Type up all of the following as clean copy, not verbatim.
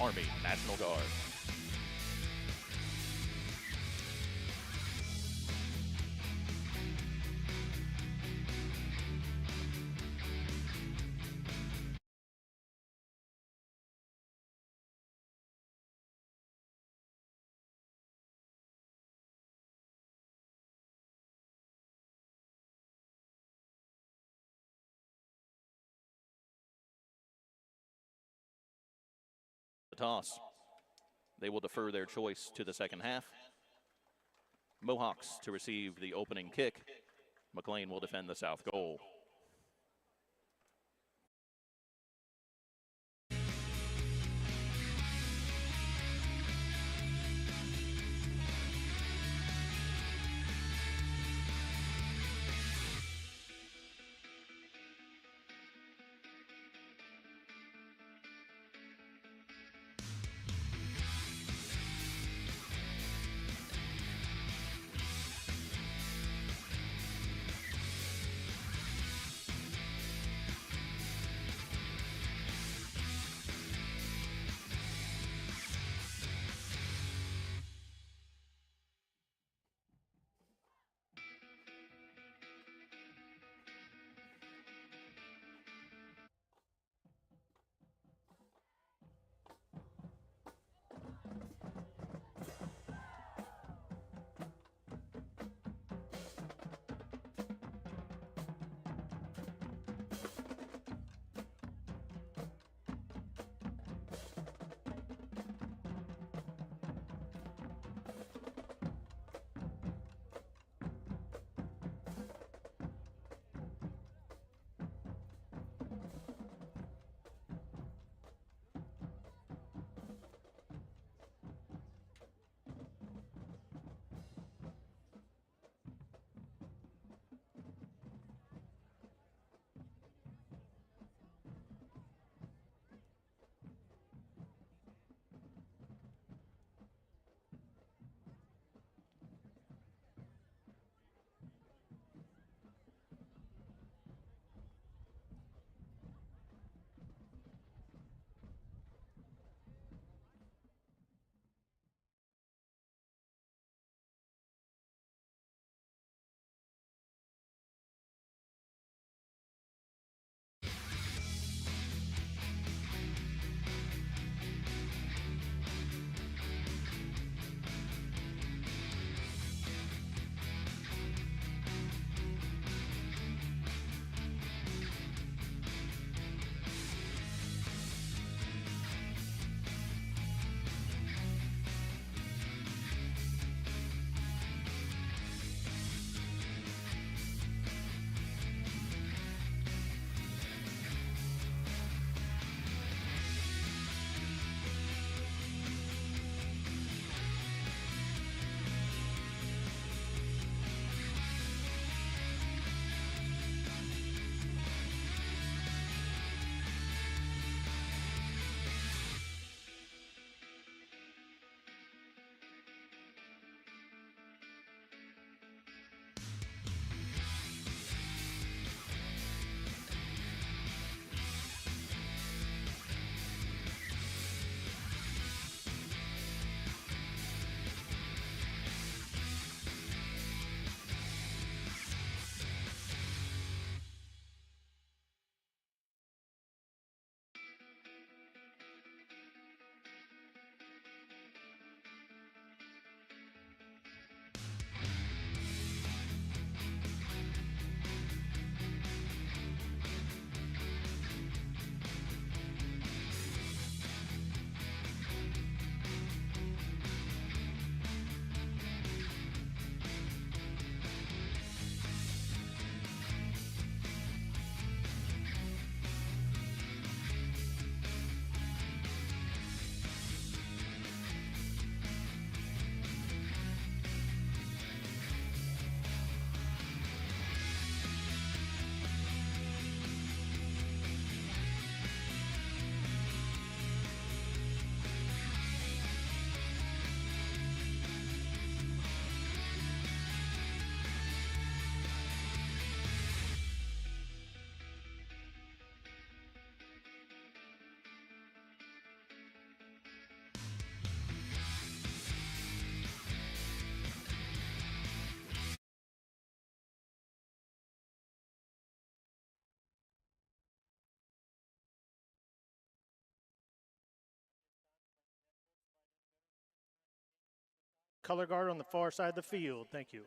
Army National Guard. The toss. They will defer their choice to the second half. Mohawks to receive the opening kick. McClain will defend the south goal. color guard on the far side of the field. Thank you.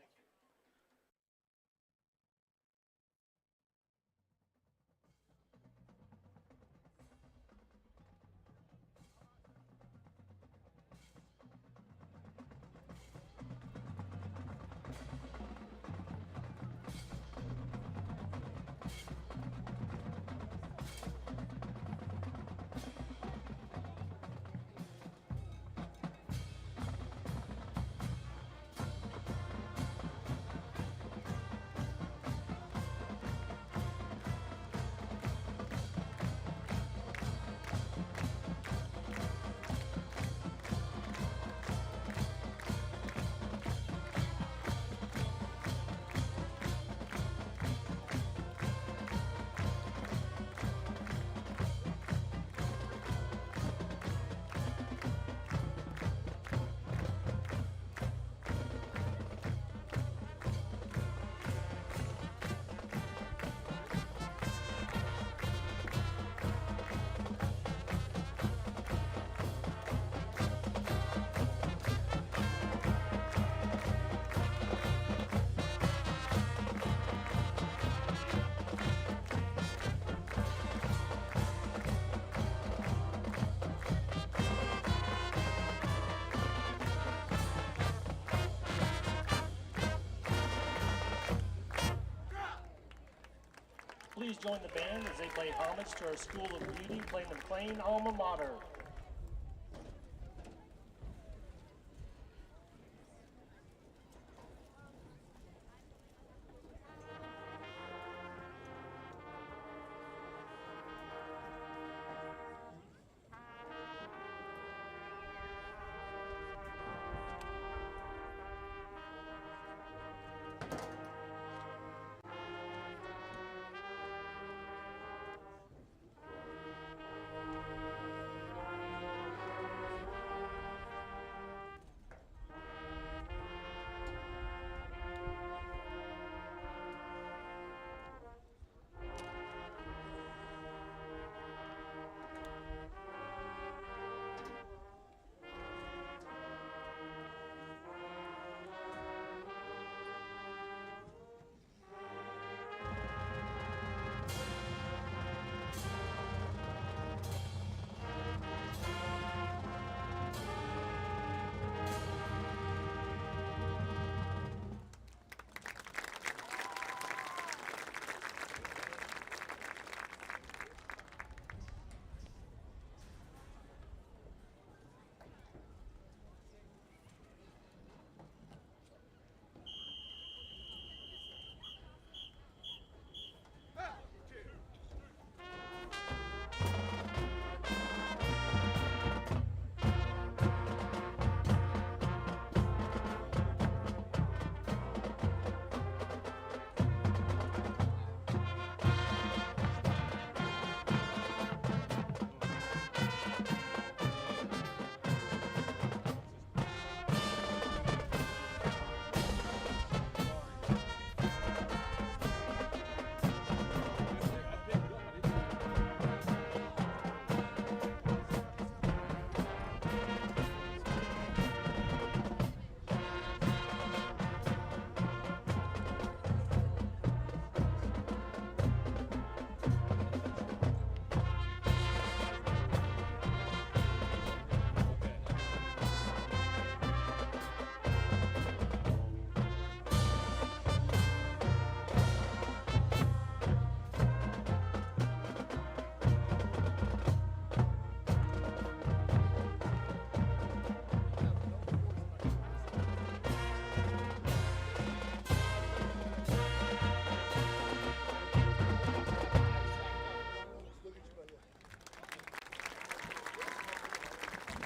Please join the band as they play homage to our School of Beauty, playing the McClain alma mater.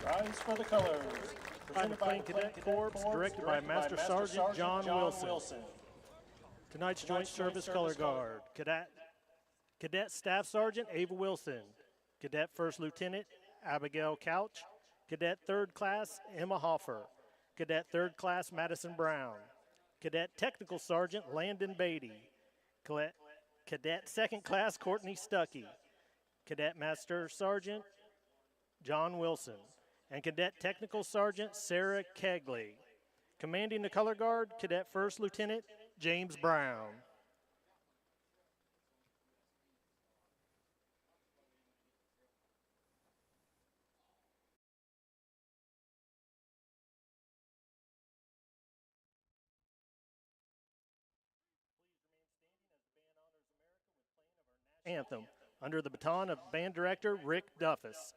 Rise for the colors. Presented by Cadet Corps, directed by Master Sergeant John Wilson. Tonight's Joint Service Color Guard, Cadet Staff Sergeant Ava Wilson, Cadet First Lieutenant Abigail Couch, Cadet Third Class Emma Hoffer, Cadet Third Class Madison Brown, Cadet Technical Sergeant Landon Beatty, Cadet Second Class Courtney Stuckey, Cadet Master Sergeant John Wilson, and Cadet Technical Sergeant Sarah Kegley. Commanding the color guard, Cadet First Lieutenant James Brown. Anthem, under the baton of Band Director Rick Duffus.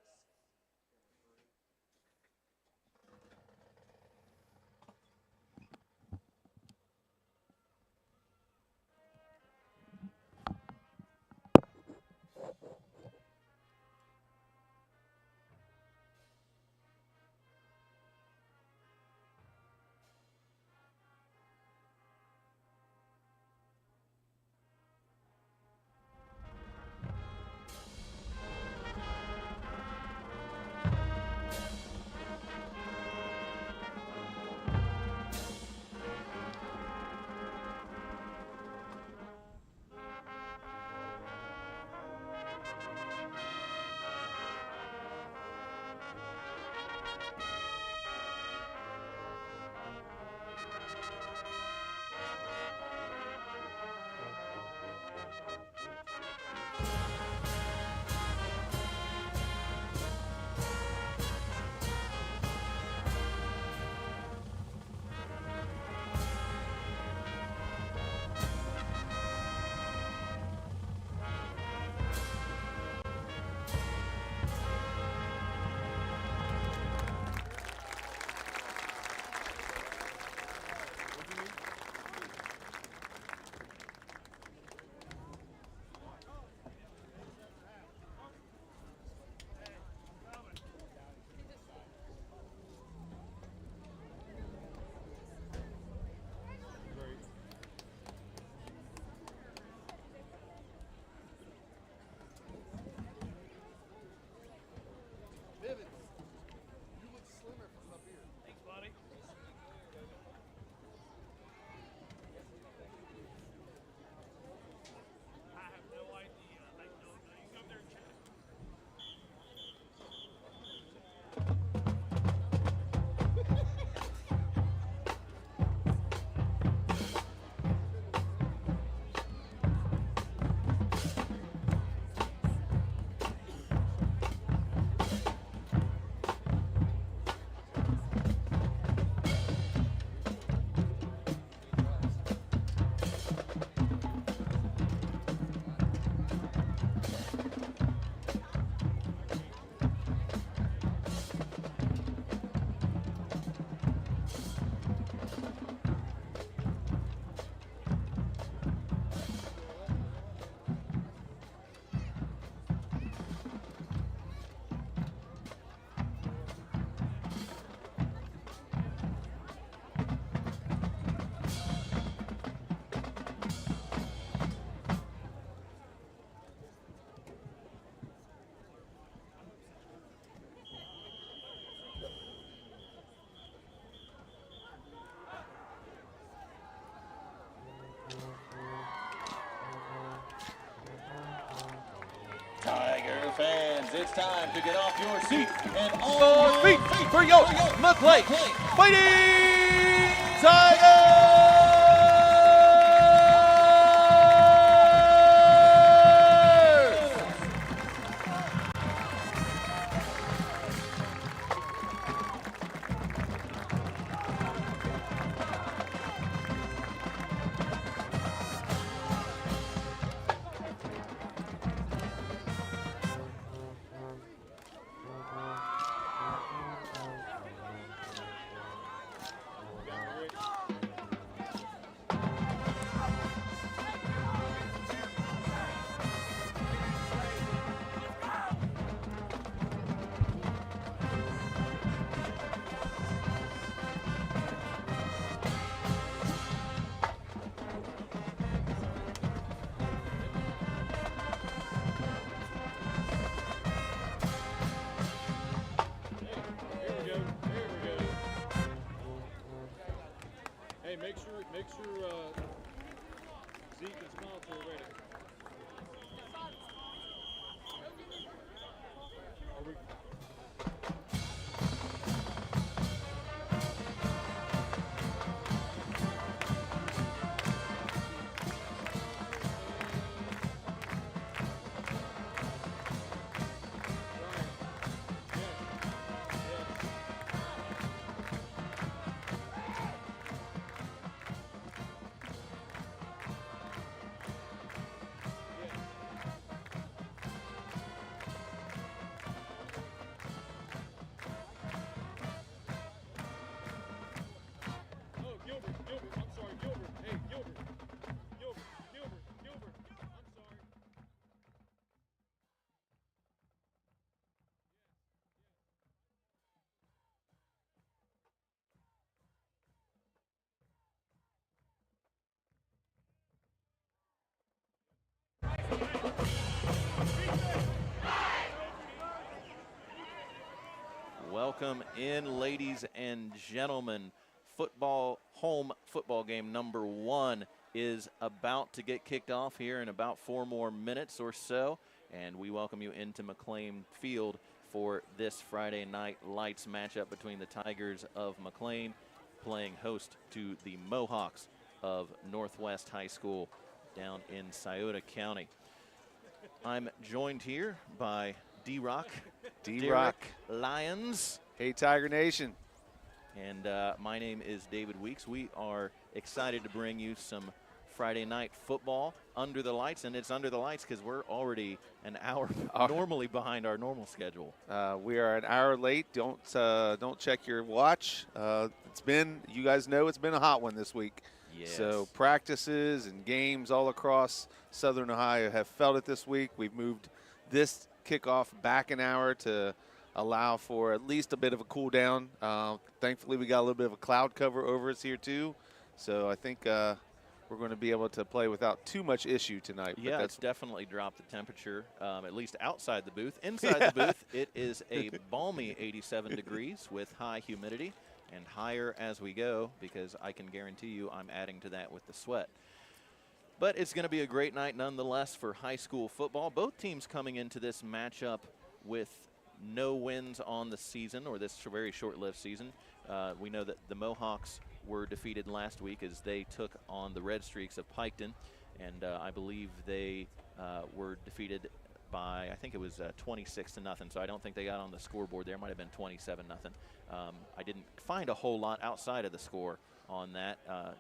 Tiger fans, it's time to get off your seat and on feet for your McClain Fighting Tigers! welcome in, ladies and gentlemen. Home football game number 1 is about to get kicked off here in about 4 more minutes or so. And we welcome you into McClain Field for this Friday Night Lights matchup between the Tigers of McClain playing host to the Mohawks of Northwest High School down in Scioto County. I'm joined here by D-Rock. D-Rock. Lyons. Hey, Tiger Nation. And my name is David Weeks. We are excited to bring you some Friday night football under the lights, and it's under the lights because we're already an hour normally behind our normal schedule. We are an hour late. Don't check your watch. You guys know it's been a hot one this week. Yes. So practices and games all across Southern Ohio have felt it this week. We've moved this kickoff back an hour to allow for at least a bit of a cool down. Thankfully, we got a little bit of a cloud cover over us here too. So I think we're going to be able to play without too much issue tonight. Yeah, it's definitely dropped the temperature, at least outside the booth. Inside the booth, it is a balmy 87 degrees with high humidity, and higher as we go, because I can guarantee you I'm adding to that with the sweat. But it's going to be a great night nonetheless for high school football. Both teams coming into this matchup with no wins on the season, or this very short-lived season. We know that the Mohawks were defeated last week as they took on the Red Streaks of Piketon, and I believe they were defeated by, I think it was 26-0, so I don't think they got on the scoreboard there. It might have been 27-0. I didn't find a whole lot outside of the score on that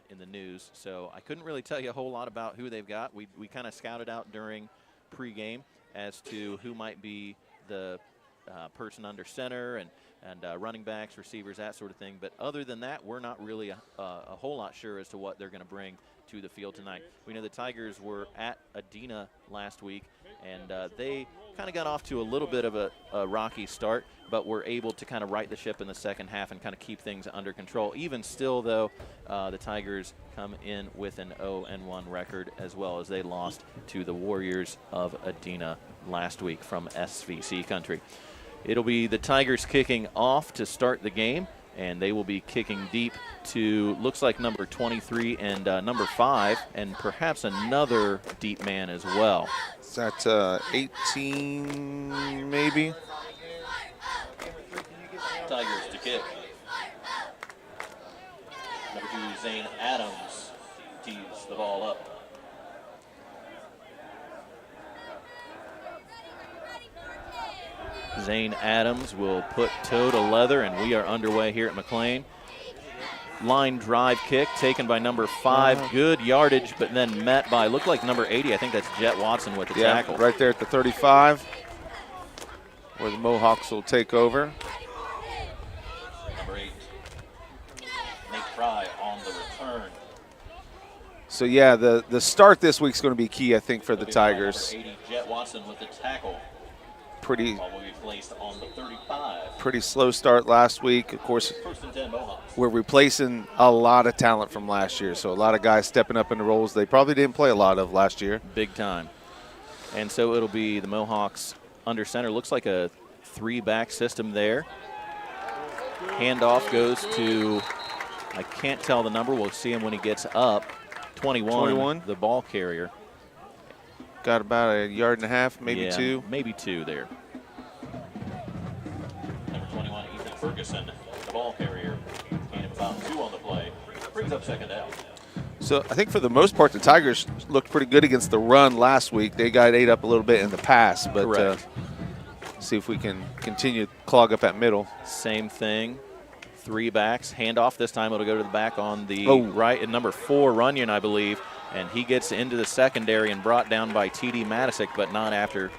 in the news, so I couldn't really tell you a whole lot about who they've got. We kind of scouted out during pregame as to who might be the person under center and running backs, receivers, that sort of thing. But other than that, we're not really a whole lot sure as to what they're going to bring to the field tonight. We know the Tigers were at Adena last week, and they kind of got off to a little bit of a rocky start, but were able to kind of right the ship in the second half and kind of keep things under control. Even still, though, the Tigers come in with an 0-1 record, as well as they lost to the Warriors of Adena last week from SVC country. It'll be the Tigers kicking off to start the game, and they will be kicking deep to, looks like, number 23 and number 5, and perhaps another deep man as well. Is that 18 maybe? Tigers to kick. Number 2, Zane Adams, tees the ball up. Zane Adams will put toe to leather, and we are underway here at McClain. Line drive kick taken by number 5. Good yardage, but then met by, looked like number 80. I think that's Jet Watson with the tackle. Right there at the 35, where the Mohawks will take over. Number 8, Nate Fry on the return. So, yeah, the start this week is going to be key, I think, for the Tigers. Number 80, Jet Watson with the tackle. Pretty placed on the 35. Pretty slow start last week. Of course, First and 10 Mohawks. we're replacing a lot of talent from last year, so a lot of guys stepping up into roles they probably didn't play a lot of last year. Big time. And so it'll be the Mohawks under center. Looks like a 3-back system there. Handoff goes to, I can't tell the number. We'll see him when he gets up. 21. The ball carrier. Got about a yard and a half, maybe 2. Maybe 2 there. Number 21, Ethan Ferguson, the ball carrier. Gain of about 2 on the play. Brings up second down. So I think for the most part, the Tigers looked pretty good against the run last week. They got ate up a little bit in the pass, but see if we can continue to clog up that middle. Same thing. 3 backs. Handoff. This time it'll go to the back on the right. And number 4, Runyon, I believe. And he gets into the secondary and brought down by T.D. Matisic, but not after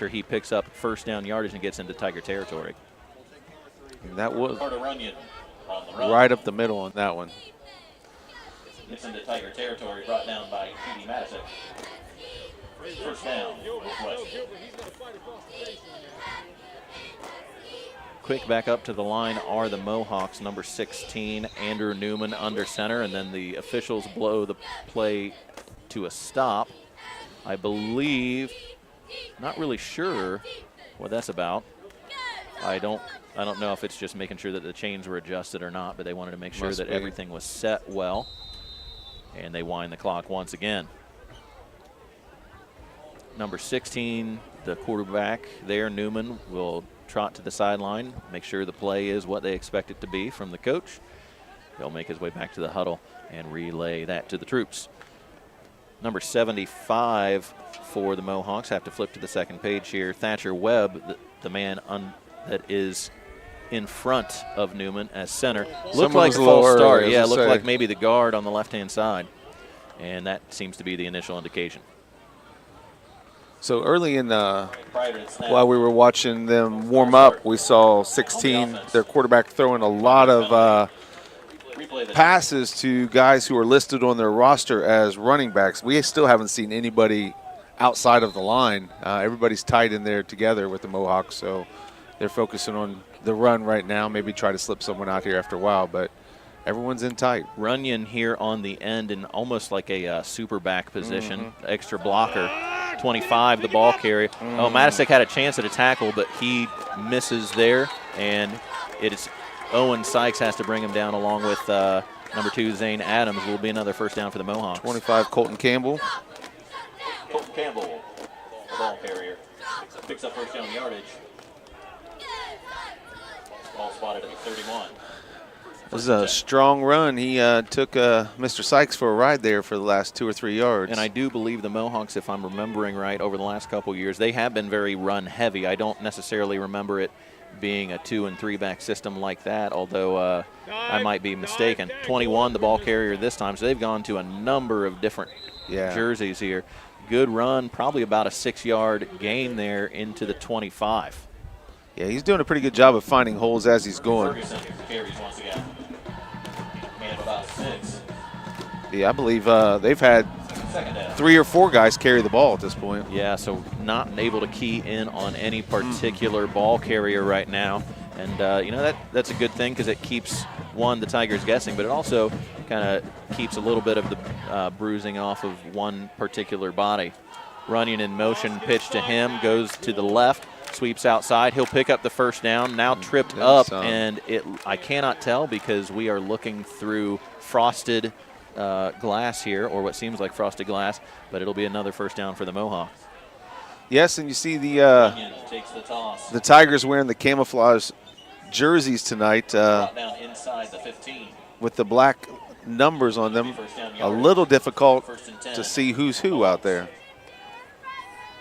he picks up first down yardage and gets into Tiger territory. And that was Runyon on the run. right up the middle on that one. Gets into Tiger territory, brought down by T.D. Matisic. First down. Quick back up to the line are the Mohawks, number 16, Andrew Newman under center, and then the officials blow the play to a stop. I believe, not really sure what that's about. I don't know if it's just making sure that the chains were adjusted or not, but they wanted to make sure that everything was set well. And they wind the clock once again. Number 16, the quarterback there, Newman, will trot to the sideline, make sure the play is what they expect it to be from the coach. He'll make his way back to the huddle and relay that to the troops. Number 75 for the Mohawks, have to flip to the second page here. Thatcher Webb, the man that is in front of Newman as center. Looked like a false start. Yeah, looked like maybe the guard on the left-hand side. And that seems to be the initial indication. So early in while we were watching them warm up, we saw 16, their quarterback, throwing a lot of passes to guys who are listed on their roster as running backs. We still haven't seen anybody outside of the line. Everybody's tight in there together with the Mohawks, so they're focusing on the run right now, maybe try to slip someone out here after a while, but everyone's in tight. Runyon here on the end in almost like a super back position, extra blocker. 25, the ball carrier. Oh, Matisic had a chance at a tackle, but he misses there, and it's Owen Sykes has to bring him down along with number 2, Zane Adams. Will be another first down for the Mohawks. 25, Colton Campbell. Colton Campbell, the ball carrier, picks up first down yardage. Ball spotted at the 31. It was a strong run. He took Mr. Sykes for a ride there for the last 2 or 3 yards. And I do believe the Mohawks, if I'm remembering right, over the last couple years, they have been very run heavy. I don't necessarily remember it being a 2- and 3-back system like that, although I might be mistaken. 21, the ball carrier this time, so they've gone to a number of different jerseys here. Good run, probably about a 6-yard gain there into the 25. Yeah, he's doing a pretty good job of finding holes as he's going. Ferguson carries once again. Man of about 6. Yeah, I believe they've had 3 or 4 guys carry the ball at this point. Yeah, so not able to key in on any particular ball carrier right now. And, you know, that's a good thing because it keeps, the Tigers guessing, but it also kind of keeps a little bit of the bruising off of one particular body. Running in motion, pitch to him, goes to the left, sweeps outside. He'll pick up the first down, now tripped up, and I cannot tell because we are looking through frosted glass here, or what seems like frosted glass, but it'll be another first down for the Mohawks. Yes, and you see the Tigers wearing the camouflage jerseys tonight down inside the 15. with the black numbers on them. A little difficult to see who's who out there.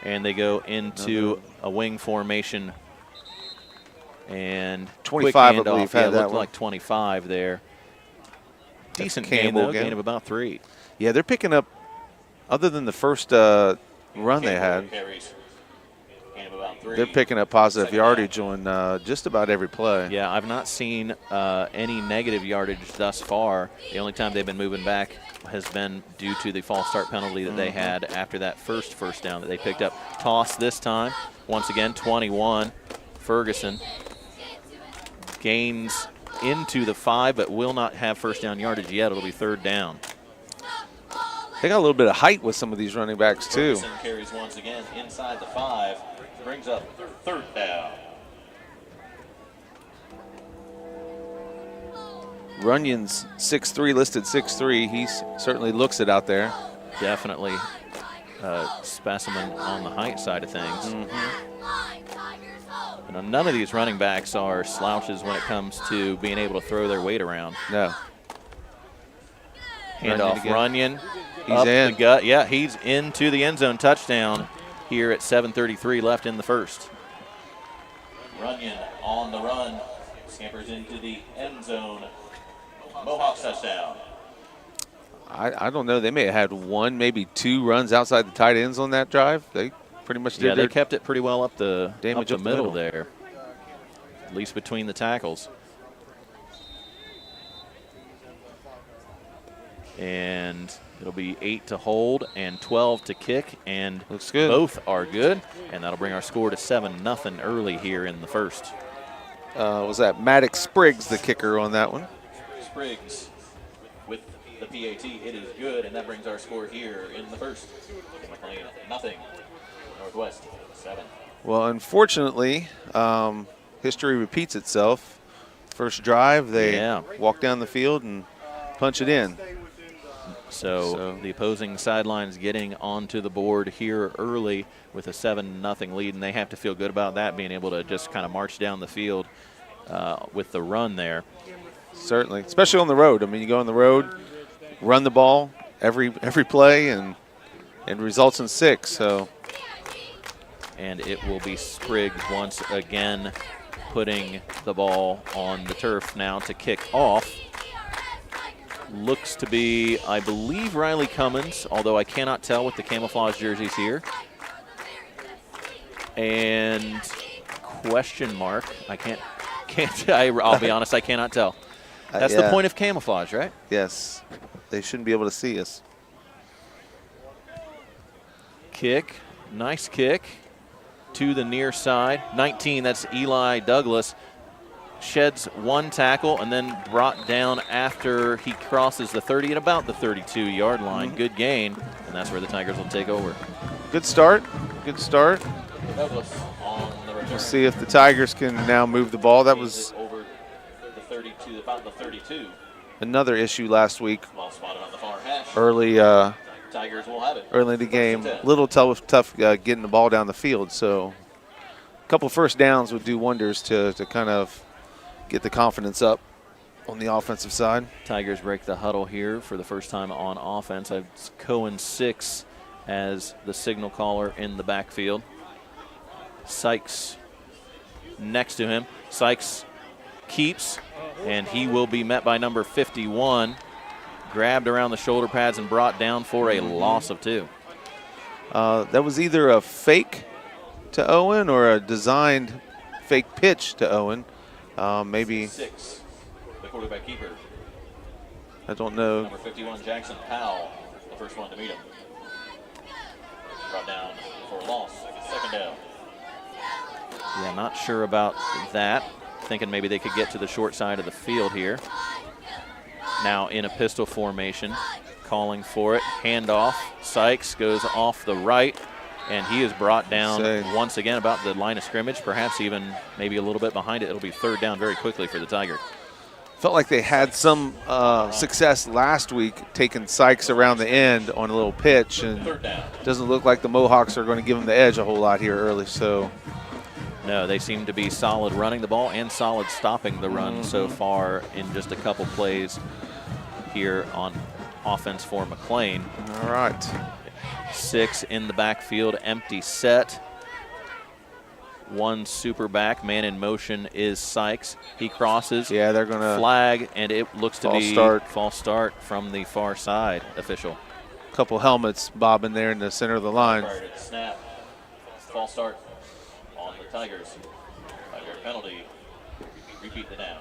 And they go into a wing formation. And 25, I believe, had that looked one. like 25 there. Decent game, Campbell though, again. gain of about 3. Yeah, they're picking up, other than the first run they had, they're picking up positive yardage on just about every play. Yeah, I've not seen any negative yardage thus far. The only time they've been moving back has been due to the false start penalty that they had after that first down that they picked up. Toss this time. Once again, 21. Ferguson gains into the 5, but will not have first down yardage yet. It'll be 3rd down. They got a little bit of height with some of these running backs, too. Ferguson carries once again inside the 5, brings up 3rd down. Runyon's 6'3", listed 6'3". He certainly looks it out there. Definitely specimen on the height side of things. But none of these running backs are slouches when it comes to being able to throw their weight around. No. Handoff, Runyon. He's up in. The gut. Yeah, he's into the end zone. Touchdown here at 7:33 left in the first. Runyon on the run, scampers into the end zone. Mohawks touchdown. I don't know. They may have had 1, maybe 2 runs outside the tight ends on that drive. They pretty much did. Yeah, they kept it pretty well up the middle there, there, at least between the tackles. And it'll be 8 to hold and 12 to kick, and looks good. Both are good, and that'll bring our score to 7-0 early here in the first. Was that Maddox Spriggs, the kicker on that one? Spriggs with the PAT. It is good, and that brings our score here in the first. McClain, nothing. Northwest, 7. Well, unfortunately, history repeats itself. First drive, they Yeah. walk down the field and punch it in. So the opposing sidelines getting onto the board here early with a 7-0 lead, and they have to feel good about that, being able to just kind of march down the field with the run there. Certainly, especially on the road. I mean, you go on the road, run the ball every play, and results in 6. So, and it will be Spriggs once again putting the ball on the turf now to kick off. Looks to be, I believe, Riley Cummins, although I cannot tell with the camouflage jerseys here. And question mark, I'll be honest, I cannot tell. That's the yeah. point of camouflage, right? Yes, they shouldn't be able to see us. Kick, nice kick to the near side. 19, that's Eli Douglas. Sheds 1 tackle and then brought down after he crosses the 30 at about the 32-yard line. Good gain, and that's where the Tigers will take over. Good start. Good start. Douglas on the return. We'll see if the Tigers can now move the ball. That was over the 32, about the 32. another issue last week. Ball spotted on the far hash. Early Tigers will have it. early in the game. Little tough getting the ball down the field. So a couple first downs would do wonders to kind of get the confidence up on the offensive side. Tigers break the huddle here for the first time on offense. I've Cohen 6 as the signal caller in the backfield. Sykes next to him. Sykes keeps, and he will be met by number 51. Grabbed around the shoulder pads and brought down for a loss of 2. That was either a fake to Owen or a designed fake pitch to Owen. Maybe 6, the quarterback keeper. I don't know. Number 51, Jackson Powell, the first one to meet him. Brought down for a loss, second down. Yeah, not sure about that. Thinking maybe they could get to the short side of the field here. Now in a pistol formation, calling for it. Handoff. Sykes goes off the right, and he is brought down once again about the line of scrimmage, perhaps even maybe a little bit behind it. It'll be 3rd down very quickly for the Tigers. Felt like they had some success last week taking Sykes around the end on a little pitch, and doesn't look like the Mohawks are going to give them the edge a whole lot here early. So, no, they seem to be solid running the ball and solid stopping the run so far in just a couple plays here on offense for McClain. All right. 6 in the backfield, empty set. 1 super back, man in motion is Sykes. He crosses. Yeah, they're going to flag, and it looks to be false start from the far side official. Couple helmets bobbing there in the center of the line. Snap. False start on the Tigers. Tiger penalty. Repeat the down.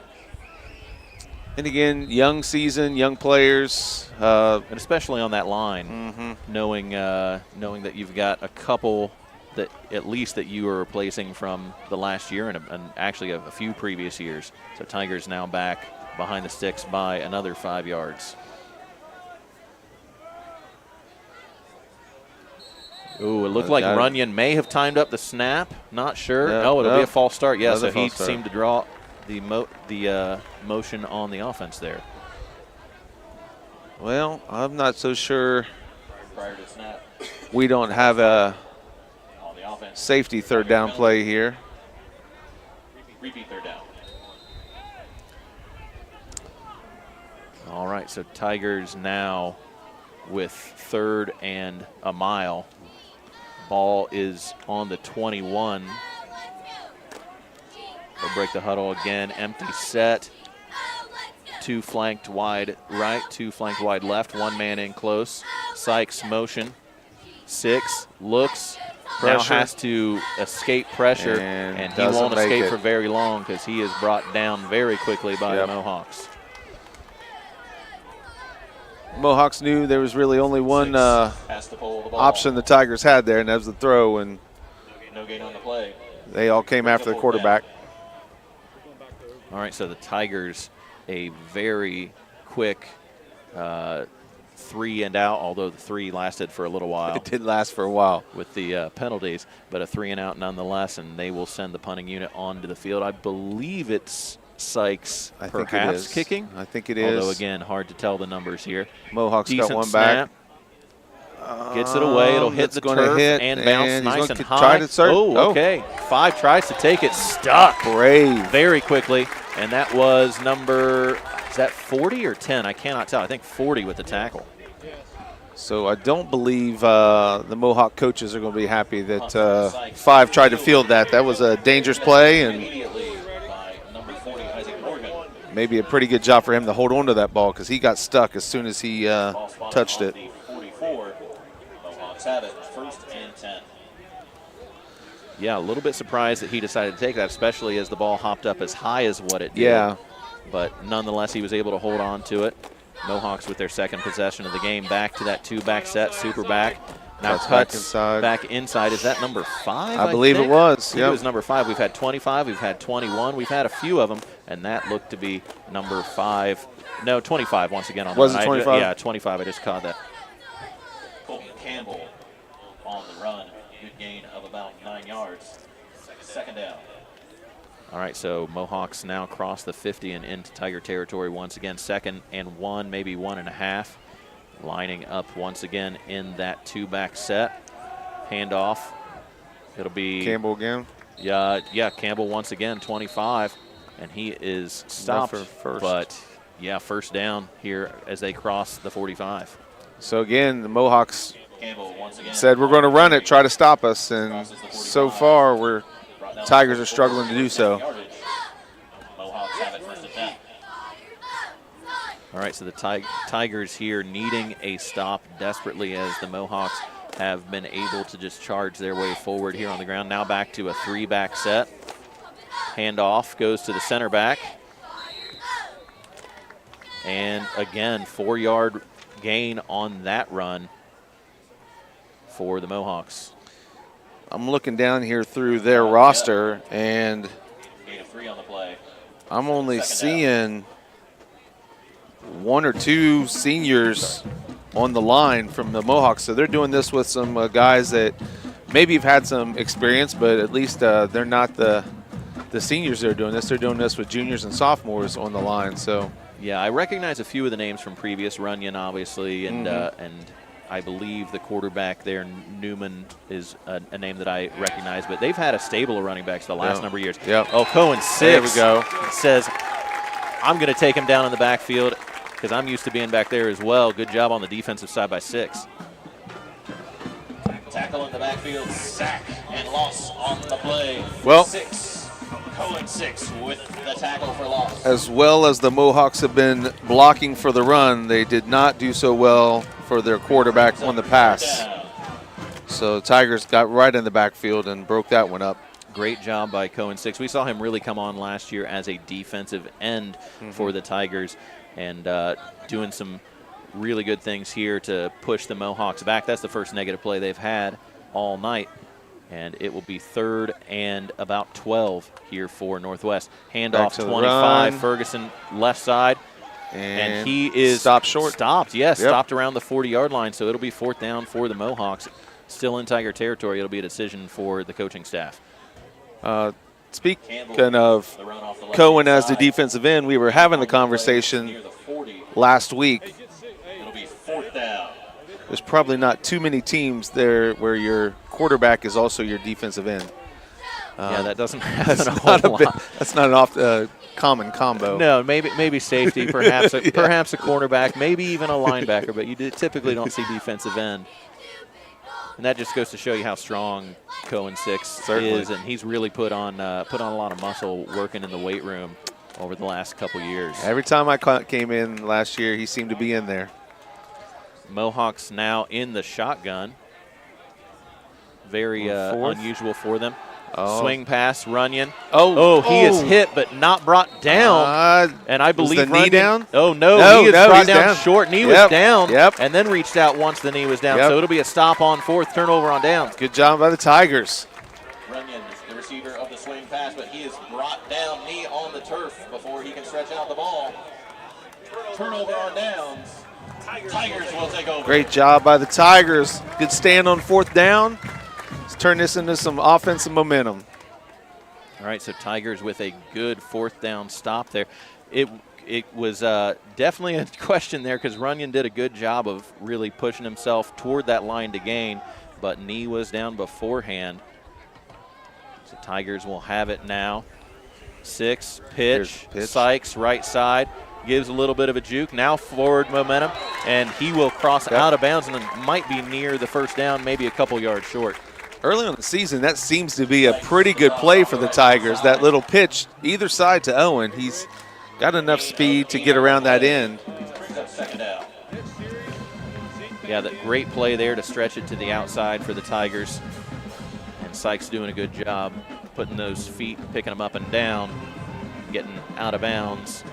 And again, young season, young players. And especially on that line, knowing that you've got a couple that at least that you are replacing from the last year and actually a few previous years. So Tigers now back behind the sticks by another 5 yards. Ooh, it looked like Runyon may have timed up the snap. Not sure. No, it'll be a false start. Yeah, so he seemed to draw the motion on the offense there. Well, I'm not so sure. Prior to snap. We don't have a safety 3rd down play here. Repeat 3rd down. All right, so Tigers now with 3rd and a mile. Ball is on the 21. They'll break the huddle again. Empty set. 2 flanked wide right, 2 flanked wide left. 1 man in close. Sykes motion. 6 looks. Pressure. Now has to escape pressure, and he won't escape for very long because he is brought down very quickly by the Mohawks. Mohawks knew there was really only one option the Tigers had there, and that was the throw, and no gain on the play. They all came after the quarterback. All right, so the Tigers, a very quick 3 and out, although the 3 lasted for a little while. It did last for a while with the penalties, but a 3 and out nonetheless, and they will send the punting unit onto the field. I believe it's Sykes perhaps kicking. I think it is. Although, again, hard to tell the numbers here. Mohawks Decent got one snap. back. Gets it away. It'll hit the turf and bounce nice and high. Okay. 5 tries to take it. Stuck. Brave. Very quickly. And that was number, is that 40 or 10? I cannot tell. I think 40 with the tackle. So I don't believe the Mohawk coaches are going to be happy that 5 tried to field that. That was a dangerous play, and maybe a pretty good job for him to hold on to that ball because he got stuck as soon as he touched it. Mohawks have it, 1st and 10. Yeah, a little bit surprised that he decided to take that, especially as the ball hopped up as high as what it did. Yeah. But nonetheless, he was able to hold on to it. Mohawks with their 2nd possession of the game, back to that 2-back set, super back. Now cuts back inside. Is that number 5? I believe it was. It was number 5. We've had 25. We've had 21. We've had a few of them, and that looked to be number 5. No, 25 once again. Was it 25? Yeah, 25. I just caught that. Colton Campbell on the run. Good gain of about 9 yards. 2nd down. All right, so Mohawks now cross the 50 and into Tiger territory once again. 2nd and 1, maybe 1.5. Lining up once again in that 2-back set. Handoff. It'll be Campbell again. Yeah, Campbell once again, 25, and he is stopped for first. But yeah, 1st down here as they cross the 45. So again, the Mohawks once again said we're going to run it, try to stop us, and so far Tigers are struggling to do so. Mohawks have it 1st and 10. All right, so the Tigers here needing a stop desperately as the Mohawks have been able to just charge their way forward here on the ground. Now back to a 3-back set. Handoff goes to the center back. And again, 4-yard gain on that run for the Mohawks. I'm looking down here through their roster, and Gain of 3 on the play. I'm only seeing 1 or 2 seniors on the line from the Mohawks. So they're doing this with some guys that maybe have had some experience, but at least they're not the seniors that are doing this. They're doing this with juniors and sophomores on the line. So yeah, I recognize a few of the names from previous. Runyon, obviously, and I believe the quarterback there, Newman, is a name that I recognize. But they've had a stable of running backs the last number of years. Yep. Oh, Cohen 6. There we go. Says, I'm going to take him down in the backfield because I'm used to being back there as well. Good job on the defensive side by 6. Tackle in the backfield, sack and loss on the play. Well, 6. Cohen 6 with the tackle for loss. As well as the Mohawks have been blocking for the run, they did not do so well for their quarterback on the pass. So Tigers got right in the backfield and broke that one up. Great job by Cohen 6. We saw him really come on last year as a defensive end for the Tigers, and doing some really good things here to push the Mohawks back. That's the first negative play they've had all night. And it will be 3rd and about 12 here for Northwest. Handoff 25, Ferguson left side. And he is stopped short. Stopped around the 40-yard line. So it'll be 4th down for the Mohawks. Still in Tiger territory. It'll be a decision for the coaching staff. Speaking of Cohen as the defensive end, we were having the conversation last week. It'll be 4th down. There's probably not too many teams there where your quarterback is also your defensive end. Yeah, that doesn't happen a whole lot. That's not an common combo. No, maybe safety, perhaps perhaps a cornerback, maybe even a linebacker, but you typically don't see defensive end. And that just goes to show you how strong Cohen 6 is, and he's really put on a lot of muscle working in the weight room over the last couple years. Every time I came in last year, he seemed to be in there. Mohawks now in the shotgun. Very unusual for them. Swing pass, Runyon. He is hit but not brought down. And I believe was the knee down? Oh, no, he is brought down short. Knee was down and then reached out once the knee was down. So it'll be a stop on 4th, turnover on downs. Good job by the Tigers. Runyon, the receiver of the swing pass, but he is brought down, knee on the turf before he can stretch out the ball. Turnover on downs. Tigers will take over. Great job by the Tigers. Good stand on 4th down. Let's turn this into some offensive momentum. All right, so Tigers with a good 4th down stop there. It was definitely a question there because Runyon did a good job of really pushing himself toward that line to gain, but knee was down beforehand. So Tigers will have it now. 6, pitch. Sykes, right side, gives a little bit of a juke. Now forward momentum, and he will cross out of bounds and then might be near the first down, maybe a couple yards short. Early on the season, that seems to be a pretty good play for the Tigers, that little pitch either side to Owen. He's got enough speed to get around that end. Yeah, that great play there to stretch it to the outside for the Tigers. And Sykes doing a good job putting those feet, picking them up and down, getting out of bounds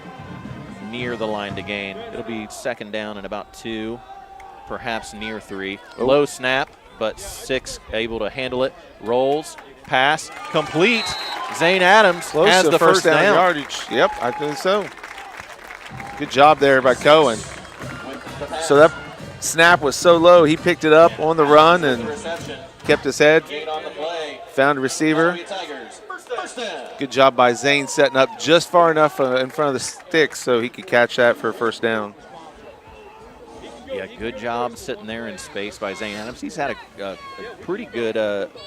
near the line to gain. It'll be 2nd down and about 2, perhaps near 3. Oh. Low snap, but 6 able to handle it. Rolls, pass, complete. Zane Adams Close has to the first down. yardage. Yep, I think so. Good job there by Cohen. So that snap was so low, he picked it up on the run and kept his head, found a receiver. Good job by Zane setting up just far enough in front of the sticks so he could catch that for a first down. Yeah, good job sitting there in space by Zane Adams. He's had a pretty good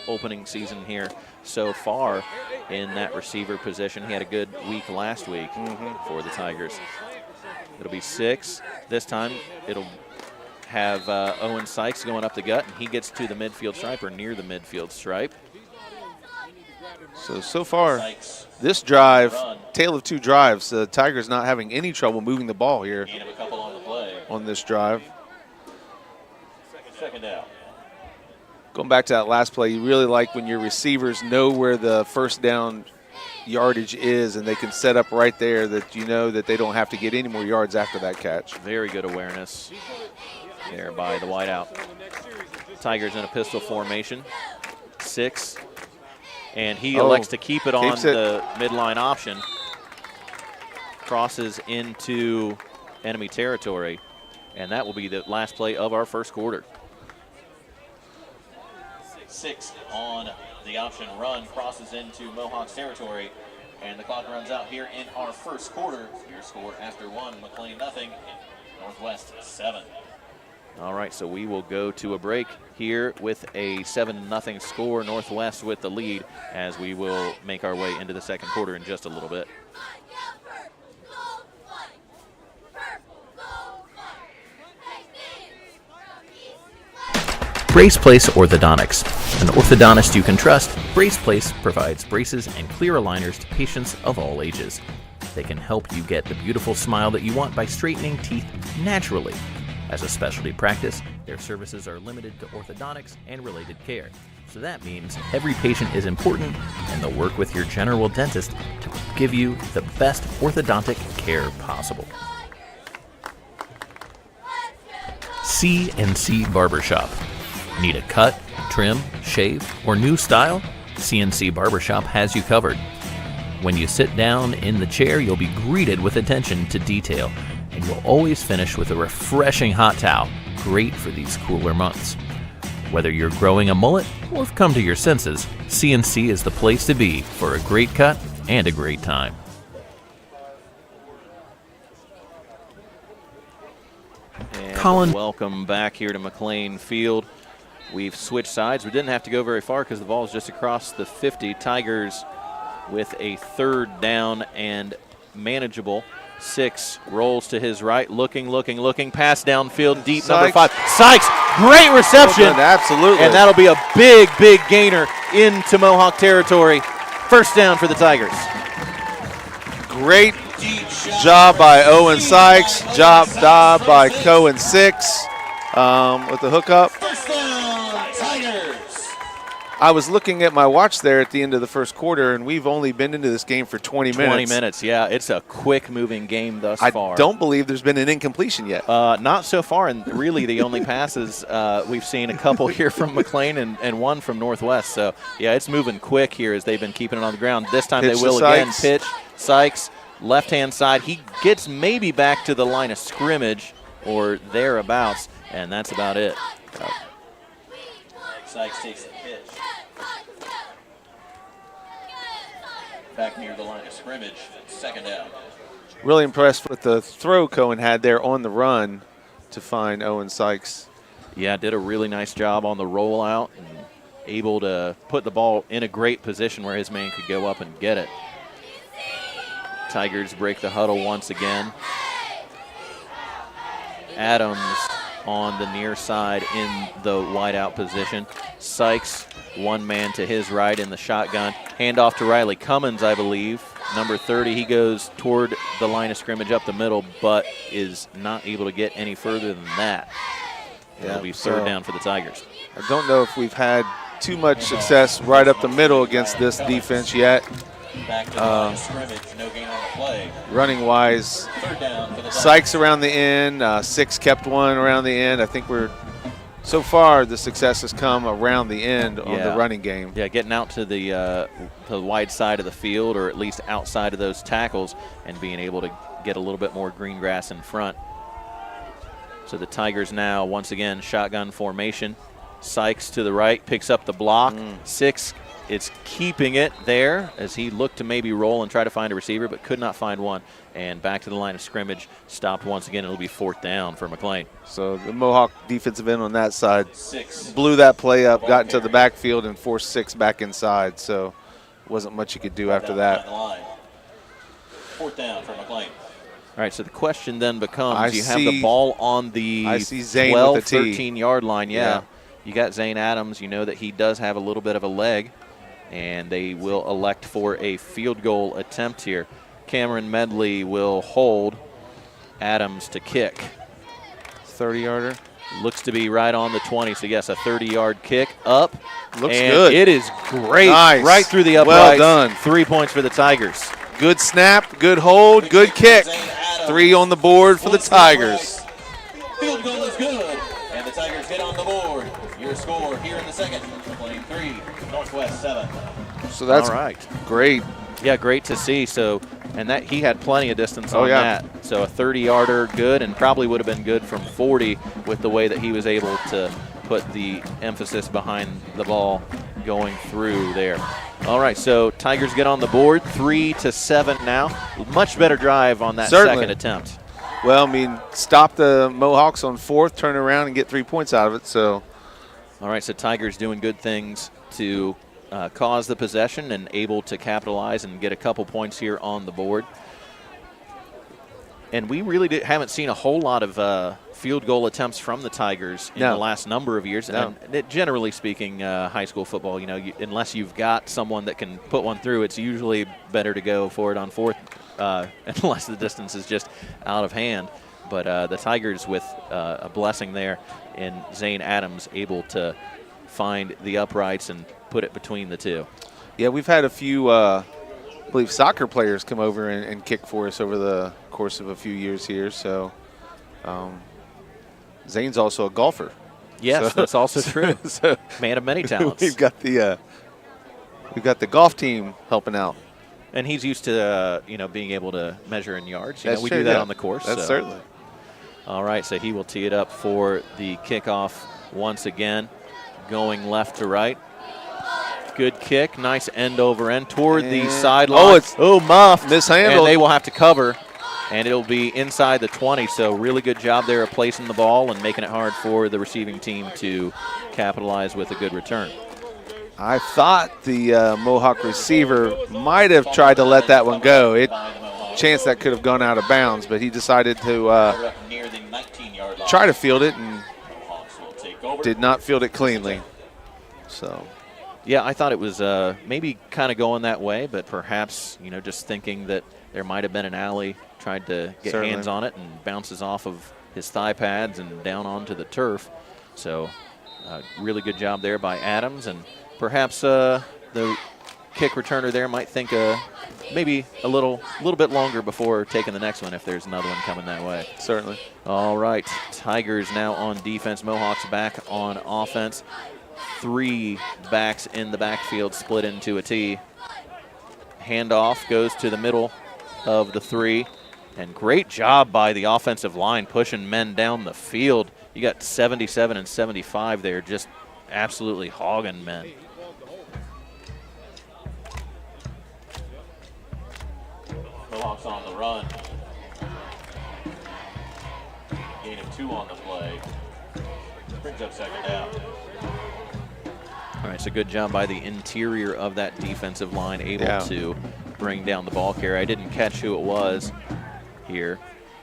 opening season here so far in that receiver position. He had a good week last week for the Tigers. It'll be 6. This time it'll have Owen Sykes going up the gut, and he gets to the midfield stripe or near the midfield stripe. So far, this drive, tale of 2 drives, the Tigers not having any trouble moving the ball here on this drive. 2nd down. Going back to that last play, you really like when your receivers know where the first down yardage is and they can set up right there, that you know that they don't have to get any more yards after that catch. Very good awareness there by the wideout. Tigers in a pistol formation. 6. And he elects to keep it on the midline option. Crosses into enemy territory. And that will be the last play of our first quarter. 6 on the option run, crosses into Mohawks territory, and the clock runs out here in our first quarter. Your score after 1, McClain nothing, Northwest 7. All right, so we will go to a break here with a 7-0 score. Northwest with the lead as we will make our way into the second quarter in just a little bit. Brace Place Orthodontics. An orthodontist you can trust, Brace Place provides braces and clear aligners to patients of all ages. They can help you get the beautiful smile that you want by straightening teeth naturally. As a specialty practice, their services are limited to orthodontics and related care. So that means every patient is important, and they'll work with your general dentist to give you the best orthodontic care possible. CNC Barbershop. Need a cut, trim, shave, or new style? CNC Barbershop has you covered. When you sit down in the chair, you'll be greeted with attention to detail, and you'll always finish with a refreshing hot towel, great for these cooler months. Whether you're growing a mullet or have come to your senses, CNC is the place to be for a great cut and a great time. And Colin, welcome back here to McClain Field. We've switched sides. We didn't have to go very far because the ball is just across the 50. Tigers with a 3rd down and manageable. 6 rolls to his right, looking, pass downfield, deep, Sykes. number 5. Sykes, great reception. Well done, absolutely. And that'll be a big gainer into Mohawk territory. First down for the Tigers. Great job by Owen Sykes. Job by Cohen 6 with the hookup. First down, Tigers. I was looking at my watch there at the end of the first quarter, and we've only been into this game for 20 minutes. 20 minutes, yeah. It's a quick-moving game thus far. I don't believe there's been an incompletion yet. Not so far, and really the only passes we've seen a couple here from McClain and one from Northwest. So, yeah, it's moving quick here as they've been keeping it on the ground. This time Pitch they will to again Sykes. pitch. Sykes, left-hand side. He gets maybe back to the line of scrimmage. or thereabouts, and that's about it. Sykes takes the pitch. Back near the line of scrimmage, 2nd down. Really impressed with the throw Cohen had there on the run to find Owen Sykes. Yeah, did a really nice job on the rollout and able to put the ball in a great position where his man could go up and get it. Tigers break the huddle once again. Adams on the near side in the wideout position. Sykes, one man to his right in the shotgun. Handoff to Riley Cummins, I believe. Number 30, he goes toward the line of scrimmage up the middle, but is not able to get any further than that. It'll be 3rd down for the Tigers. I don't know if we've had too much success right up the middle against this defense yet. Back to the line of scrimmage, no gain on the play. Running wise, 3rd down for the Sykes around the end, 6 kept one around the end. I think so far the success has come around the end on the running game. Yeah, getting out to the wide side of the field, or at least outside of those tackles, and being able to get a little bit more green grass in front. So the Tigers now, once again, shotgun formation. Sykes to the right, picks up the block. 6, it's keeping it there as he looked to maybe roll and try to find a receiver, but could not find one. And back to the line of scrimmage, stopped once again. It'll be 4th down for McClain. So the Mohawk defensive end on that side 6. blew that play up, got into the backfield, and forced 6 back inside. So wasn't much you could do after that. 4th down for McClain. All right, so the question then becomes, you have see- the ball on the I see Zane 12, with a T. 13-yard line. Yeah. You got Zane Adams. You know that he does have a little bit of a leg, and they will elect for a field goal attempt here. Cameron Medley will hold. Adams to kick. 30-yarder. Looks to be right on the 20, so yes, a 30-yard kick up. Looks and good. It is great. Nice. Right through the Well uprights. done. 3 points for the Tigers. Good snap, good hold, good kick. 3 on the board for the Tigers. Field goal is good, and the Tigers get on the board. Your score here in the 2nd, McClain 3, Northwest 7. So that's All right. great. Yeah, great to see. So, and that he had plenty of distance on yeah. that. So a 30-yarder good, and probably would have been good from 40 with the way that he was able to put the emphasis behind the ball going through there. All right, so Tigers get on the board, 3-7 now. Much better drive on that Certainly. second attempt. Well, I mean, stop the Mohawks on 4th, turn around and get 3 points out of it. So, All right, so Tigers doing good things to cause the possession and able to capitalize and get a couple points here on the board. And we really haven't seen a whole lot of field goal attempts from the Tigers in the last number of years. No. And generally speaking, high school football, unless you've got someone that can put one through, it's usually better to go for it on 4th, unless the distance is just out of hand. But the Tigers with a blessing there in Zane Adams able to find the uprights and put it between the two. yeah, we've had a few, I believe, soccer players come over and kick for us over the course of a few years here. So, Zane's also a golfer. Yes, So- that's also true. So Man of many talents. we've got the golf team helping out. And he's used to, being able to measure in yards. That's We true, do that yeah. on the course. That's so. certainly. All right, so he will tee it up for the kickoff once again, going left to right. Good kick, nice end over end toward the sideline. Muffed. Mishandled. And they will have to cover, and it'll be inside the 20. So really good job there of placing the ball and making it hard for the receiving team to capitalize with a good return. I thought the Mohawk receiver might have tried to let that one go. Chance that could have gone out of bounds, but he decided to Near the 19-yard line. try to field it and Mohawks will take over. did not field it cleanly. So, Yeah, I thought it was maybe kind of going that way, but perhaps, just thinking that there might have been an alley, tried to get Certainly. hands on it and bounces off of his thigh pads and down onto the turf. So really good job there by Adams, and perhaps the kick returner there might think maybe a little bit longer before taking the next one if there's another one coming that way. certainly. All right, Tigers now on defense. Mohawks back on offense. 3 backs in the backfield split into a T. Handoff goes to the middle of the 3. And great job by the offensive line pushing men down the field. You got 77 and 75 there, just absolutely hogging men. Mohawks on the run. Gain of 2 on the play. Brings up second down. All right, so good job by the interior of that defensive line, able to bring down the ball carrier. I didn't catch who it was here.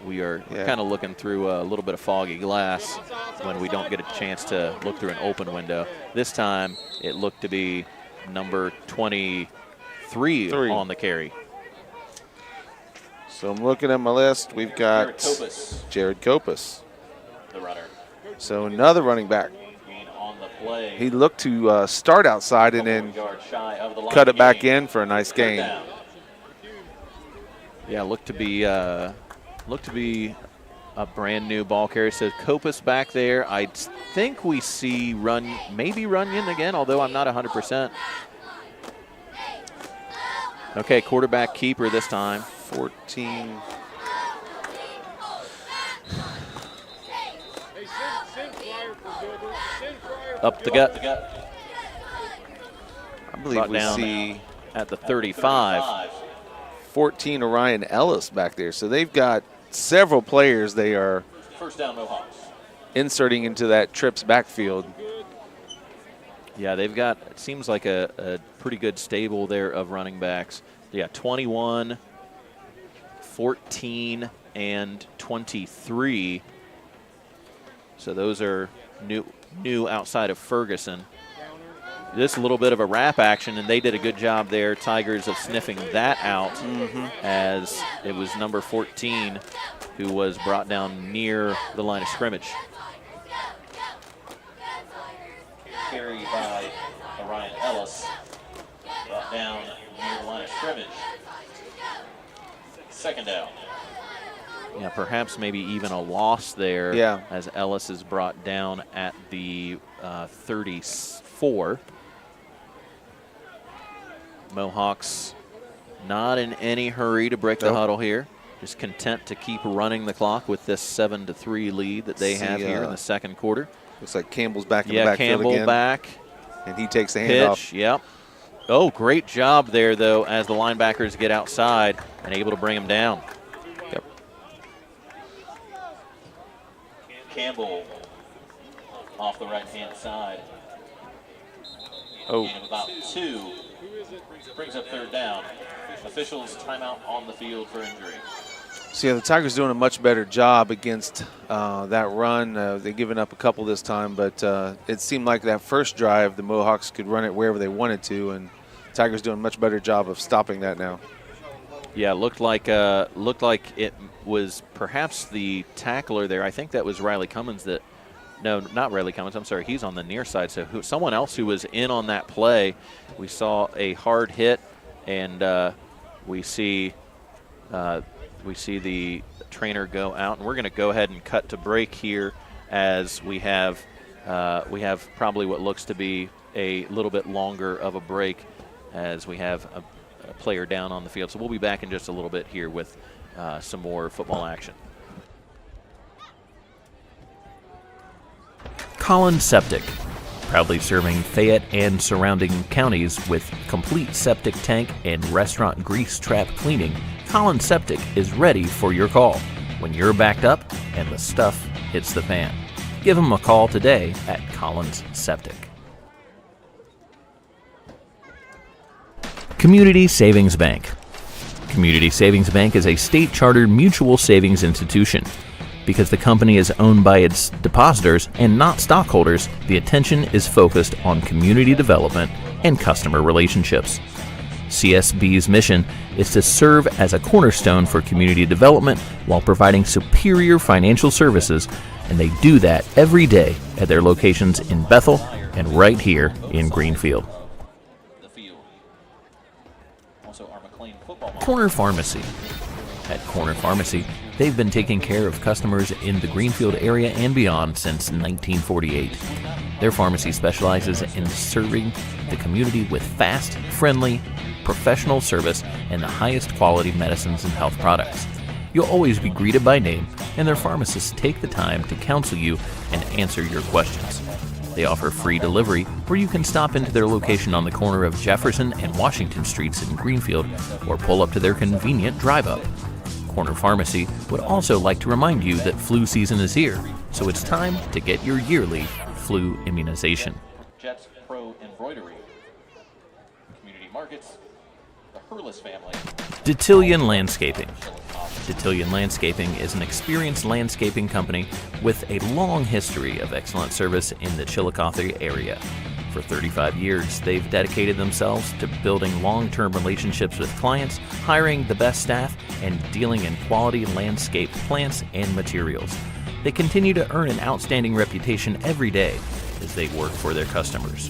We are kind of looking through a little bit of foggy glass when we don't get a chance to look through an open window. This time, it looked to be number 23 on the carry. So I'm looking at my list. We've got Jared Kopus, the runner. So another running back. On the play. He looked to start outside and then cut it back in for a nice gain. Yeah, looked to be a brand new ball carrier. So Kopus back there. I think we see maybe Runyon again, although I'm not 100%. Okay, quarterback keeper this time. 14. Up the gut. I believe we see at the 35. 14 Orion Ellis back there. So they've got several players they are first down Mohawks. Inserting into that trips backfield. Yeah, they've got, it seems like a pretty good stable there of running backs. Yeah, 21, 14, and 23. So those are new outside of Ferguson. This is a little bit of a wrap action, and they did a good job there, Tigers, of sniffing that out as it was number 14 who was brought down near the line of scrimmage. Carry by Orion Ellis, brought down near the line of scrimmage. Second down. Yeah, perhaps maybe even a loss there as Ellis is brought down at the 34. Mohawks not in any hurry to break the huddle here. Just content to keep running the clock with this 7-3 lead that they have here in the second quarter. Looks like Campbell's back in the backfield Campbell again. Back. And he takes the handoff. Pitch, yep. Oh, great job there, though, as the linebackers get outside and able to bring him down. Yep. Campbell off the right-hand side. Oh. Gain of about 2. Brings up third down. Officials timeout on the field for injury. So, yeah, the Tigers doing a much better job against that run. They've given up a couple this time, but it seemed like that first drive, the Mohawks could run it wherever they wanted to, and Tigers doing a much better job of stopping that now. Yeah, looked like it was perhaps the tackler there. I think that was Riley Cummins that. No, not Riley Cummins. I'm sorry. He's on the near side. So someone else who was in on that play. We saw a hard hit, and we see the trainer go out. And we're going to go ahead and cut to break here as we have probably what looks to be a little bit longer of a break as we have a player down on the field. So we'll be back in just a little bit here with some more football action. Collins Septic, proudly serving Fayette and surrounding counties with complete septic tank and restaurant grease trap cleaning. Collins Septic is ready for your call when you're backed up and the stuff hits the fan. Give them a call today at Collins Septic. Community Savings Bank. Community Savings Bank is a state-chartered mutual savings institution. Because the company is owned by its depositors and not stockholders, the attention is focused on community development and customer relationships. CSB's mission is to serve as a cornerstone for community development while providing superior financial services, and they do that every day at their locations in Bethel and right here in Greenfield. Corner Pharmacy. At Corner Pharmacy, they've been taking care of customers in the Greenfield area and beyond since 1948. Their pharmacy specializes in serving the community with fast, friendly, professional service and the highest quality medicines and health products. you'll always be greeted by name, and their pharmacists take the time to counsel you and answer your questions. They offer free delivery, where you can stop into their location on the corner of Jefferson and Washington Streets in Greenfield, or pull up to their convenient drive-up. Corner Pharmacy would also like to remind you that flu season is here, so it's time to get your yearly flu immunization. Jets Pro Embroidery. Community Markets. The Hurlis family. Detillion Landscaping. Detillion Landscaping is an experienced landscaping company with a long history of excellent service in the Chillicothe area. For 35 years, they've dedicated themselves to building long-term relationships with clients, hiring the best staff, and dealing in quality landscape plants and materials. They continue to earn an outstanding reputation every day as they work for their customers.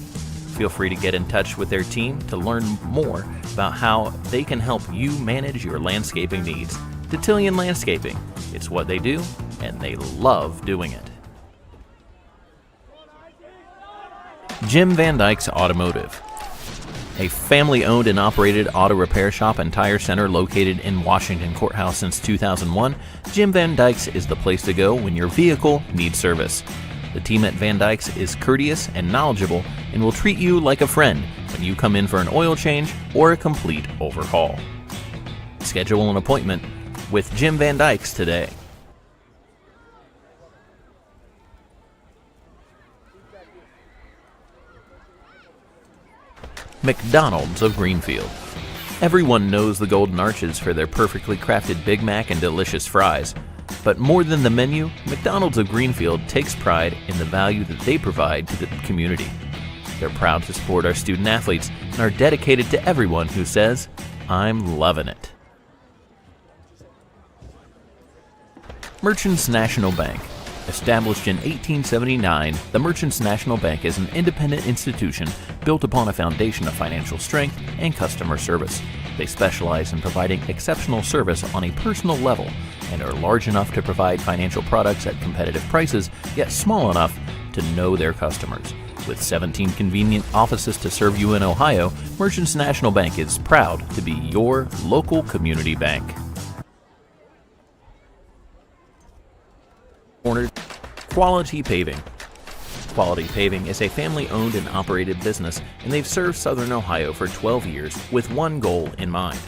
Feel free to get in touch with their team to learn more about how they can help you manage your landscaping needs. Detillion Landscaping. It's what they do, and they love doing it. Jim Van Dyke's Automotive. A family-owned and operated auto repair shop and tire center located in Washington Courthouse since 2001, Jim Van Dyke's is the place to go when your vehicle needs service. The team at Van Dyke's is courteous and knowledgeable and will treat you like a friend when you come in for an oil change or a complete overhaul. Schedule an appointment with Jim Van Dyke's today. McDonald's of Greenfield. Everyone knows the Golden Arches for their perfectly crafted Big Mac and delicious fries. But more than the menu, McDonald's of Greenfield takes pride in the value that they provide to the community. They're proud to support our student athletes and are dedicated to everyone who says, "I'm loving it." Merchants National Bank. Established in 1879, the Merchants National Bank is an independent institution built upon a foundation of financial strength and customer service. They specialize in providing exceptional service on a personal level and are large enough to provide financial products at competitive prices, yet small enough to know their customers. With 17 convenient offices to serve you in Ohio, Merchants National Bank is proud to be your local community bank. Quality Paving. Quality Paving is a family-owned and operated business, and they've served Southern Ohio for 12 years with one goal in mind: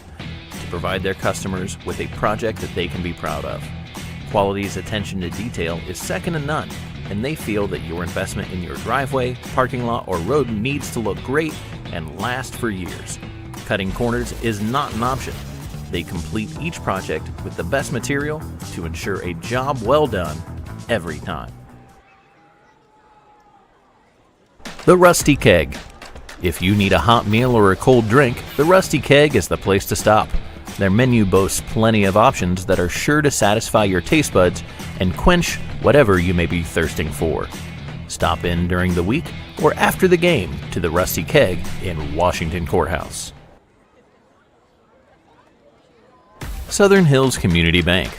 to provide their customers with a project that they can be proud of. Quality's attention to detail is second to none, and they feel that your investment in your driveway, parking lot, or road needs to look great and last for years. Cutting corners is not an option. They complete each project with the best material to ensure a job well done every time. The Rusty Keg. If you need a hot meal or a cold drink, the Rusty Keg is the place to stop. Their menu boasts plenty of options that are sure to satisfy your taste buds and quench whatever you may be thirsting for. Stop in during the week or after the game to the Rusty Keg in Washington Courthouse. Southern Hills Community Bank.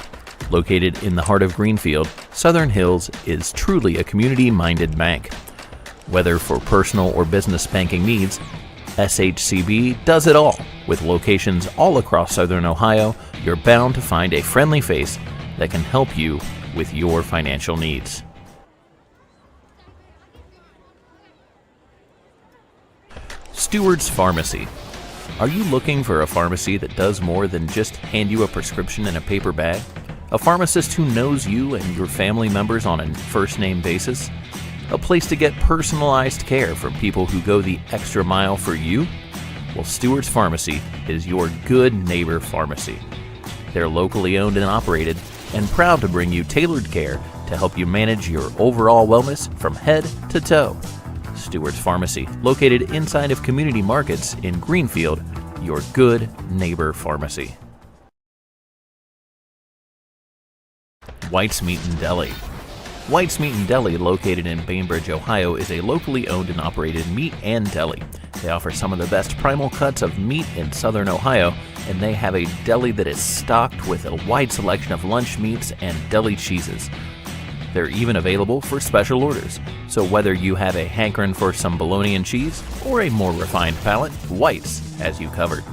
Located in the heart of Greenfield, Southern Hills is truly a community-minded bank. Whether for personal or business banking needs, SHCB does it all. With locations all across Southern Ohio, you're bound to find a friendly face that can help you with your financial needs. Stewart's Pharmacy. Are you looking for a pharmacy that does more than just hand you a prescription in a paper bag? A pharmacist who knows you and your family members on a first-name basis? A place to get personalized care from people who go the extra mile for you? Well, Stewart's Pharmacy is your good neighbor pharmacy. They're locally owned and operated and proud to bring you tailored care to help you manage your overall wellness from head to toe. Stewart's Pharmacy, located inside of Community Markets in Greenfield, your good neighbor pharmacy. White's Meat and Deli. White's Meat and Deli, located in Bainbridge, Ohio, is a locally owned and operated meat and deli. They offer some of the best primal cuts of meat in Southern Ohio, and they have a deli that is stocked with a wide selection of lunch meats and deli cheeses. They're even available for special orders, so whether you have a hankering for some bologna and cheese or a more refined palate, White's has you covered.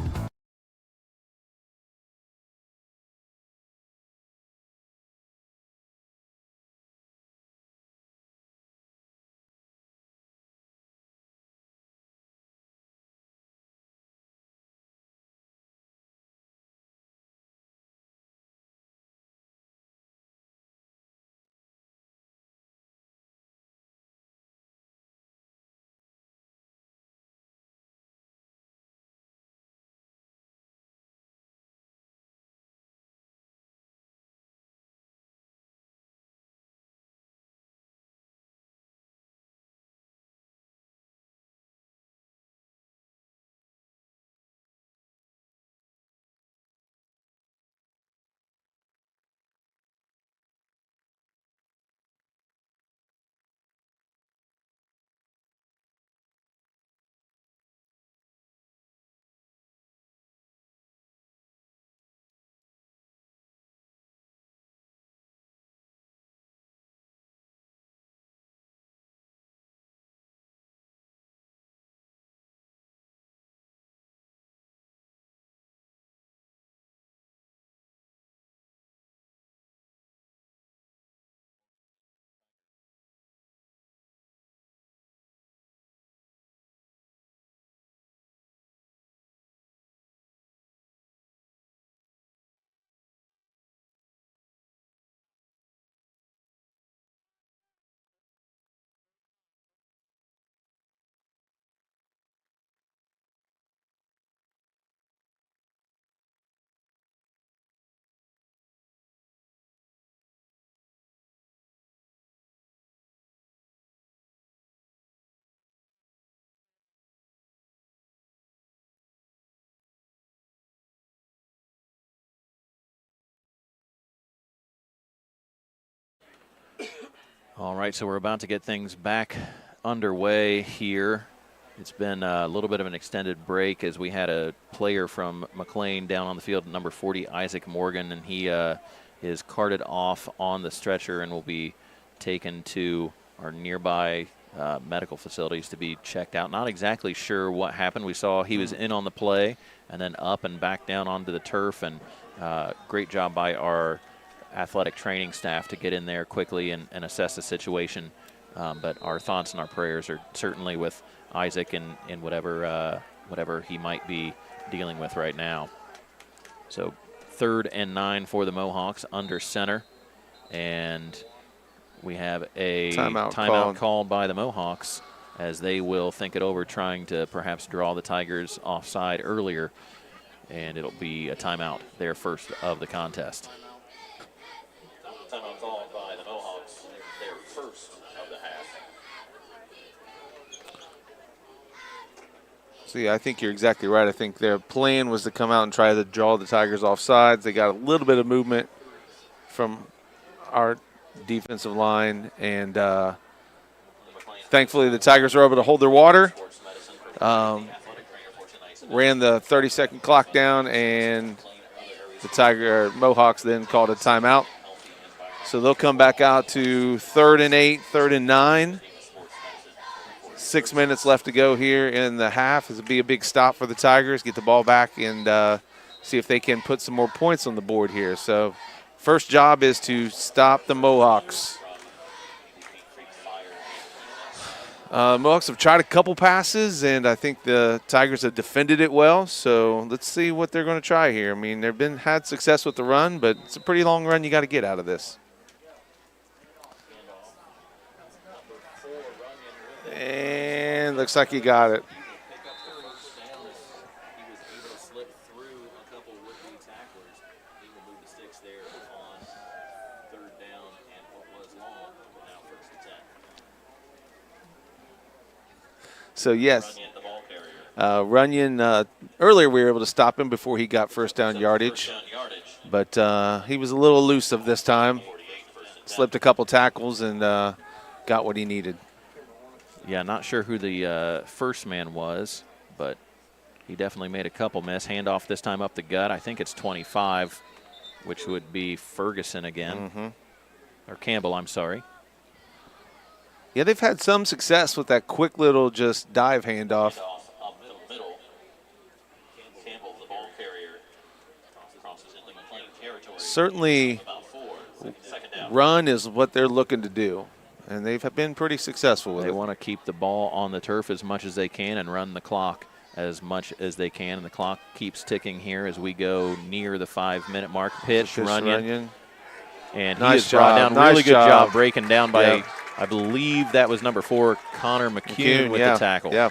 All right, so we're about to get things back underway here. It's been a little bit of an extended break as we had a player from McClain down on the field, number 40, Isaac Morgan, and he is carted off on the stretcher and will be taken to our nearby medical facilities to be checked out. Not exactly sure what happened. We saw he was in on the play and then up and back down onto the turf, and great job by our athletic training staff to get in there quickly and assess the situation. But our thoughts and our prayers are certainly with Isaac in whatever he might be dealing with right now. So 3rd and 9 for the Mohawks under center, and we have a timeout called by the Mohawks as they will think it over, trying to perhaps draw the Tigers offside earlier, and it'll be a timeout, their first of the contest. Timeout called by the Mohawks, their first of the half. See, I think you're exactly right. I think their plan was to come out and try to draw the Tigers off sides. They got a little bit of movement from our defensive line, and thankfully the Tigers were able to hold their water. Ran the 30-second clock down, and the Mohawks then called a timeout. So they'll come back out to 3rd and 8, 3rd and 9. 6 minutes left to go here in the half. This will be a big stop for the Tigers, get the ball back and see if they can put some more points on the board here. So first job is to stop the Mohawks. Mohawks have tried a couple passes, and I think the Tigers have defended it well. So let's see what they're going to try here. I mean, they've had success with the run, but it's a pretty long run you got to get out of this. And looks like he got it. So, yes, Runyon, earlier we were able to stop him before he got first down yardage. But he was a little elusive this time. Slipped a couple tackles and got what he needed. Yeah, not sure who the first man was, but he definitely made a couple miss. Handoff this time up the gut. I think it's 25, which would be Ferguson again. Or Campbell, I'm sorry. Yeah, they've had some success with that quick little just dive handoff. Certainly, run is what they're looking to do, and they've been pretty successful with it. They want to keep the ball on the turf as much as they can and run the clock as much as they can, and the clock keeps ticking here as we go near the 5-minute mark. Pitch, Runyon. And he has brought down really good job breaking down by, I believe that was number 4, Connor McCune with the tackle. Yeah.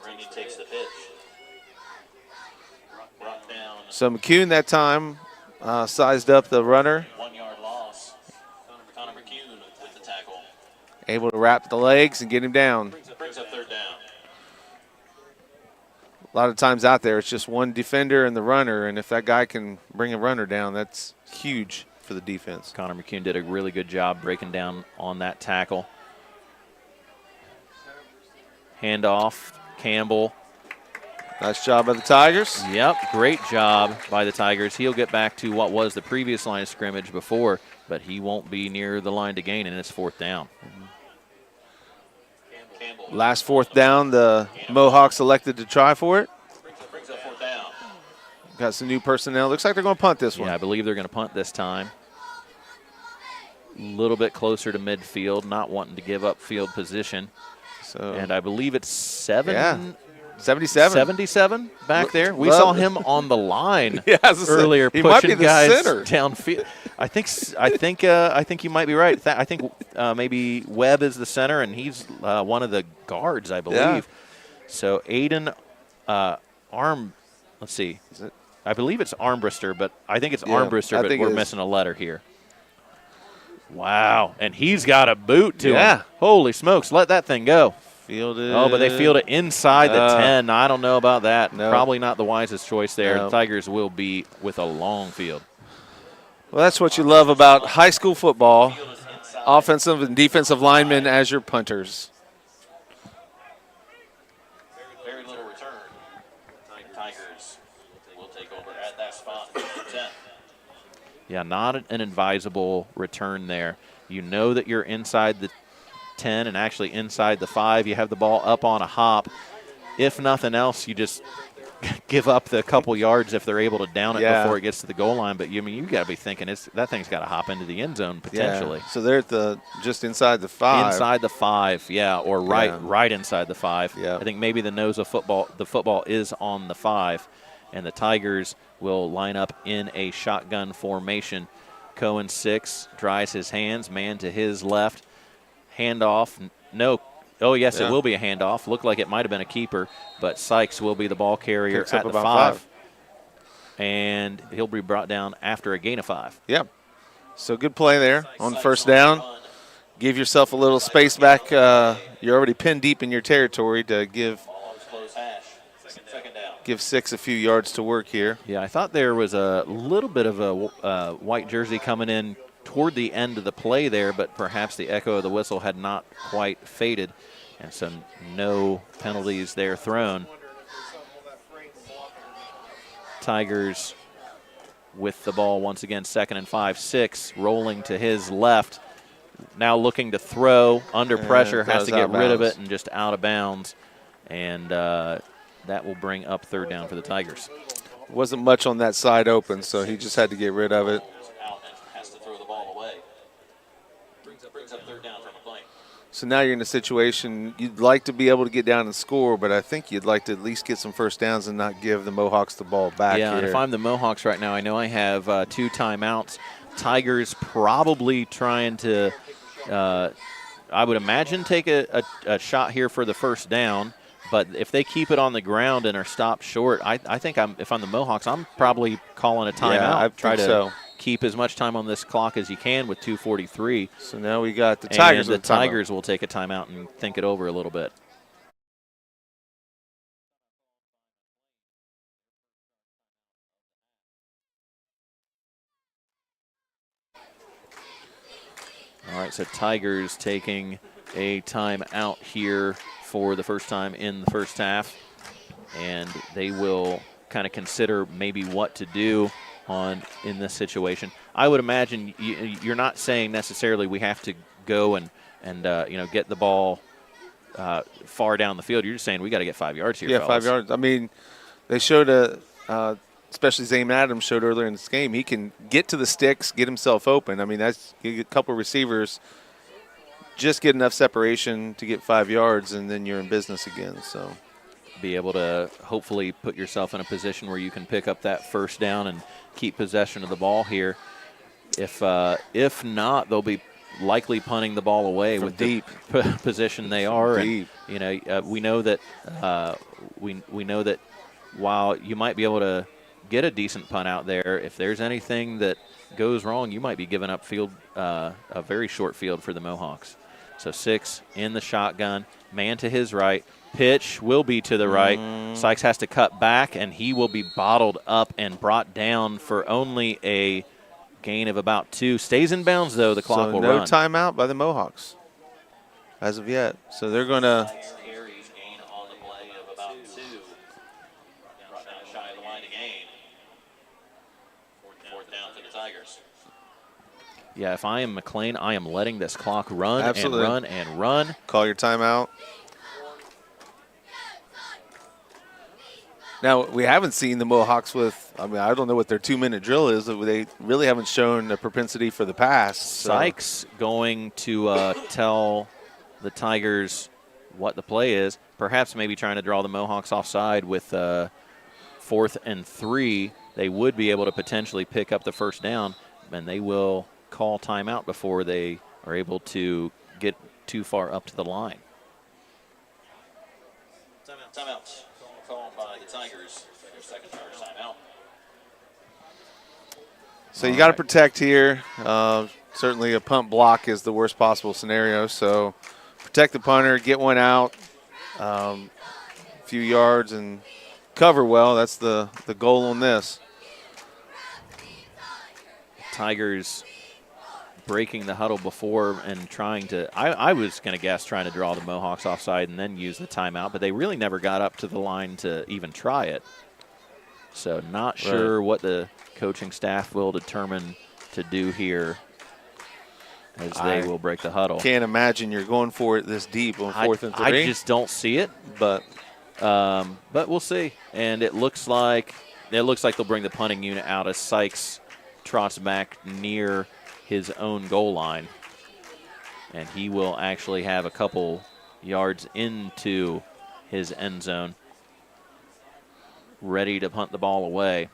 Runyon takes the pitch. Brought down. So McCune that time sized up the runner. 1-yard loss. Connor McCune with the tackle. Able to wrap the legs and get him down. Brings up 3rd down. A lot of times out there, it's just one defender and the runner, and if that guy can bring a runner down, that's huge for the defense. Connor McCune did a really good job breaking down on that tackle. Handoff, Campbell. Nice job by the Tigers. Yep, great job by the Tigers. He'll get back to what was the previous line of scrimmage before, but he won't be near the line to gain, and it's 4th down. Last 4th down, the Mohawks elected to try for it. Brings up 4th down. Got some new personnel. Looks like they're going to punt this one. Yeah, I believe they're going to punt this time. A little bit closer to midfield, not wanting to give up field position. And I believe it's 77 back there. We saw him on the line earlier, he pushing might be the guys center. downfield. I think you might be right. I think maybe Webb is the center, and he's one of the guards, I believe. Yeah. So Aiden let's see. I believe it's Armbruster, but I think it's Armbruster, but we're missing a letter here. Wow, and he's got a boot to him. Holy smokes, let that thing go. Fielded. Oh, but they field it inside the 10. I don't know about that. No. Probably not the wisest choice there. No. Tigers will be with a long field. Well, that's what you love about high school football. offensive and defensive linemen as your punters. Very little return. Tigers will take over at that spot, 10. Yeah, not an advisable return there. You know that you're inside the 10 and actually inside the 5. You have the ball up on a hop. If nothing else, you just give up the couple yards if they're able to down it before it gets to the goal line. But you got to be thinking that thing's got to hop into the end zone potentially. Yeah. So they're at just inside the 5. Inside the 5, yeah, or right inside the 5. Yeah. I think maybe the nose of the football is on the 5, and the Tigers will line up in a shotgun formation. Cohen 6 dries his hands, man to his left, handoff. No. Oh, yes, it will be a handoff. Looked like it might have been a keeper, but Sykes will be the ball carrier Picks at up the about 5. And he'll be brought down after a gain of 5. Yeah. So good play there on first down. Give yourself a little space back. You're already pinned deep in your territory to give 6 a few yards to work here. Yeah, I thought there was a little bit of a white jersey coming in toward the end of the play there, but perhaps the echo of the whistle had not quite faded, and so no penalties there thrown. Tigers with the ball once again, 2nd and 5, 6 rolling to his left. Now looking to throw under pressure, has to get rid of it and just out of bounds, and that will bring up 3rd down for the Tigers. Wasn't much on that side open, so he just had to get rid of it. Has to throw the ball away. Brings up 3rd down for McClain. So now you're in a situation you'd like to be able to get down and score, but I think you'd like to at least get some first downs and not give the Mohawks the ball back here. And if I'm the Mohawks right now, I know I have 2 timeouts. Tigers probably trying to, I would imagine, take a shot here for the first down. But if they keep it on the ground and are stopped short, I think if I'm the Mohawks, I'm probably calling a timeout. Yeah, I try think to keep as much time on this clock as you can with 2:43. So now we got the Tigers. And the Tigers will take a timeout and think it over a little bit. All right, so Tigers taking a timeout here for the first time in the first half, and they will kind of consider maybe what to do in this situation. I would imagine you're not saying necessarily we have to go and get the ball far down the field. You're just saying we got to get 5 yards here. Yeah, fellas. 5 yards. I mean, they showed especially Zane Adams showed earlier in this game, he can get to the sticks, get himself open. I mean, that's a couple receivers. Just get enough separation to get 5 yards, and then you're in business again. So, be able to hopefully put yourself in a position where you can pick up that first down and keep possession of the ball here. If not, they'll be likely punting the ball away from with deep the position they are. Deep. And we know that we know that while you might be able to get a decent punt out there, if there's anything that goes wrong, you might be giving up a very short field for the Mohawks. So 6 in the shotgun, man to his right. Pitch will be to the right. Sykes has to cut back, and he will be bottled up and brought down for only a gain of about 2. Stays in bounds, though. The clock will run. So no timeout by the Mohawks as of yet. So they're going to – Gain on the play of about 2. Brought down shy of the line to gain. 4th down for the Tigers. Yeah, if I am McClain, I am letting this clock run Absolutely. and run and run. Call your timeout. Now, we haven't seen the Mohawks I don't know what their 2-minute drill is. They really haven't shown a propensity for the pass. So. Sykes going to tell the Tigers what the play is. Perhaps maybe trying to draw the Mohawks offside with 4th and 3. They would be able to potentially pick up the first down, and they will call timeout before they are able to get too far up to the line. Timeout. Called by the Tigers. Their second charge timeout. So you got to protect here. Certainly a punt block is the worst possible scenario. So protect the punter, get one out, a few yards, and cover well. That's the goal on this. Tigers breaking the huddle before and trying to – I was going to guess trying to draw the Mohawks offside and then use the timeout, but they really never got up to the line to even try it. So not sure what the coaching staff will determine to do here as they will break the huddle. Can't imagine you're going for it this deep on 4th and 3. I just don't see it, but we'll see. And it looks like they'll bring the punting unit out as Sykes trots back near his own goal line, and he will actually have a couple yards into his end zone, ready to punt the ball away.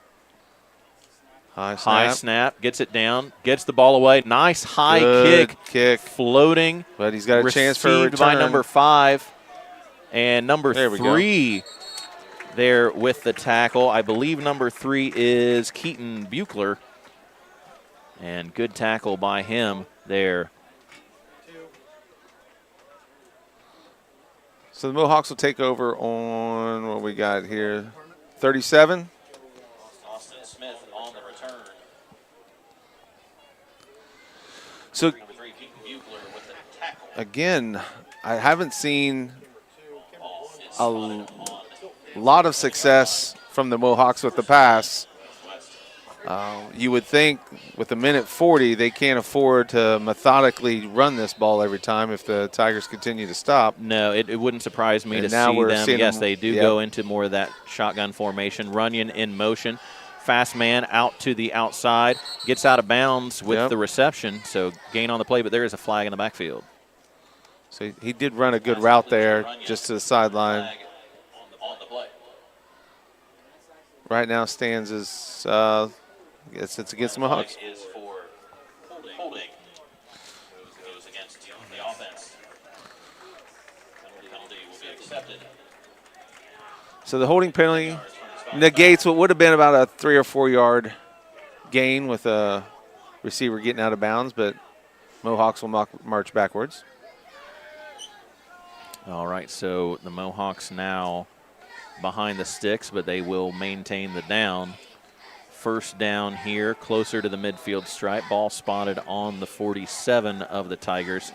High snap, gets it down, gets the ball away. Nice high kick, floating. But he's got a chance for a return. By number 5 and number 3 there with the tackle. I believe number 3 is Keaton Buechler. And good tackle by him there. So the Mohawks will take over on what we got here, 37. Austin Smith on the return. So Number 3, Keaton Buechler with the tackle. again, I haven't seen a lot of success from the Mohawks with the pass. You would think with a minute 40, they can't afford to methodically run this ball every time if the Tigers continue to stop. No, it wouldn't surprise me to see them. Yes, they do go into more of that shotgun formation. Runyon in motion. Fast man out to the outside. Gets out of bounds with the reception, so gain on the play, but there is a flag in the backfield. So he did run a good route there just to the sideline. Right now stands as it's against the Mohawks. Is for holding. Goes against the offense. Penalty will be accepted. So the holding penalty negates what would have been about a 3 or 4 yard gain with a receiver getting out of bounds, but Mohawks will march backwards. All right, so the Mohawks now behind the sticks, but they will maintain the down. First down here, closer to the midfield stripe. Ball spotted on the 47 of the Tigers.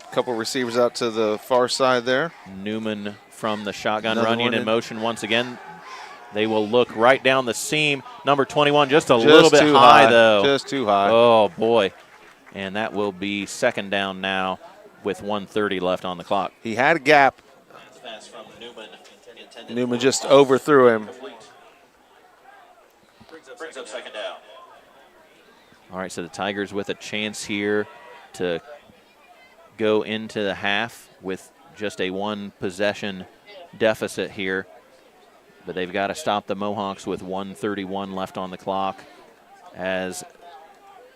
A couple receivers out to the far side there. Newman from the shotgun, Runyon in motion once again. They will look right down the seam. Number 21, just a little bit high, though. Just too high. Oh, boy. And that will be second down now with 1:30 left on the clock. He had a gap. Pass from Newman. Newman just overthrew him. Brings up second down. All right, so the Tigers with a chance here to go into the half with just a 1-possession deficit here. But they've got to stop the Mohawks with 1:31 left on the clock as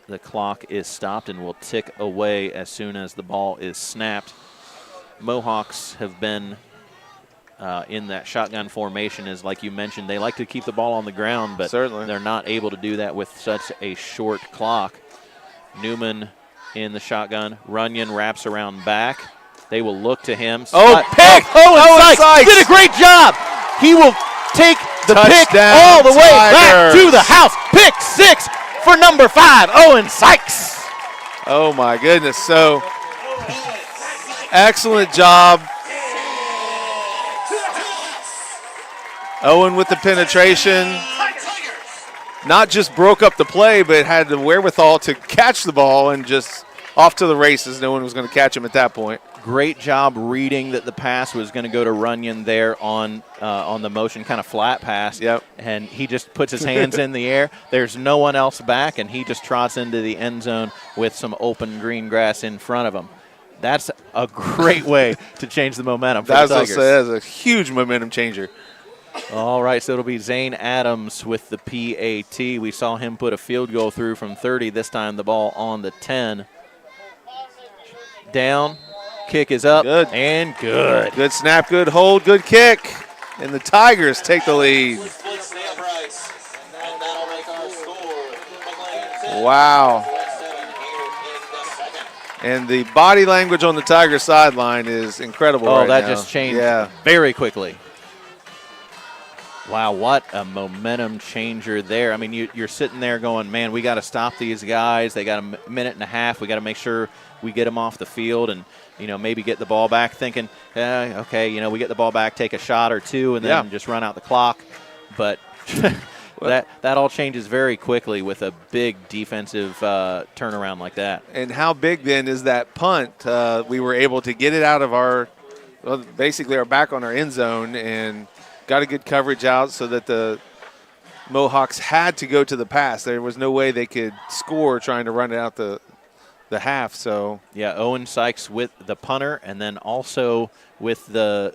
the clock is stopped and will tick away as soon as the ball is snapped. Mohawks have been in that shotgun formation, is like you mentioned. They like to keep the ball on the ground, but they're not able to do that with such a short clock. Newman in the shotgun. Runyon wraps around back. They will look to him. Pick! Owen Sykes did a great job. He will take the pick all the way back to the house. Pick 6 for number 5, Owen Sykes. Oh, my goodness. So, excellent job. Owen with the penetration. Not just broke up the play, but had the wherewithal to catch the ball and just off to the races. No one was going to catch him at that point. Great job reading that the pass was going to go to Runyon there on the motion, kind of flat pass. Yep. And he just puts his hands in the air. There's no one else back, and he just trots into the end zone with some open green grass in front of him. That's a great way to change the momentum for the Tigers. That's a huge momentum changer. All right, so it'll be Zane Adams with the PAT. We saw him put a field goal through from 30. This time the ball on the 10. Down, kick is up, and good. Good snap, good hold, good kick. And the Tigers take the lead. Wow. And the body language on the Tigers sideline is incredible right now. Oh, that just changed very quickly. Wow, what a momentum changer there. I mean, you're sitting there going, man, we got to stop these guys. They got a minute and a half. We got to make sure we get them off the field and, maybe get the ball back thinking, okay, we get the ball back, take a shot or two, and then just run out the clock. But that all changes very quickly with a big defensive turnaround like that. And how big then is that punt? We were able to get it out of basically our back on our end zone and got a good coverage out so that the Mohawks had to go to the pass. There was no way they could score trying to run it out the half. So yeah, Owen Sykes with the punter, and then also with the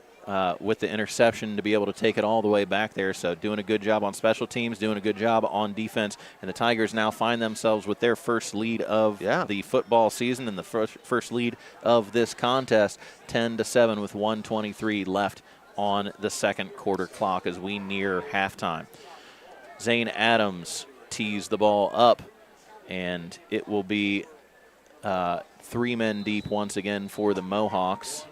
interception to be able to take it all the way back there. So doing a good job on special teams, doing a good job on defense, and the Tigers now find themselves with their first lead of the football season and the first lead of this contest, 10-7 with 1:23 left on the second quarter clock as we near halftime. Zane Adams tees the ball up, and it will be 3 men deep once again for the Mohawks.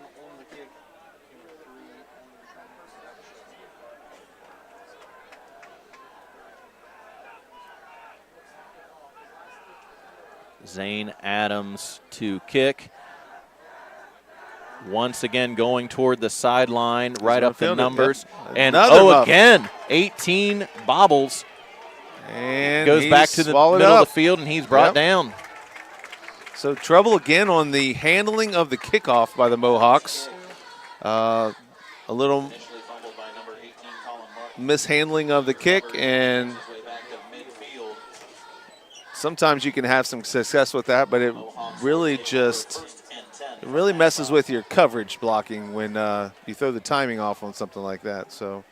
Zane Adams to kick. Once again going toward the sideline, right up the numbers. Yep. And muff. Again, 18 bobbles. And goes back to the middle of the field, and he's brought down. So trouble again on the handling of the kickoff by the Mohawks. A little mishandling of the kick, and sometimes you can have some success with that, but it really messes with your coverage blocking when you throw the timing off on something like that. So,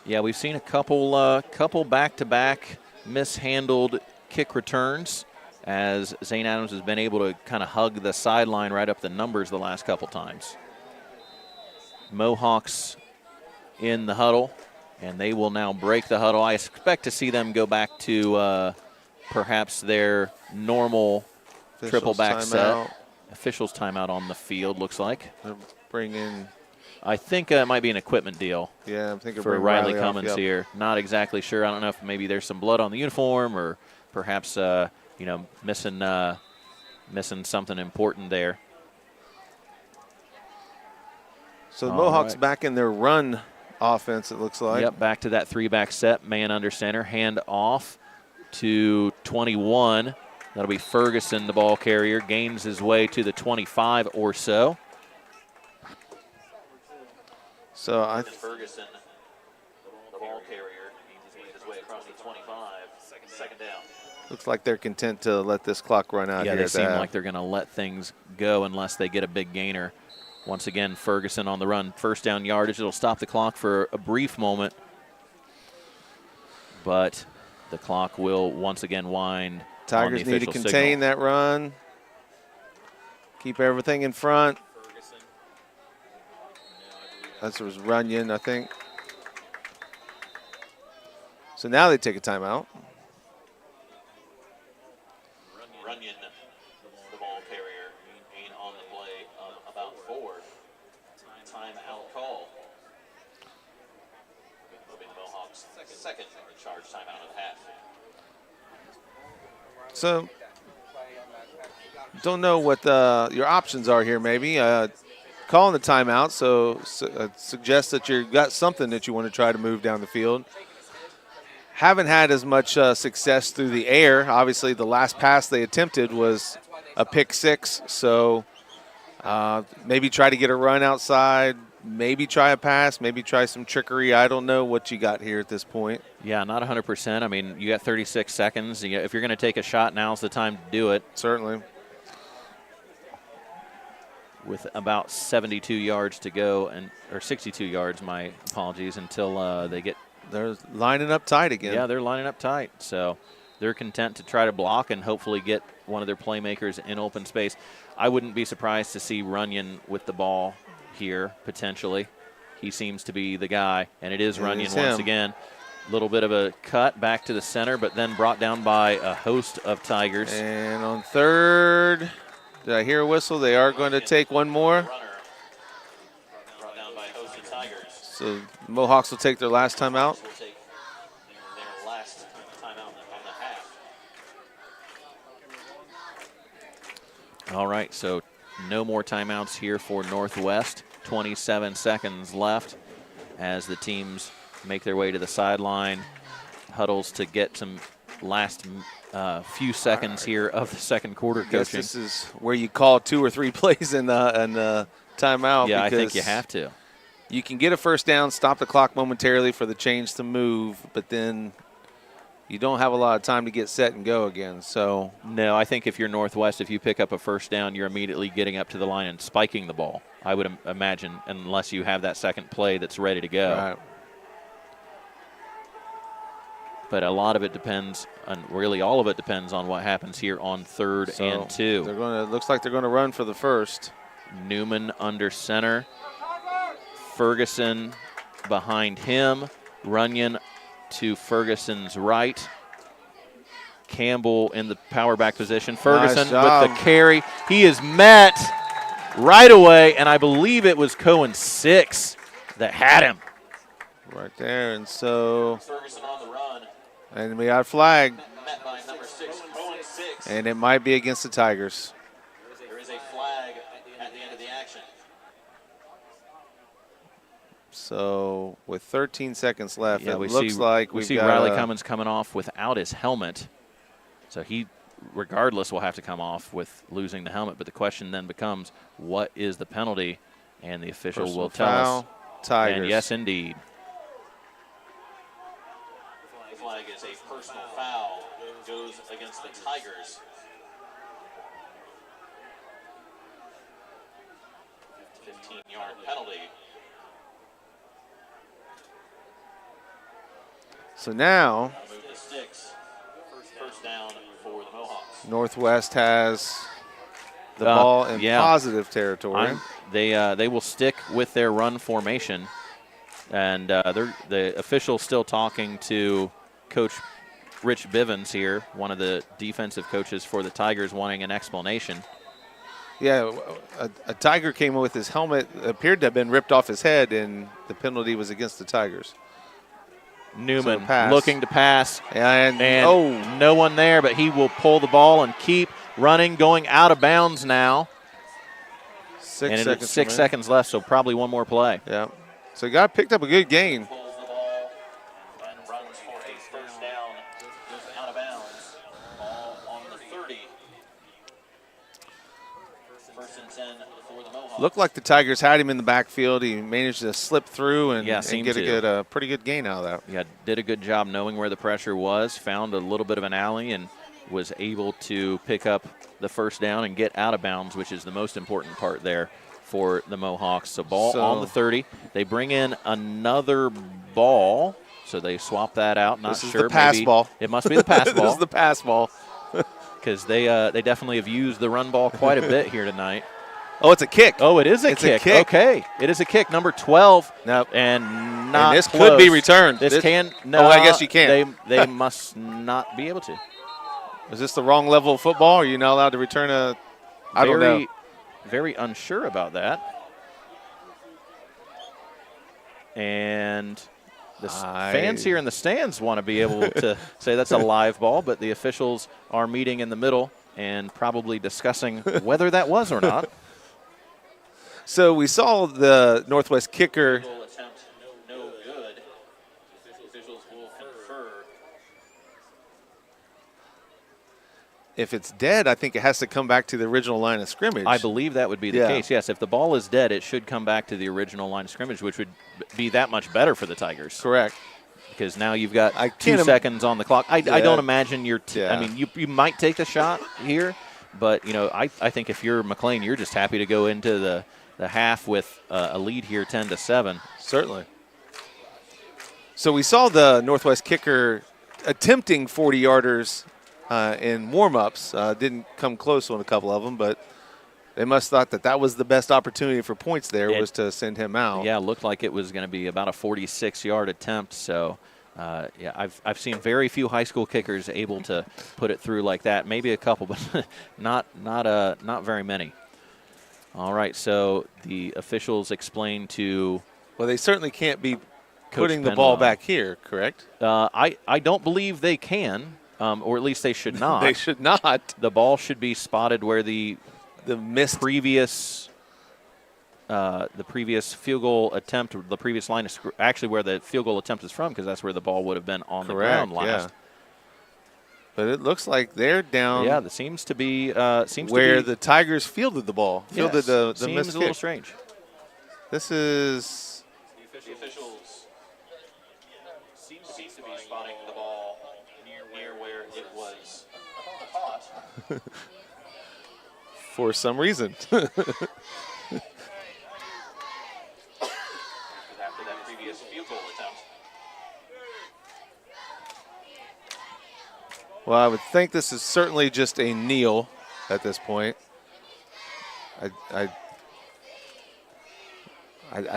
yeah, we've seen a couple back-to-back mishandled kick returns as Zane Adams has been able to kind of hug the sideline right up the numbers the last couple times. Mohawks in the huddle, and they will now break the huddle. I expect to see them go back to perhaps their normal triple back set. Officials timeout on the field, looks like. Bring in. I think it might be an equipment deal. Yeah, I'm thinking for Riley Cummins here. Not exactly sure. I don't know if maybe there's some blood on the uniform or perhaps missing something important there. So the Mohawks back in their run offense, it looks like. Yep, back to that 3-back set, man under center, hand off to 21. That'll be Ferguson, the ball carrier, gains his way to the 25 or so. So Ferguson, the ball carrier, gains his way across the 25. Second down. Looks like they're content to let this clock run out. Yeah, here they seem like they're going to let things go unless they get a big gainer. Once again, Ferguson on the run, first down yardage. It'll stop the clock for a brief moment, but the clock will once again wind. Tigers need to contain that run. Keep everything in front. That was Runyon, I think. So now they take a timeout. Runyon, the ball carrier, being on the play of about 4. Timeout call. Moving the Mohawks second charge timeout of the half. So, don't know what your options are here. Maybe calling the timeout. So suggest that you've got something that you want to try to move down the field. Haven't had as much success through the air. Obviously, the last pass they attempted was a pick 6. So maybe try to get a run outside. Maybe try a pass, maybe try some trickery. I don't know what you got here at this point. Yeah, not 100%. I mean, you got 36 seconds. If you're going to take a shot, now's the time to do it. Certainly. With about 72 yards to go, or 62 yards, my apologies, until they get. They're lining up tight again. Yeah, they're lining up tight. So they're content to try to block and hopefully get one of their playmakers in open space. I wouldn't be surprised to see Runyon with the ball here, potentially. He seems to be the guy, and it is Runyon once again. A little bit of a cut back to the center, but then brought down by a host of Tigers. And on third, did I hear a whistle? They are going to take one more. Brought down by a host of Tigers. So Mohawks will take their last timeout. Will take their last timeout on the half. All right, so no more timeouts here for Northwest. 27 seconds left as the teams make their way to the sideline. Huddles to get some last few seconds here of the second quarter coaching. Guess this is where you call 2 or 3 plays in timeout. Yeah, I think you have to. You can get a first down, stop the clock momentarily for the chains to move, but then you don't have a lot of time to get set and go again. So no, I think if you're Northwest, if you pick up a first down, you're immediately getting up to the line and spiking the ball, I would imagine, unless you have that second play that's ready to go. Right. But a lot of it depends, and really all of it depends on what happens here on 3rd and 2. They're going to, looks like they're going to run for the first. Newman under center. Ferguson behind him. Runyon to Ferguson's right. Campbell in the power back position. Ferguson with the carry. He is met right away, and I believe it was Cohen 6 that had him. Right there, and so Ferguson on the run. And we got a flag. Met by number 6, Cohen 6. And it might be against the Tigers. There is a flag at the end of the action. So with 13 seconds left, Yeah, it looks like we we've see got Riley Cummins coming off without his helmet. So he, regardless, will have to come off with losing the helmet. But the question then becomes, what is the penalty? And the official will tell us. Tigers. And yes, indeed. The flag is a personal foul. Goes against the Tigers. 15-yard penalty. So now Move the sticks. First down for the Mohawks. Northwest has the ball in positive territory. They will stick with their run formation, and the official still talking to Coach Rich Bivens here, one of the defensive coaches for the Tigers, wanting an explanation. Yeah, a Tiger came in with his helmet, appeared to have been ripped off his head, and the penalty was against the Tigers. Newman looking to pass, and no one there, but he will pull the ball and keep running, going out of bounds now. 6 seconds. 6 seconds left, so probably one more play. Yeah. So he picked up a good gain. Pulls the ball and runs for a first down. Goes out of bounds. Ball on the 30. First and 10 for the Mohawks. Looked like the Tigers had him in the backfield. He managed to slip through and get a pretty good gain out of that. Yeah, did a good job knowing where the pressure was, found a little bit of an alley, and was able to pick up the first down and get out of bounds, which is the most important part there for the Mohawks. So ball on the 30. They bring in another ball, so they swap that out. Not sure. This is the pass ball. It must be the pass ball. This is the pass ball. Because they definitely have used the run ball quite a bit here tonight. Oh, it's a kick. Oh, it is a kick. Okay, it is a kick. Number 12. Nope. And not and this close. could be returned. This can. No, I guess you can't. They must not be able to. Is this the wrong level of football? Or are you not allowed to return a? I don't know. Very unsure about that. And the fans here in the stands want to be able to say that's a live ball, but the officials are meeting in the middle and probably discussing whether that was or not. So we saw the Northwest kicker. Attempt, no good. Officials will confer. If it's dead, I think it has to come back to the original line of scrimmage. I believe that would be the case, yes. If the ball is dead, it should come back to the original line of scrimmage, which would be that much better for the Tigers. Correct. Because now you've got 2 seconds on the clock. I don't imagine you're I mean, you might take the shot here, but, I think if you're McClain, you're just happy to go into the half with a lead here 10-7. Certainly. So we saw the Northwest kicker attempting 40-yarders in warm-ups. Didn't come close on a couple of them, but they must have thought that was the best opportunity for points there, was to send him out. Yeah, it looked like it was going to be about a 46-yard attempt. So, I've seen very few high school kickers able to put it through like that. Maybe a couple, but not very many. All right, so the officials explain to. Well, they certainly can't be putting the ball back here, correct? I don't believe they can, or at least they should not. They should not. The ball should be spotted where the previous field goal attempt, or the previous line is actually where the field goal attempt is from, because that's where the ball would have been on the ground last. Yeah. But it looks like they're down. Yeah, that seems to be where the Tigers fielded the ball. Fielded the seems missed a little kick. strange. This is The officials seem to be spotting the ball near where it was caught. for some reason. After that previous field goal attempt. Well, I would think this is certainly just a kneel at this point. I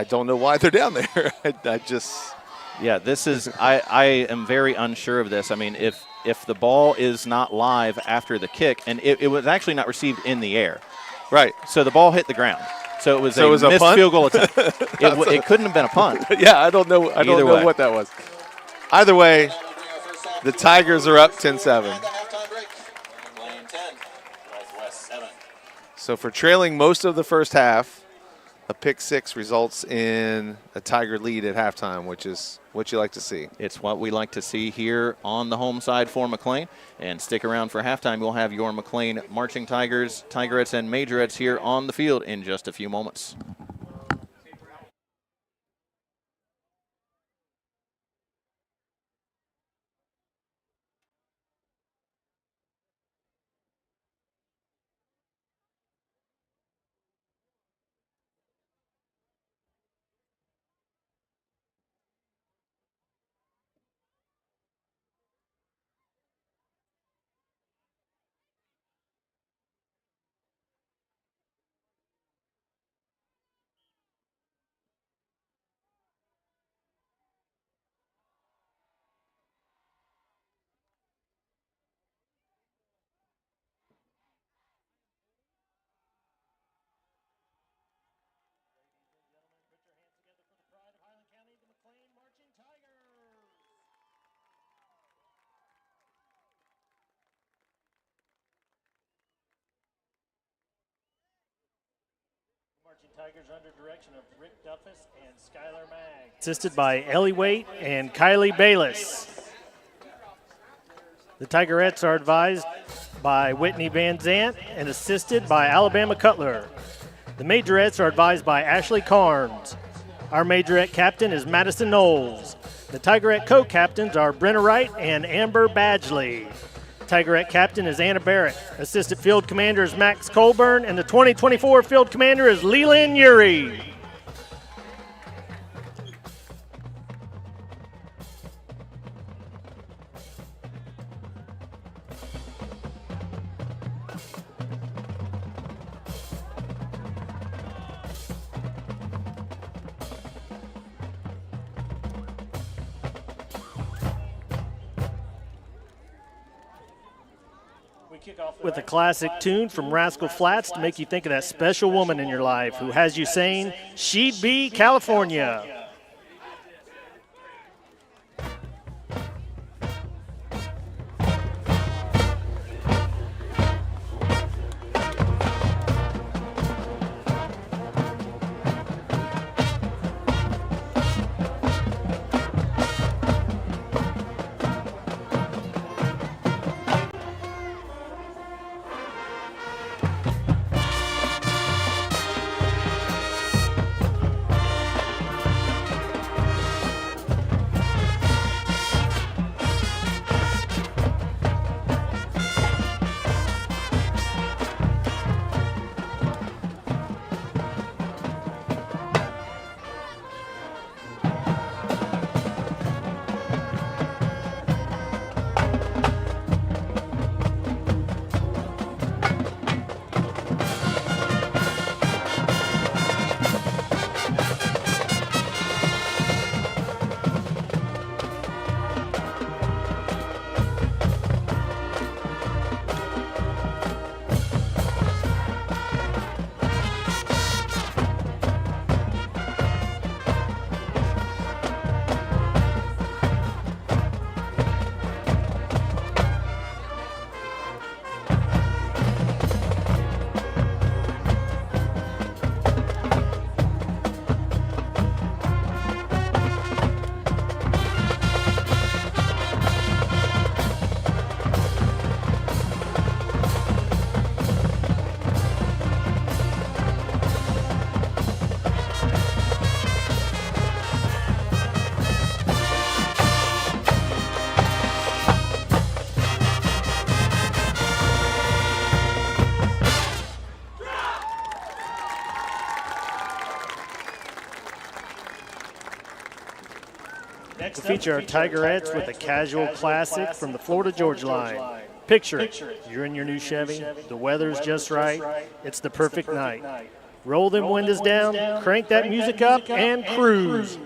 don't know why they're down there. I just. Yeah, this is. I am very unsure of this. I mean, if the ball is not live after the kick, and it was actually not received in the air, right? So the ball hit the ground. So it was a missed punt? field goal attempt. It couldn't have been a punt. Yeah, I don't know. I don't know what that was. Either way, the Tigers are up 10-7. So for trailing most of the first half, a pick six results in a Tiger lead at halftime, which is what you like to see. It's what we like to see here on the home side for McClain. And stick around for halftime. We'll have your McClain Marching Tigers, Tigerettes, and Majorettes here on the field in just a few moments. Tigers under direction of Rick Duffus and Skylar Mag. Assisted by Ellie Waite and Kylie Bayless. The Tigerettes are advised by Whitney Van Zant and assisted by Alabama Cutler. The Majorettes are advised by Ashley Carnes. Our Majorette captain is Madison Knowles. The Tigerette co-captains are Brenna Wright and Amber Badgley. Tigerette captain is Anna Barrett. Assistant field commander is Max Colburn, and the 2024 field commander is Leland Urey. With a classic tune from Rascal Flatts to make you think of that special woman in your life who has you saying, "She'd be California." to feature our Tigerettes with a casual classic from the Florida-Georgia line. Picture it. You're in your new Chevy. The weather's just right. It's the perfect night. Roll them windows down, crank that music up, and cruise.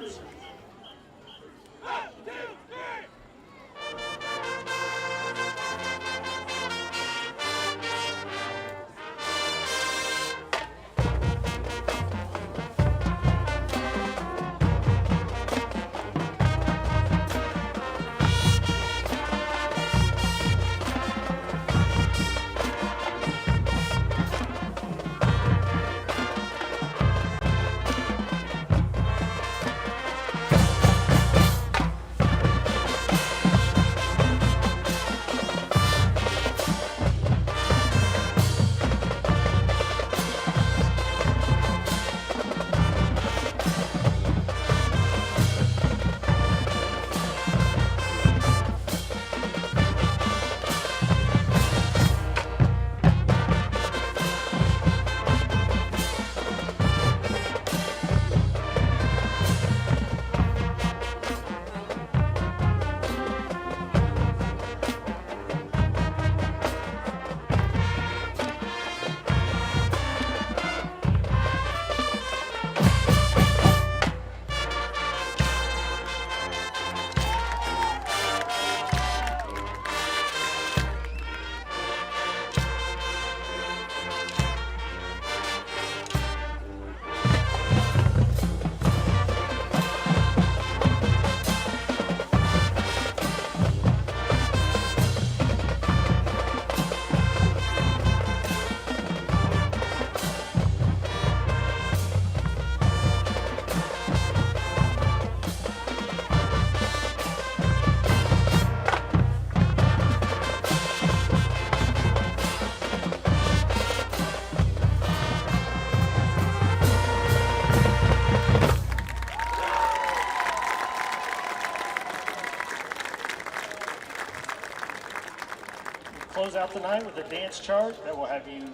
Close out the night with a dance chart that will have you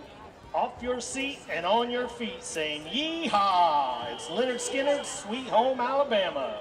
off your seat and on your feet saying yee-haw. It's Leonard Skinner's Sweet Home Alabama.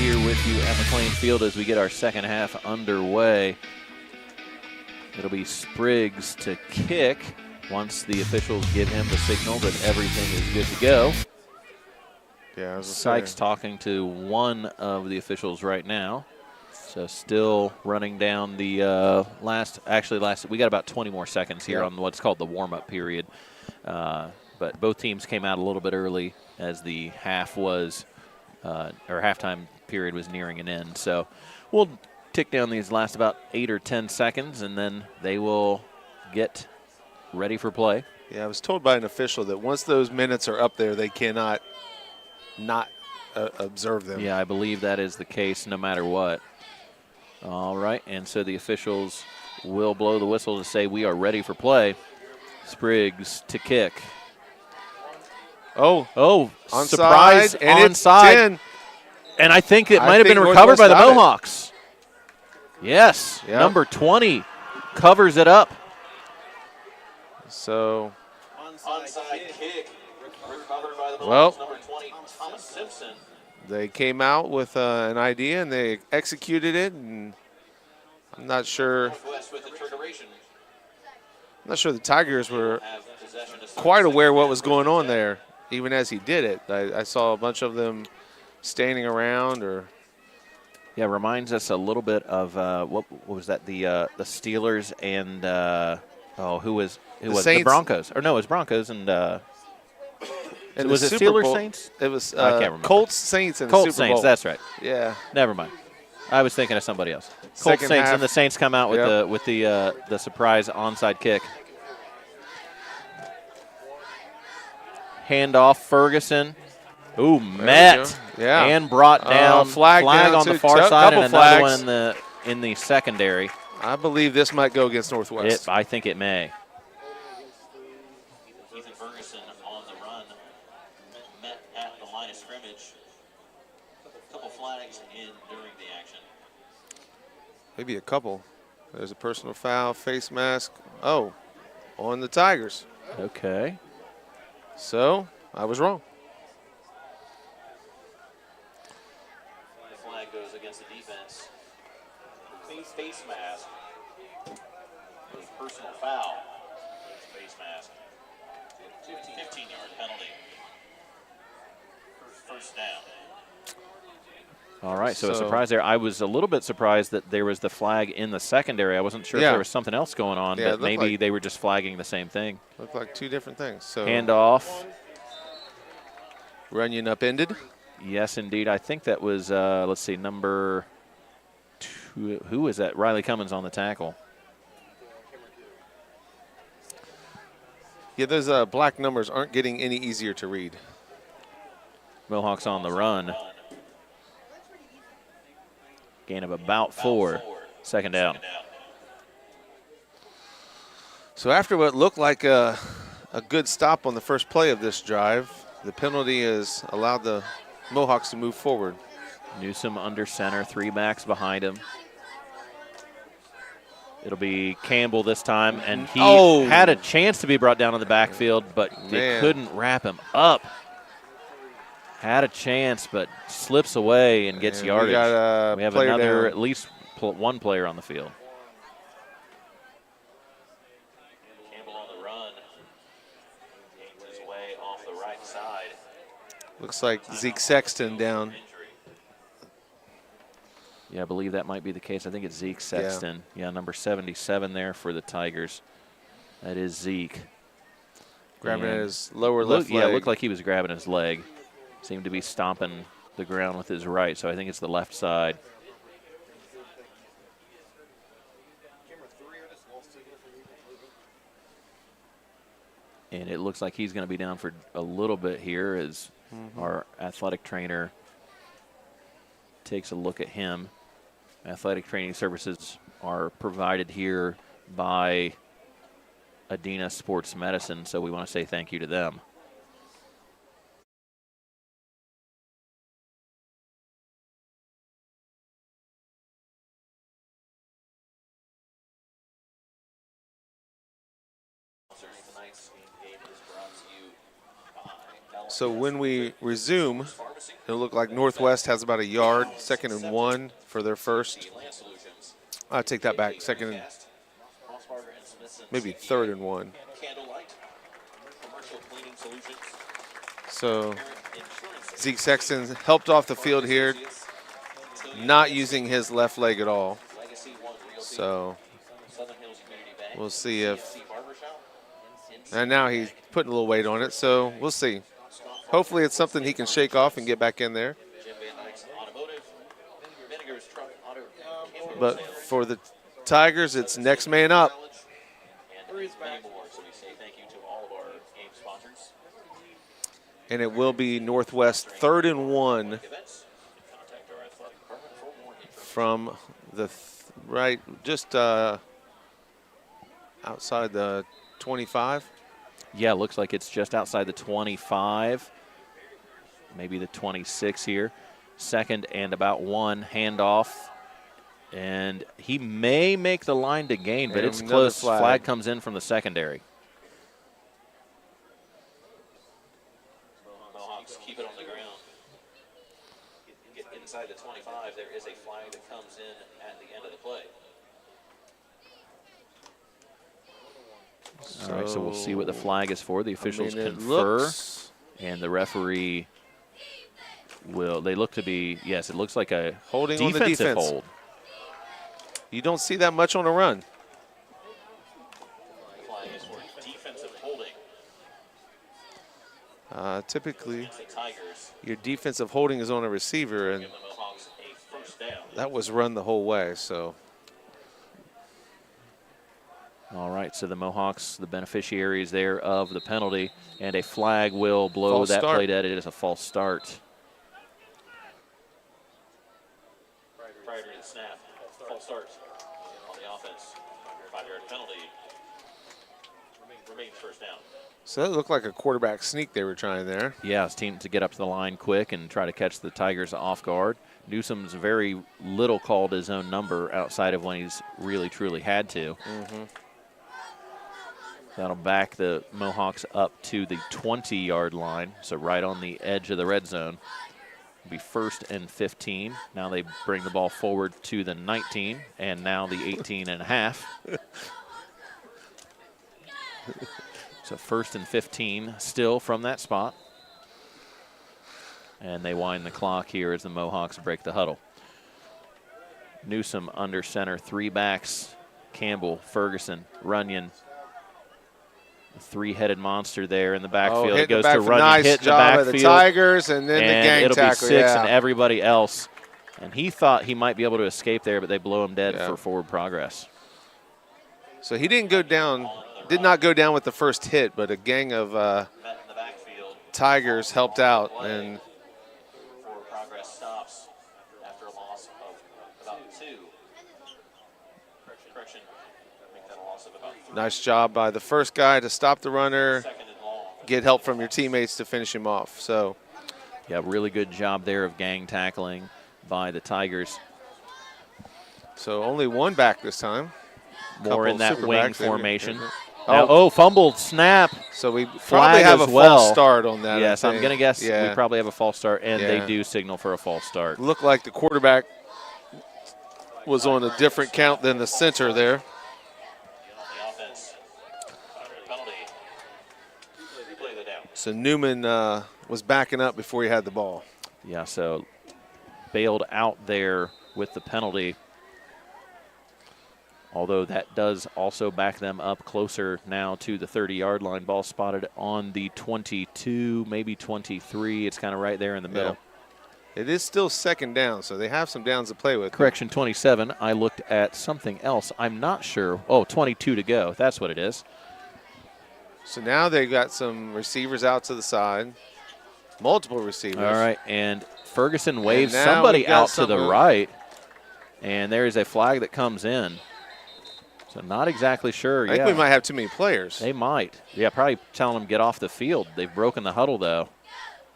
here with you at McClain Field as we get our second half underway. It'll be Spriggs to kick once the officials give him the signal that everything is good to go. Yeah, Sykes talking to one of the officials right now. So still running down the last, we got about 20 more seconds here on what's called the warm-up period. But both teams came out a little bit early as the half was, or halftime period was nearing an end. So we'll tick down these last about 8 or 10 seconds, and then they will get ready for play. Yeah, I was told by an official that once those minutes are up there, they cannot not observe them. Yeah, I believe that is the case no matter what. All right, and so the officials will blow the whistle to say we are ready for play. Spriggs to kick. Oh, onside, surprise, and onside. And I think it might have been recovered by the Mohawks. Yes, number 20 covers it up. So, onside kick recovered by the Mohawks, number 20, Thomas Simpson. They came out with an idea and they executed it, and I'm not sure. I'm not sure the Tigers were quite aware what was going on there, even as he did it. I saw a bunch of them standing around, or. Yeah, reminds us a little bit of what was that? The Steelers and who was the Broncos? Or no, it was Broncos and. And was it Steelers Saints? It was I can't remember. Colts Saints and Colts the Super Bowl. Saints. That's right. Yeah. Never mind. I was thinking of somebody else. Colts Second Saints half. and the Saints come out with the surprise onside kick. Handoff Ferguson. Ooh, met. Yeah. And brought down flag down on the far side and another one in the secondary. I believe this might go against Northwest. I think it may. Ferguson on the run, met at the line of scrimmage. A couple flags in during the action. Maybe a couple. There's a personal foul, face mask. Oh, on the Tigers. Okay. So, I was wrong. The flag goes against the defense. Face mask. A personal foul. Face mask. 15-yard penalty. First down. All right, so a surprise there. I was a little bit surprised that there was the flag in the secondary. I wasn't sure if there was something else going on, but maybe they were just flagging the same thing. Looked like two different things. So handoff. Runyon upended. Yes, indeed. I think that was, let's see, number 2. Who is that? Riley Cummins on the tackle. Yeah, those black numbers aren't getting any easier to read. Mohawks on the run. Gain of about 4. Second down. So after what looked like a good stop on the first play of this drive, the penalty has allowed the Mohawks to move forward. Newsom under center, 3 backs behind him. It'll be Campbell this time, and he had a chance to be brought down in the backfield, but they couldn't wrap him up. Had a chance, but slips away and gets yardage. We have another, at least one player on the field. Campbell on the run. Gained his way off the right side. Looks like Zeke Sexton down. Yeah, I believe that might be the case. I think it's Zeke Sexton. Yeah, number 77 there for the Tigers. That is Zeke. Grabbing his lower left leg. Yeah, it looked like he was grabbing his leg. Seemed to be stomping the ground with his right, so I think it's the left side. And it looks like he's going to be down for a little bit here as our athletic trainer takes a look at him. Athletic training services are provided here by Adena Sports Medicine, so we want to say thank you to them. Tonight's game is brought to you by So when we resume, it'll look like Northwest has about a yard, 2nd and 1 for their first. I'll take that back, 2nd and maybe 3rd and 1. So Zeke Sexton helped off the field here, not using his left leg at all. So we'll see if, and now he's putting a little weight on it, so we'll see. Hopefully it's something he can shake off and get back in there. But for the Tigers, it's next man up. And it will be Northwest 3rd and 1 from the right, just outside the 25. Yeah, looks like it's just outside the 25, maybe the 26 here. 2nd and about 1, handoff. And he may make the line to gain, but And it's another close. flag. Flag comes in from the secondary. Mohawks keep it on the ground. Get inside the 25. There is a flag that comes in at the end of the play. All right, so we'll see what the flag is for. The officials it confer, and the referee will. They look to be, yes, it looks like a Holding on the defensive defense. hold. You don't see that much on a run. Flag is for defensive holding. Typically, The Tigers your defensive holding is on a receiver, and give the Mohawks a first down. that was run the whole way. So All right, so the Mohawks, the beneficiaries there of the penalty, and a flag will blow False that start. play dead. It is a false start. Prior to the snap, false start on the offense. 5-yard penalty. Remains first down. So that looked like a quarterback sneak they were trying there. Yeah, his team to get up to the line quick and try to catch the Tigers off guard. Newsom's very little called his own number outside of when he's really, truly had to. That'll back the Mohawks up to the 20-yard line, so right on the edge of the red zone. It'll be 1st and 15. Now they bring the ball forward to the 19, and now the 18 and a half. So 1st and 15 still from that spot. And they wind the clock here as the Mohawks break the huddle. Newsom under center, 3 backs. Campbell, Ferguson, Runyon. A 3-headed monster there in the backfield. It goes to Runyon, nice hit in the job backfield. of the Tigers, and then the gang it'll tackle. be 6 yeah. and everybody else. And he thought he might be able to escape there, but they blow him dead Yeah. for forward progress. So he didn't go down, did not go down with the first hit, but a gang of Met in the backfield. Tigers helped out. And Forward progress stops after a loss of about 2. Correction. Make that a loss of about 3. nice job by the first guy to stop the runner, 2nd and long. get help from your teammates to finish him off. So Yeah, really good job there of gang tackling by the Tigers. only 1 back this time. More in that Couple wing super backs. formation. Oh. Now, fumbled snap. So we Flag probably have a as well. false start on that. Yes, I I'm think. going to guess Yeah. we probably have a false start, and they Yeah. do signal for a false start. Looked like the quarterback was on a different count than the center there. The offense. Penalty. Play the down. So Newman was backing up before he had the ball. Yeah, so bailed out there with the penalty. Although that does also back them up closer now to the 30-yard line. Ball spotted on the 22, maybe 23. It's kind of right there in the middle. It is still 2nd down, so they have some downs to play with. Correction, 27. I looked at something else. I'm not sure. Oh, 22 to go. That's what it is. So now they got some receivers out to the side, multiple receivers. All right, and Ferguson waves now somebody we've got out to the something- right, and there is a flag that comes in. So not exactly sure. I think we might have too many players. They might. Yeah, probably telling them get off the field. They've broken the huddle though,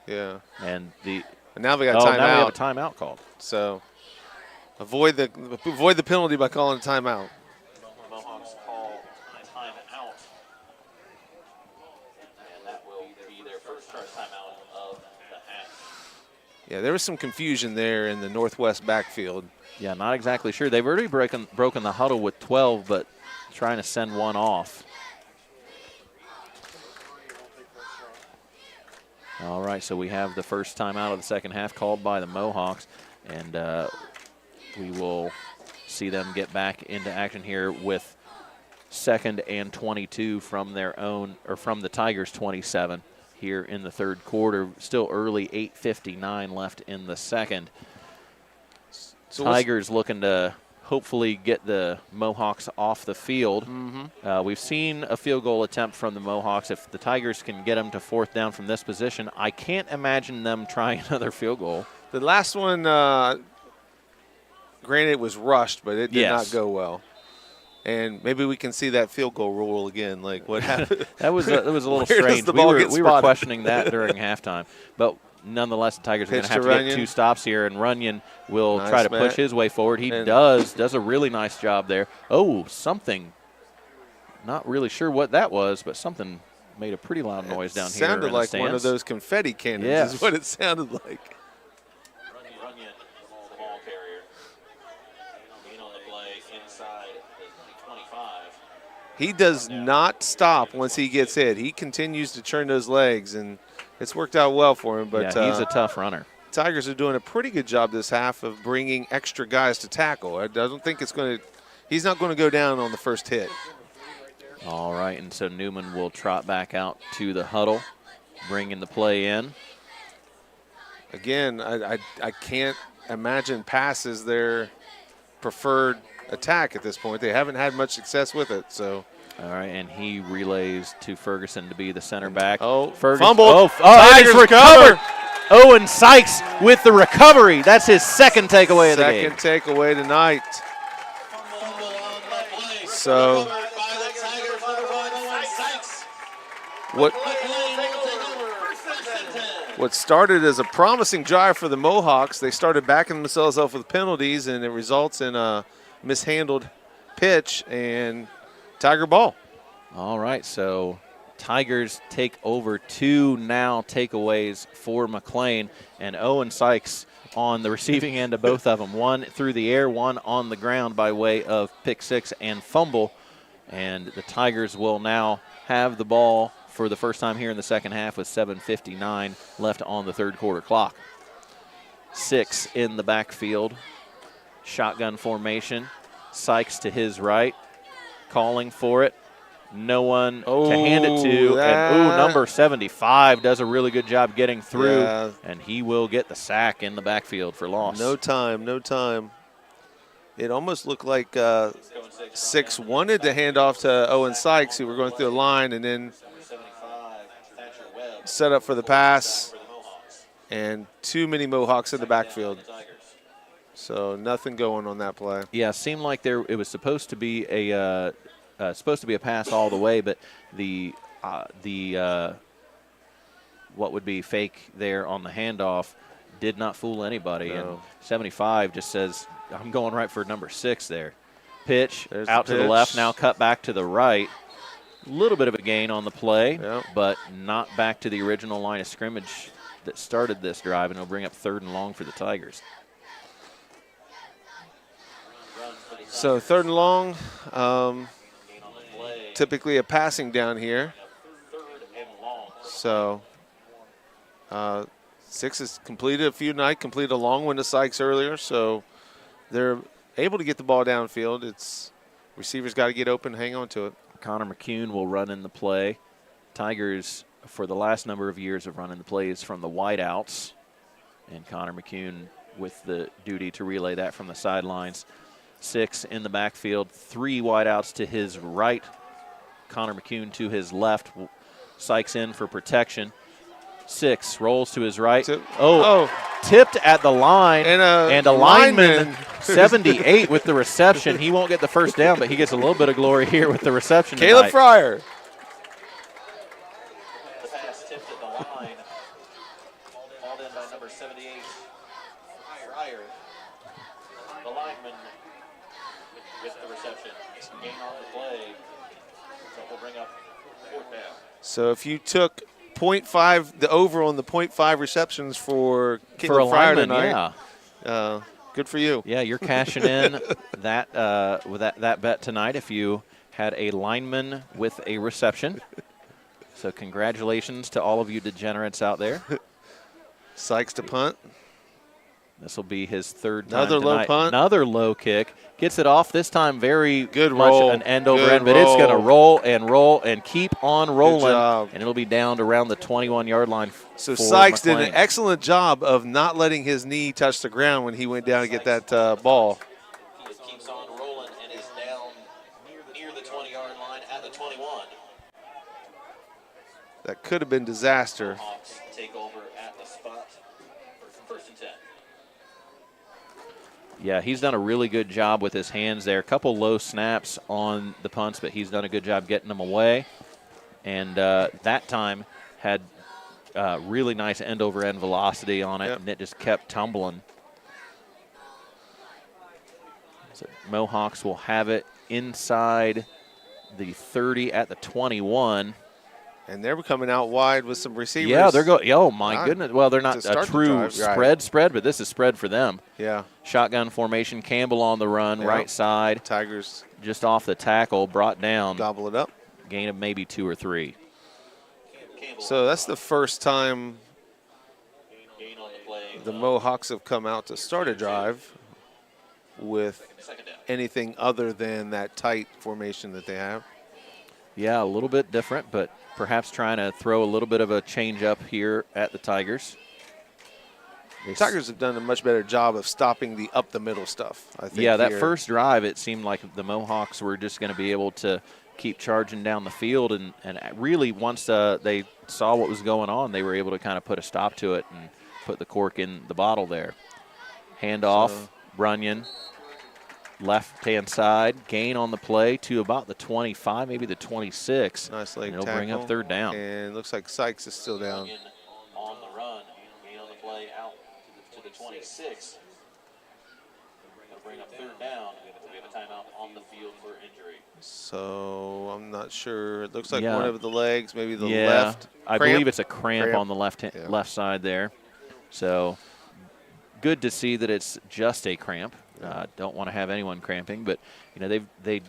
Yeah. and the And now we got now we have a timeout. timeout called. So avoid the penalty by calling a timeout. Mohawks call a timeout. And that will be their first charge timeout Yeah, there was some confusion there in the northwest backfield. Yeah, not exactly sure. They've already broken the huddle with 12, but trying to send one off. All right, so we have the first time out of the second half called by the Mohawks, and we will see them get back into action here with 2nd and 22 from their own, or from the Tigers' 27 here in the third quarter. Still early, 8:59 left in the second. So Tigers looking to hopefully get the Mohawks off the field. We've seen a field goal attempt from the Mohawks. If the Tigers can get them to 4th down from this position, I can't imagine them trying another field goal. The last one, granted, it was rushed, but it did not go well. And maybe we can see that field goal rule again. Like what happened? That was a little Where strange. does the ball get We were spotted? questioning that during halftime, but nonetheless, the Tigers are going to have to Runyon. get 2 stops here, and Runyon will Nice, try to Matt. push his way forward. He does a really nice job there. Oh, something. Not really sure what that was, but something made a pretty loud noise down here. Sounded in the like one of stands. those confetti cannons. Yes. Is what it sounded like. Runyon, the ball carrier. Gain on the play inside the 25. He does not stop once he gets hit. He continues to turn those legs, and it's worked out well for him. But yeah, he's a tough runner. Tigers are doing a pretty good job this half of bringing extra guys to tackle. I don't think it's going to – he's not going to go down on the first hit. All right, and so Newman will trot back out to the huddle, bringing the play in. Again, I can't imagine pass is their preferred attack at this point. They haven't had much success with it. So, all right, and he relays to Ferguson to be the center back. Oh, Ferguson. fumble. Oh, Tigers it's recovered. Owen Sykes with the recovery. That's his second takeaway of the game. Second takeaway tonight. So, what started as a promising drive for the Mohawks, they started backing themselves up with penalties, and it results in a mishandled pitch and Tiger ball. All right, so Tigers take over 2 now takeaways for McClain, and Owen Sykes on the receiving end of both of them. One through the air, one on the ground by way of pick 6 and fumble. And the Tigers will now have the ball for the first time here in the second half with 7:59 left on the third quarter clock. 6 in the backfield, shotgun formation. Sykes to his right, calling for it. No one to hand it to. And number 75 does a really good job getting through, and he will get the sack in the backfield for loss. No time. It almost looked like 6 wanted to hand off to Owen Sykes, who were going through the line, and then set up for the pass, and too many Mohawks in the backfield. So nothing going on that play. Yeah, seemed like it was supposed to be a pass all the way, but the what would be fake there on the handoff did not fool anybody. No. And 75 just says, I'm going right for number 6 there. Pitch There's out the to the pitch. left, now cut back to the right. A little bit of a gain on the play, Yep. but not back to the original line of scrimmage that started this drive, and it'll bring up 3rd and long for the Tigers. So 3rd and long, typically a passing down here. So 6 has completed a few tonight, completed a long one to Sykes earlier. So they're able to get the ball downfield. It's receivers got to get open, hang on to it. Connor McCune will run in the play. Tigers, for the last number of years, have run in the plays from the wideouts, and Connor McCune with the duty to relay that from the sidelines. 6 in the backfield, 3 wideouts to his right. Connor McCune to his left. Sykes in for protection. 6 rolls to his right. Tipped at the line, and a lineman 78 with the reception. He won't get the first down, but he gets a little bit of glory here with the reception Caleb tonight. Fryer. The pass tipped at the line. Called in by number 78. Fryer. The lineman with the reception. Gain on the play. So we'll bring up 4th down. So if you took .5, the over on the .5 receptions for For Caitlin Fryer alignment, tonight. yeah. Good for you. Yeah, you're cashing in that with that bet tonight if you had a lineman with a reception. So congratulations to all of you degenerates out there. Sykes to punt. This will be his third time Another tonight. low punt. Another low kick. Gets it off this time very Good much roll. an end over Good end, but it's going to roll. roll and keep on rolling. job. And it'll be down to around the 21-yard line. So for Sykes did McClain. an excellent job of not letting his knee touch the ground when he went down to get that ball. He just keeps on rolling and is down near the 20-yard line at the 21. That could have been disaster. Hawks take over at the spot for 1st and 10. Yeah, he's done a really good job with his hands there. A couple low snaps on the punts, but he's done a good job getting them away. And that time had really nice end-over-end velocity on it, and it just kept tumbling. So Mohawks will have it inside the 30 at the 21. And they're coming out wide with some receivers. Yeah, they're going. Oh, my goodness. Well, they're not to a start the true drive, spread, but this is spread for them. Yeah. Shotgun formation, Campbell on the run, Yep. right side. Tigers just off the tackle, brought down. gobble it up. Gain of maybe 2 or 3. So that's the first time Gain on the play. the Mohawks have come out to start a drive with Second down. anything other than that tight formation that they have. Yeah, a little bit different, but perhaps trying to throw a little bit of a change up here at the Tigers. The Tigers have done a much better job of stopping the up the middle stuff, I think. Yeah, that here. first drive, it seemed like the Mohawks were just going to be able to keep charging down the field, and really once they saw what was going on, they were able to kind of put a stop to it and put the cork in the bottle there. Handoff, Runyon, left-hand side, gain on the play to about the 25, maybe the 26. Nice leg and it'll tackle. bring up third down. And it looks like Sykes is still down. Runyon on the run. Gain on the play out to the 26. Gonna bring up third down. We have a timeout on the field for injury. So I'm not sure. It looks like Yeah. one of the legs, maybe the Yeah, left. I cramp. believe it's a cramp on the left side there. So good to see that it's just a cramp. Don't want to have anyone cramping, but they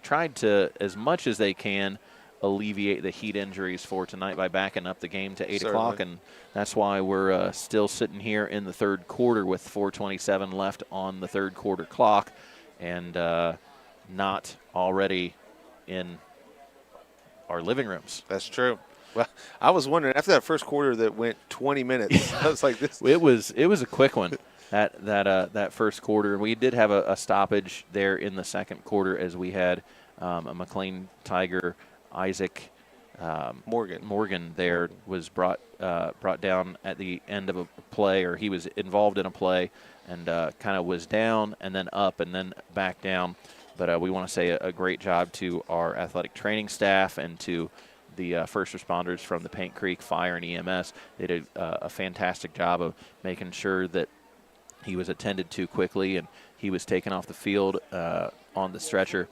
tried to, as much as they can, alleviate the heat injuries for tonight by backing up the game to 8 o'clock, and that's why we're still sitting here in the third quarter with 4:27 left on the third quarter clock, and not already in our living rooms. That's true. Well, I was wondering after that first quarter that went 20 minutes. I was like, this. It was a quick one. That first quarter. We did have a stoppage there in the second quarter as we had a McClain Tiger, Isaac Morgan there was brought down at the end of a play, or he was involved in a play and kind of was down and then up and then back down. But we want to say a great job to our athletic training staff and to the first responders from the Paint Creek Fire and EMS. They did a fantastic job of making sure that he was attended to quickly and he was taken off the field on the stretcher.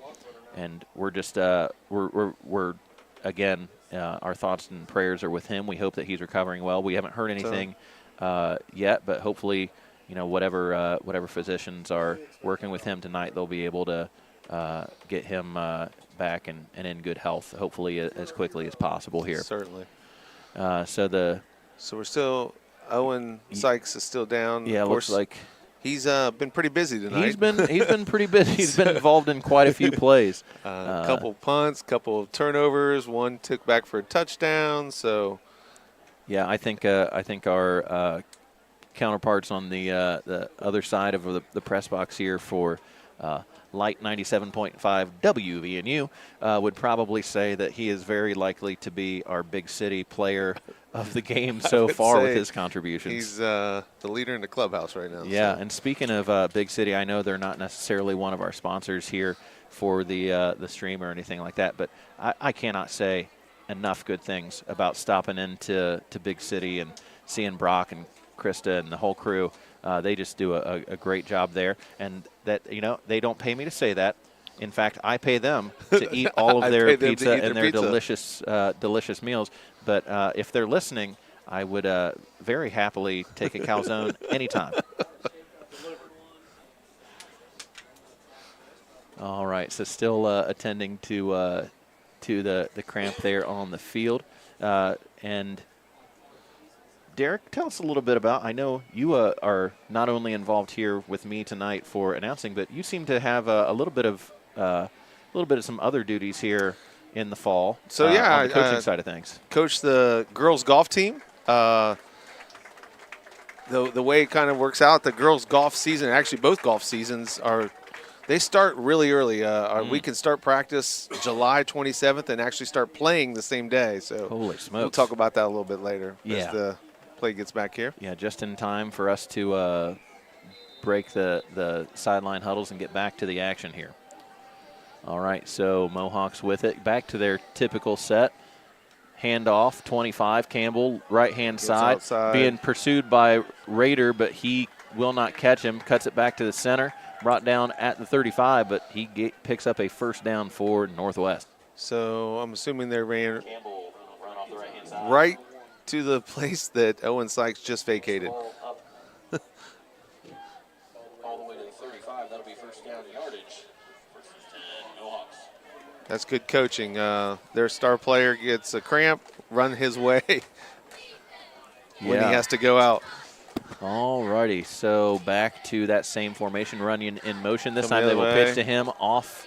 And we're just we're again, our thoughts and prayers are with him. We hope that he's recovering well. We haven't heard anything yet, but hopefully, whatever physicians are working with him tonight, they'll be able to get him back and in good health, hopefully as quickly as possible here. Certainly. So we're still. Owen Sykes is still down. Yeah, of course, looks like he's been pretty busy tonight. He's been pretty busy. He's been involved in quite a few plays. A couple punts, couple turnovers. One took back for a touchdown. So, yeah, I think our counterparts on the other side of the press box here for Light 97.5 WVNU would probably say that he is very likely to be our big city player of the game so far with his contributions. He's the leader in the clubhouse right now. Yeah, so. and speaking of big city, I know they're not necessarily one of our sponsors here for the stream or anything like that, but I cannot say enough good things about stopping into big city and seeing Brock and Krista and the whole crew. They just do a great job there, and that they don't pay me to say that. In fact, I pay them to eat all of their pizza and their delicious meals. but if they're listening, I would very happily take a calzone anytime. All right, so still attending to the cramp there on the field. And Derek, tell us a little bit about, I know you are not only involved here with me tonight for announcing, but you seem to have a little bit of some other duties here in the fall. So yeah, on the coaching side of things. Coach the girls golf team. The way it kind of works out, the girls golf season, actually both golf seasons they start really early. We can start practice July 27th and actually start playing the same day. So holy smokes. We'll talk about that a little bit later as the play gets back here. Yeah, just in time for us to break the sideline huddles and get back to the action here. All right, so Mohawks with it. Back to their typical set. Handoff, 25, Campbell, right-hand side. Outside. Being pursued by Rader, but he will not catch him. Cuts it back to the center. Brought down at the 35, but he picks up a first down for Northwest. So I'm assuming they ran Campbell run off the right-hand side. right to the place that Owen Sykes just vacated. Ball up all the way to the 35. That'll be first down yardage. First and Mohawks. That's good coaching. Their star player gets a cramp, run his way when he has to go out. All righty, so back to that same formation, Runyon in motion. This Come time the they will other pitch to him off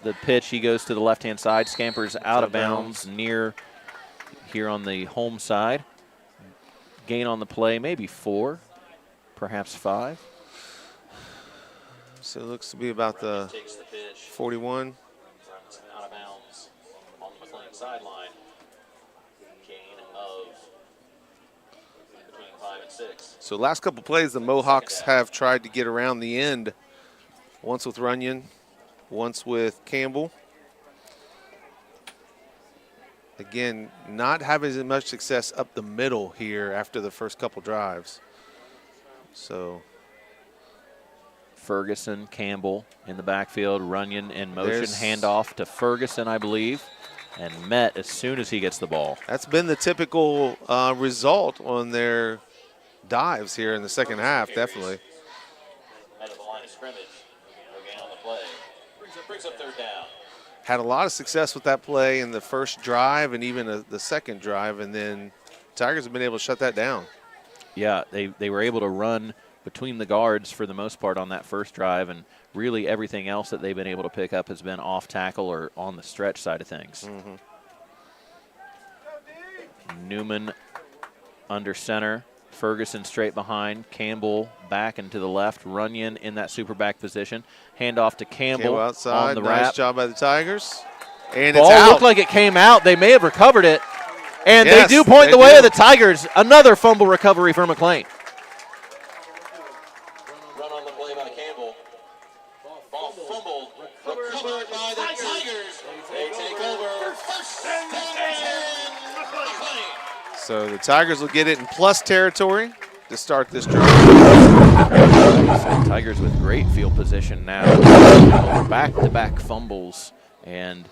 the pitch. He goes to the left-hand side, scampers out of bounds near here on the home side. Gain on the play, maybe 4, perhaps 5. So it looks to be about the Takes the pitch. 41. Runs out of bounds on the McClain sideline. Gain of between 5 and 6. So last couple plays, the Mohawks have tried to get around the end. Once with Runyon, once with Campbell. Again, not having as much success up the middle here after the first couple drives. So Ferguson, Campbell in the backfield, Runyon in motion, There's- handoff to Ferguson, I believe, and met as soon as he gets the ball. that's been the typical result on their dives here in the second half, definitely. Out of the line of scrimmage. No gain on the play. Brings up third down. Had a lot of success with that play in the first drive and even the second drive, and then Tigers have been able to shut that down. Yeah, they were able to run between the guards for the most part on that first drive, and really everything else that they've been able to pick up has been off tackle or on the stretch side of things. Newman under center, Ferguson straight behind, Campbell back and to the left, Runyon in that super back position, handoff to Campbell outside, on the nice wrap. job by the Tigers. And Ball it's out. looked like it came out. They may have recovered it, and Yes, they do point they the way do. of the Tigers. Another fumble recovery for McClain. Run on the play by Campbell. Ball fumbled. Recovered by the Tigers. They take over. First and McClain. So the Tigers will get it in plus territory to start this drive. Tigers with great field position now. Over back-to-back fumbles, and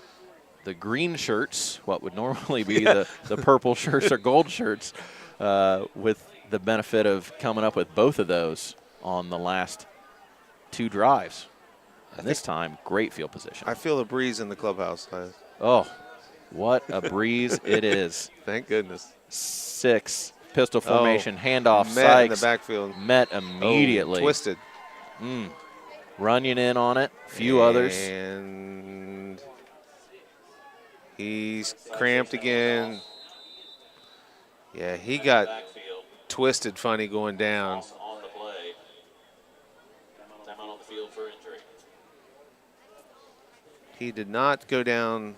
the green shirts, what would normally be the purple shirts or gold shirts, with the benefit of coming up with both of those on the last 2 drives. And this time, great field position. I feel a breeze in the clubhouse. Oh, what a breeze it is. Thank goodness. 6, pistol formation, handoff, Met in the Sykes. backfield. Met immediately. Twisted. Runyon in on it, few others. And he's cramped again. Yeah, he got Backfield. twisted funny going down. Loss on the play. Time out on the field for injury. He did not go down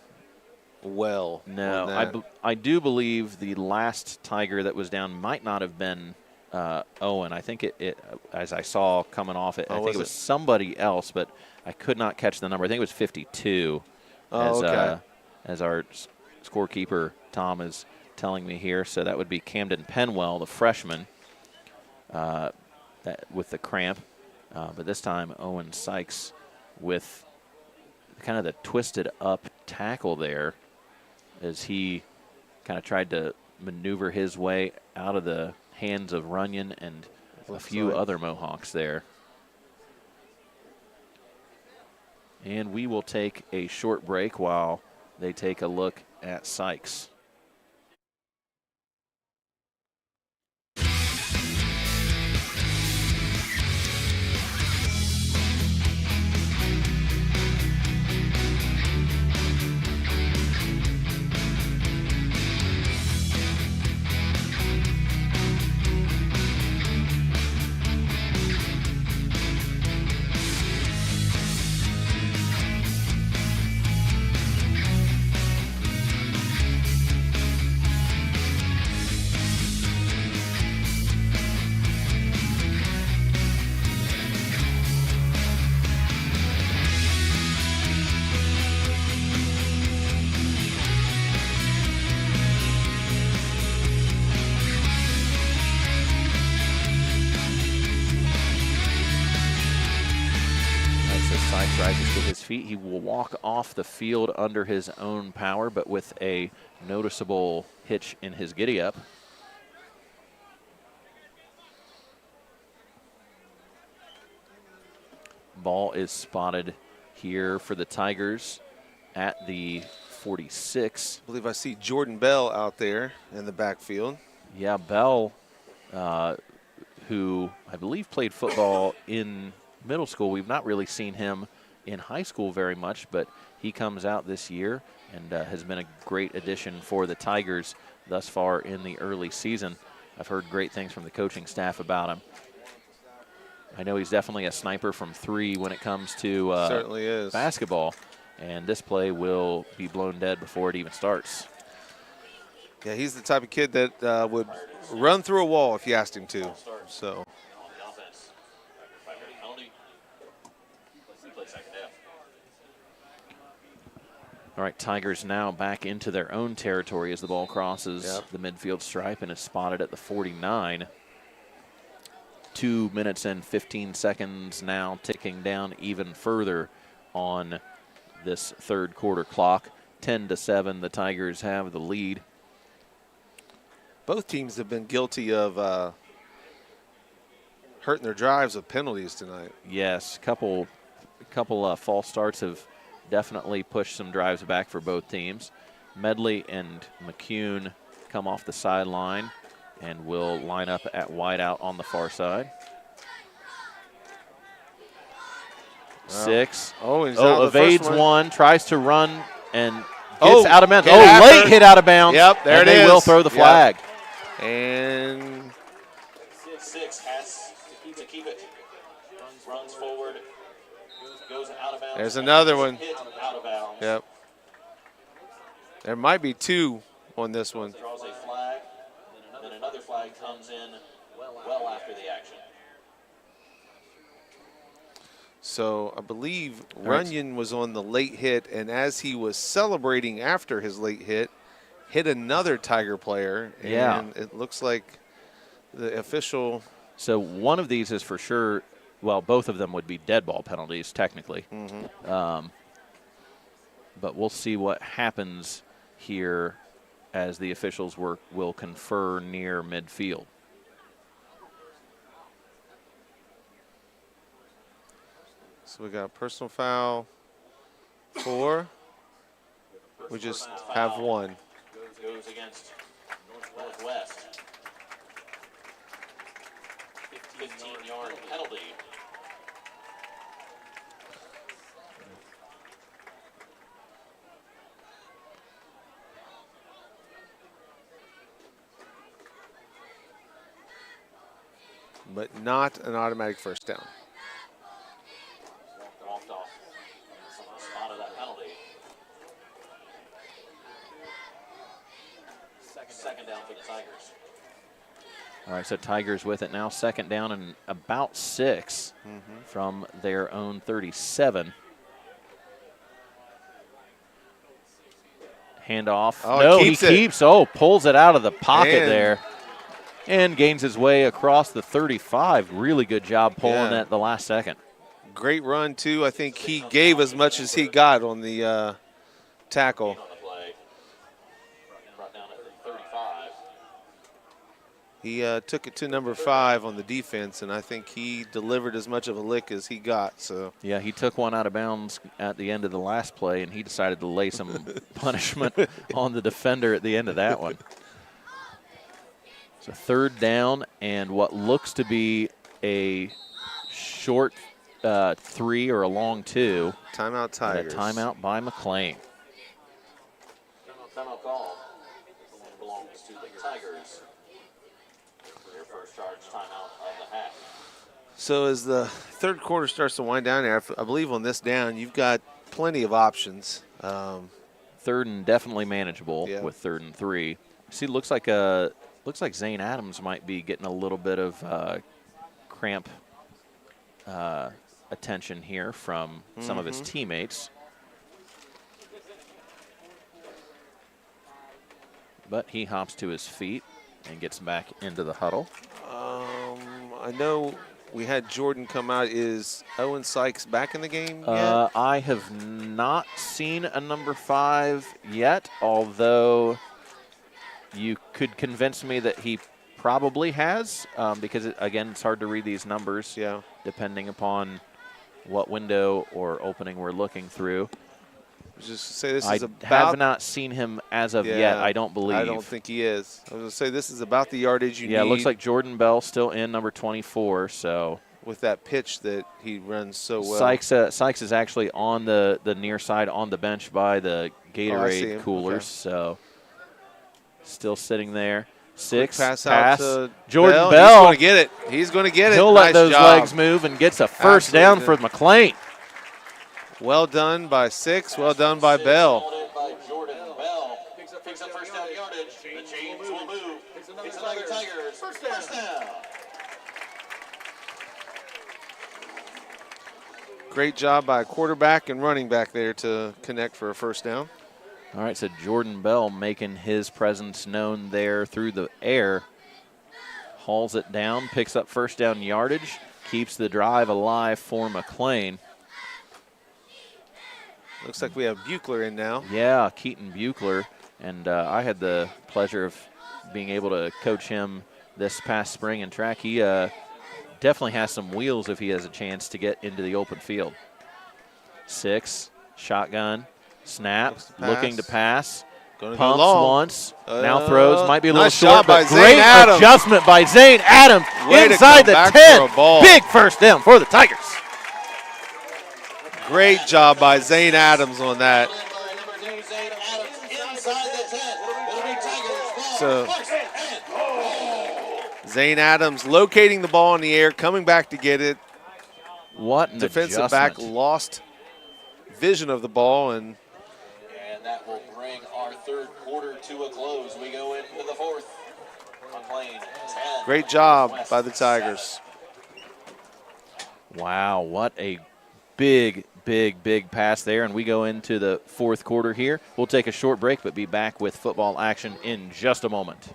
well. No, on that. I do believe the last Tiger that was down might not have been Owen. I think it as I saw coming off it, I think was it was it? somebody else, but I could not catch the number. I think it was 52. Okay. As our scorekeeper Tom is telling me here, so that would be Camden Penwell, the freshman, with the cramp. But this time Owen Sykes with kind of the twisted up tackle there, as he kind of tried to maneuver his way out of the hands of Runyon and a few other Mohawks there. And we will take a short break while they take a look at Sykes. Sykes rises to his feet. He will walk off the field under his own power, but with a noticeable hitch in his giddy-up. Ball is spotted here for the Tigers at the 46. I believe I see Jordan Bell out there in the backfield. Yeah, Bell, who I believe played football in middle school. We've not really seen him in high school very much, but he comes out this year and has been a great addition for the Tigers thus far in the early season. I've heard great things from the coaching staff about him. I know he's definitely a sniper from three when it comes to certainly is basketball, and this play will be blown dead before it even starts. Yeah, he's the type of kid that would run through a wall if you asked him to. So. All right, Tigers now back into their own territory as the ball crosses the midfield stripe and is spotted at the 49. 2 minutes and 15 seconds now, ticking down even further on this third quarter clock. 10-7, the Tigers have the lead. Both teams have been guilty of hurting their drives with penalties tonight. Yes, couple false starts have definitely pushed some drives back for both teams. Medley and McCune come off the sideline and will line up at wideout on the far side. Wow. 6. Evades one, tries to run and gets out of bounds. Late hit out of bounds. Yep, there and it is. They will throw the flag. Yep. And 6 has to keep it. Runs forward. Goes out of bounds. There's another one. Hit out of bounds. Yep. There might be 2 on this one. Draws a flag. Then another flag comes in well after the action. So I believe Runyon was on the late hit, and as he was celebrating after his late hit another Tiger player. And it looks like the official. So one of these is for sure. Well, both of them would be dead ball penalties, technically. But we'll see what happens here as the officials will confer near midfield. So we got personal foul 4. We just have 1. Goes against Northwest. 15-yard penalty. But not an automatic first down. Walked off. Spot of that penalty. Second down for the Tigers. All right, so Tigers with it now. Second down and about 6 from their own 37. Handoff. Oh, he keeps. Pulls it out of the pocket there. And gains his way across the 35. Really good job pulling at the last second. Great run, too. I think he gave as much as he got on the tackle. On the play. Brought down at He took it to number 5 on the defense, and I think he delivered as much of a lick as he got. So Yeah, he took one out of bounds at the end of the last play, and he decided to lay some punishment on the defender at the end of that one. So 3rd down and what looks to be a short 3 or a long 2. timeout Tigers. And a timeout by McClain. Timeout call. Belongs to the Tigers. Their first charge timeout of the half. So as the 3rd quarter starts to wind down here, I believe on this down, you've got plenty of options. 3rd and definitely manageable with 3rd and 3. See, looks like Zane Adams might be getting a little bit of cramp attention here from some of his teammates. But he hops to his feet and gets back into the huddle. I know we had Jordan come out. Is Owen Sykes back in the game yet? I have not seen a number 5 yet, although you could convince me that he probably has, because, again, it's hard to read these numbers depending upon what window or opening we're looking through. Just say this I is about. have not seen him as of yet, I don't believe. I don't think he is. I was going to say this is about the yardage you need. Yeah, it looks like Jordan Bell still in, number 24. So with that pitch that he runs so well. Sykes is actually on the near side on the bench by the Gatorade coolers. So still sitting there. 6 pass out to Jordan Bell. He's going to get it. He's going to get it. He'll nice let those job. legs move and gets a first down for McClain. Well done by 6. Well done by Bell. By Jordan Bell. Picks up first down yardage. The chains will move. It's another Tigers. First down. Great job by quarterback and running back there to connect for a first down. All right, so Jordan Bell making his presence known there through the air. Hauls it down, picks up first down yardage, keeps the drive alive for McClain. Looks like we have Buechler in now. Yeah, Keaton Buechler. And I had the pleasure of being able to coach him this past spring in track. He definitely has some wheels if he has a chance to get into the open field. 6, shotgun, snap, looking to pass. Gonna Pumps go long. once, now throws, might be a little nice short, shot by but Zane great Adams. adjustment by Zane Adams Way to inside come the back 10. for a ball. Big first down for the Tigers. Great job by Zane Adams on that. So Zane Adams locating the ball in the air, coming back to get it. What an defensive adjustment. back lost vision of the ball, and that will bring our 3rd quarter to a close. We go into the 4th. McClain 10. great job by the Tigers. Wow, what a big pass there, and we go into the 4th quarter here. We'll take a short break, but be back with football action in just a moment.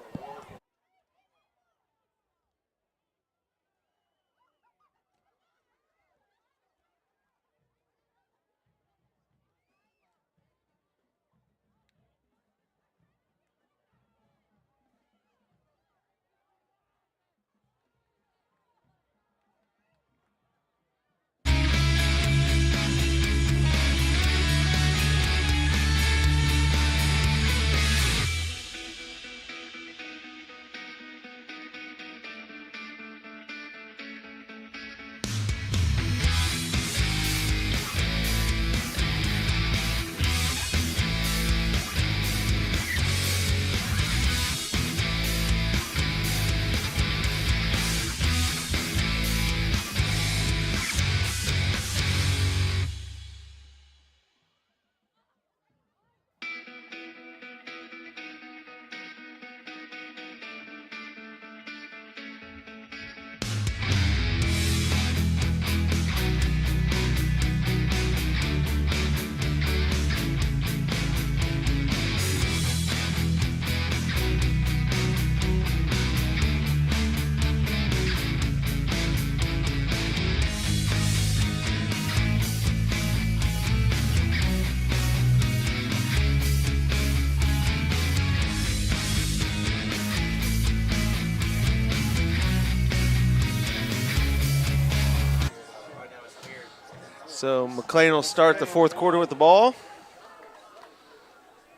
So McClain will start the fourth quarter with the ball.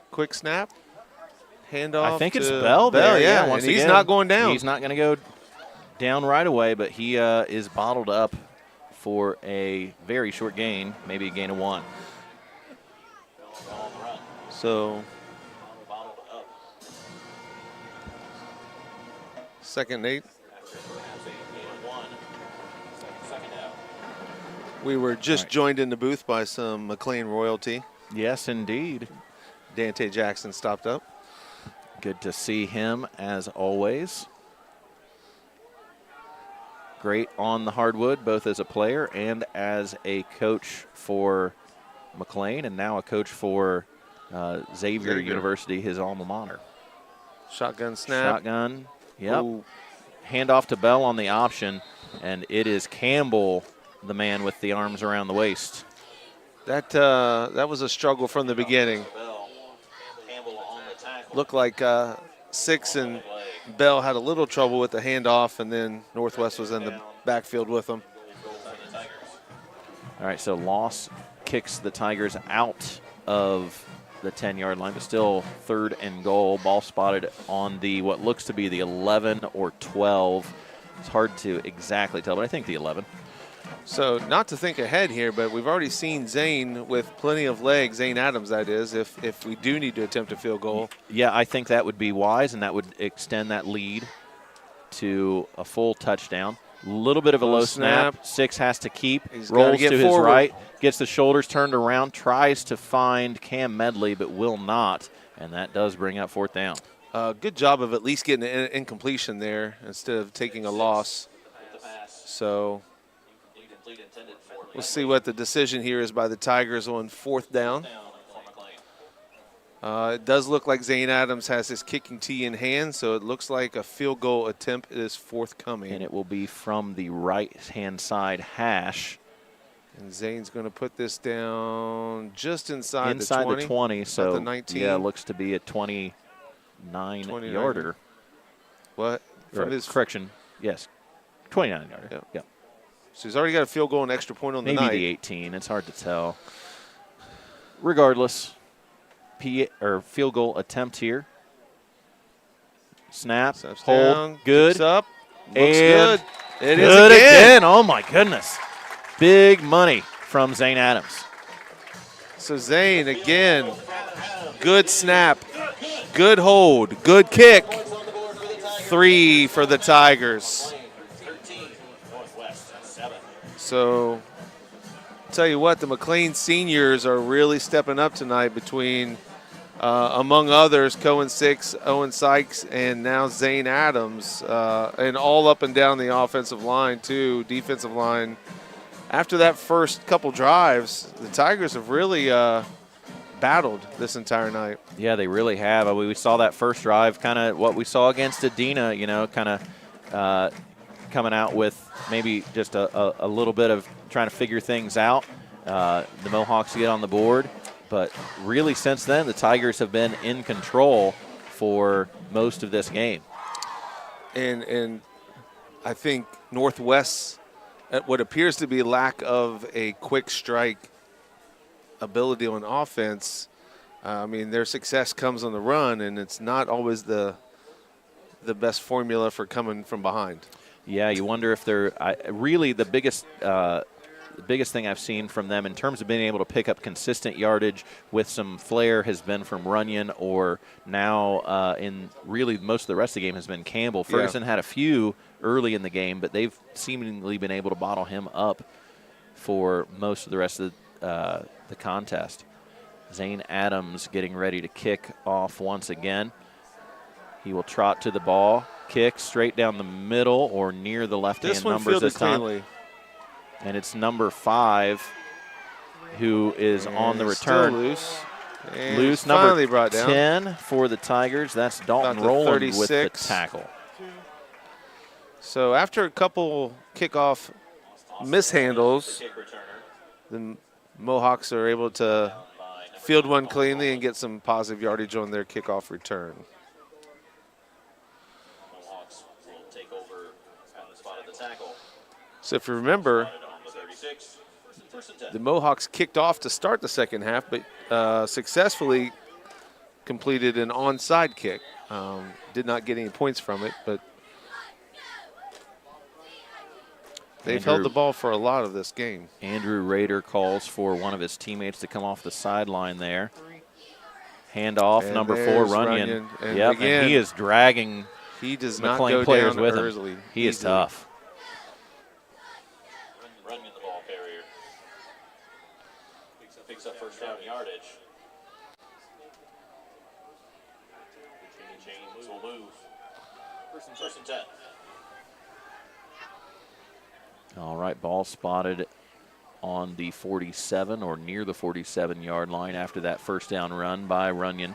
Quick snap. Handoff. I think to it's Bell there. Yeah, once and he's again, not going down. He's not going to go down right away, but he is bottled up for a very short gain, maybe a gain of 1. So 2nd and 8. We were just joined in the booth by some McClain royalty. Yes, indeed. Dante Jackson stopped up. Good to see him, as always. Great on the hardwood, both as a player and as a coach for McClain, and now a coach for Xavier University, his alma mater. Shotgun snap. Shotgun, yep. Ooh. Handoff to Bell on the option, and it is Campbell, the man with the arms around the waist. That was a struggle from the beginning. Looked like Six and Bell had a little trouble with the handoff, and then Northwest was in the backfield with them. All right, so loss kicks the Tigers out of the 10-yard line, but still 3rd and goal. Ball spotted on the what looks to be the 11 or 12. It's hard to exactly tell, but I think the 11. So not to think ahead here, but we've already seen Zane with plenty of legs, Zane Adams that is, if we do need to attempt a field goal. Yeah, I think that would be wise, and that would extend that lead to a full touchdown. A little bit of a low snap. Six has to keep, rolls to his right, gets the shoulders turned around, tries to find Cam Medley, but will not, and that does bring up 4th down. Good job of at least getting an incompletion there instead of taking a loss. So we'll see what the decision here is by the Tigers on 4th down. It does look like Zane Adams has his kicking tee in hand, so it looks like a field goal attempt is forthcoming. And it will be from the right-hand side hash. And Zane's going to put this down just inside the 20. Inside the 20, so the 19. Yeah, looks to be a 29-yarder. What? From his correction, yes, 29-yarder. Yep. Yep. So he's already got a field goal and extra point on the night. Maybe the 18. It's hard to tell. Regardless, field goal attempt here. Snap, Steps hold, down, good. kicks up, looks and good. It is good again. Oh my goodness. Big money from Zane Adams. So Zane again, good snap, good hold, good kick. 3 for the Tigers. So, tell you what, the McClain seniors are really stepping up tonight between, among others, Cohen Six, Owen Sykes, and now Zane Adams, and all up and down the offensive line too, defensive line. After that first couple drives, the Tigers have really battled this entire night. Yeah, they really have. I mean, we saw that first drive, kind of what we saw against Adina, kind of coming out with maybe just a little bit of trying to figure things out. The Mohawks get on the board, but really since then, the Tigers have been in control for most of this game. And I think Northwest's, at what appears to be lack of a quick strike ability on offense, I mean, their success comes on the run, and it's not always the best formula for coming from behind. Yeah, you wonder if they're really the biggest thing I've seen from them in terms of being able to pick up consistent yardage with some flair has been from Runyon, or now in really most of the rest of the game has been Campbell. Ferguson had a few early in the game, but they've seemingly been able to bottle him up for most of the rest of the contest. Zane Adams getting ready to kick off once again. He will trot to the ball, kick straight down the middle or near the left-hand numbers this time. Cleanly. And it's number 5 who is on the return. Still loose. And loose, number brought down. 10 for the Tigers. That's Dalton Rowland with the tackle. So after a couple kickoff mishandles, the Mohawks are able to field one cleanly and get some positive yardage on their kickoff return. Mohawks will take over on the spot of the tackle. So if you remember, the Mohawks kicked off to start the second half, but successfully completed an onside kick. Did not get any points from it, but they've held the ball for a lot of this game. Andrew Rader calls for one of his teammates to come off the sideline there. Handoff, And number 4, Runyon. And Yep, again, and he is dragging he does McClain not go players down with early. him. He is tough. Runyon, the ball carrier. Picks up first down yardage. Chains will move. First and 10. All right, ball spotted on the 47 or near the 47-yard line after that first down run by Runyon.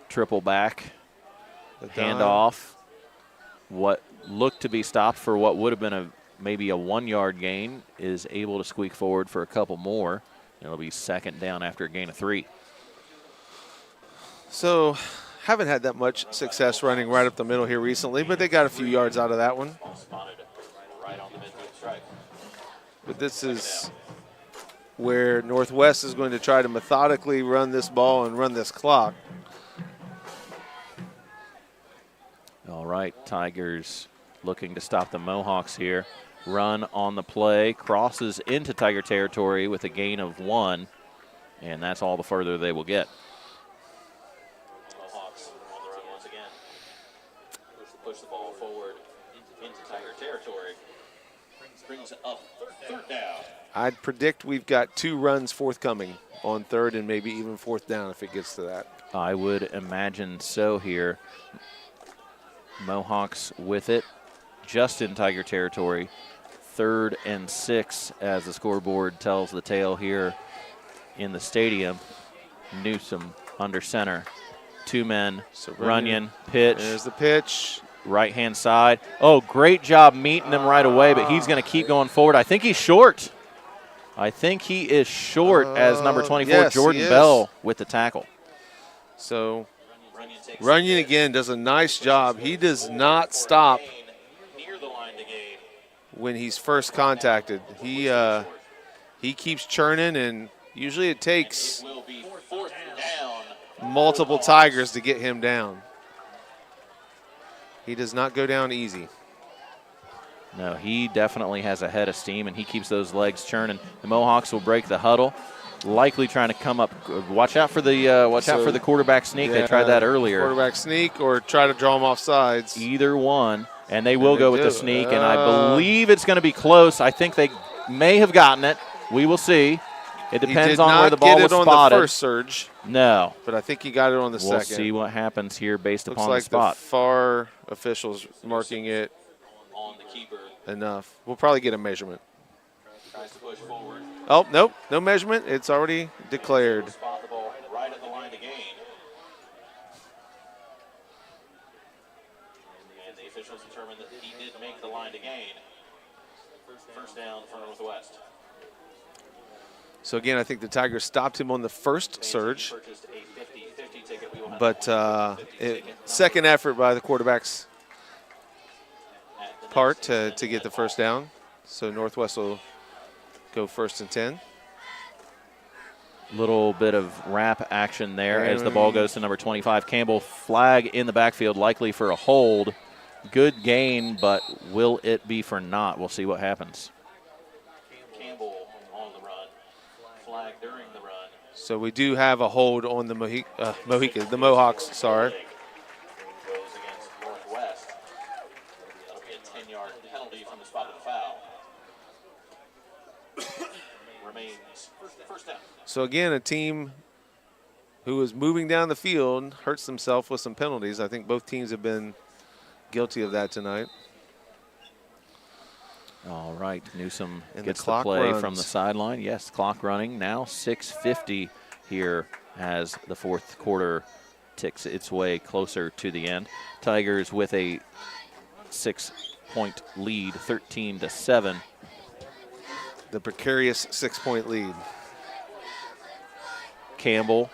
Triple back, handoff. What looked to be stopped for what would have been maybe a 1-yard gain is able to squeak forward for a couple more. It'll be second down after a gain of 3. So haven't had that much success running right up the middle here recently, but they got a few yards out of that one. Right on the midfield stripe. But this is where Northwest is going to try to methodically run this ball and run this clock. All right, Tigers looking to stop the Mohawks here. Run on the play, crosses into Tiger territory with a gain of 1, and that's all the further they will get. Mohawks on the run once again. Push the ball forward into Tiger territory. Brings up third down. I'd predict we've got 2 runs forthcoming on third and maybe even 4th down if it gets to that. I would imagine so here. Mohawks with it just in Tiger territory. 3rd and 6 as the scoreboard tells the tale here in the stadium. Newsom under center. 2 men. So Runyon, pitch. There's the pitch. Right-hand side. Oh, great job meeting him right away, but he's going to keep going forward. I think he's short. I think he is short as number 24, yes, Jordan he is. Bell, with the tackle. So Runyon again does a nice job. He does not stop Near the line to gain. when he's first contacted. He keeps churning, and usually it takes Will be fourth down. multiple Tigers to get him down. He does not go down easy. No, he definitely has a head of steam, and he keeps those legs churning. The Mohawks will break the huddle, likely trying to come up. Watch out for the quarterback sneak. Yeah, they tried that earlier. Quarterback sneak or try to draw him off sides. Either one, and they will go with the sneak, and I Uh, believe it's going to be close. I think they may have gotten it. We will see. It He depends did on not where the ball get was it on spotted. the first surge, No. but I think he got it on the We'll second. see what happens here based Looks upon like the spot. the far officials marking it On the keeper. enough. We'll probably get a measurement. Tries to push forward. Oh, nope, no measurement. It's already declared. Spot the ball right at the line to gain. And the officials determined that he did make the line to gain. First down for Northwest. So again, I think the Tigers stopped him on the first surge, Purchased a 50 ticket. We will have but a 50 ticket second effort by the quarterback's at the part next to get the first down. So Northwest will go 1st and 10. Little bit of wrap action there as the ball goes to number 25. Campbell, flag in the backfield, likely for a hold. Good gain, but will it be for naught? We'll see what happens. Campbell on the run. Flag during the run. So we do have a hold on the the Mohawks, sorry. Goes against Northwest. That'll be a 10-yard penalty from the spot of the foul. Remains first down. So again, a team who is moving down the field hurts themselves with some penalties. I think both teams have been guilty of that tonight. All right, Newsom And gets the the clock play runs. from the sideline. Yes, clock running. Now 6:50 here as the fourth quarter ticks its way closer to the end. Tigers with a 6-point lead, 13-7. The precarious 6-point lead. Campbell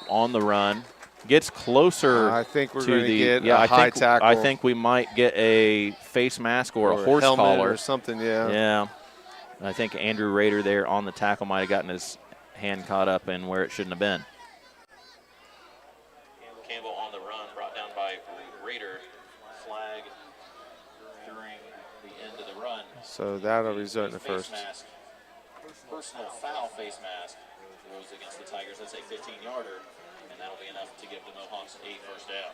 on the run. Gets closer. I think we're to going to the get yeah. a high tackle. I think we might get a face mask or a horse helmet collar or something. Yeah. Yeah. I think Andrew Rader there on the tackle might have gotten his hand caught up in where it shouldn't have been. Campbell on the run, brought down by Rader. Flag during the end of the run. So that'll result in the Face first. mask. Personal foul face mask throws against the Tigers. That's a 15-yarder, and that'll be enough to give the Mohawks a first down.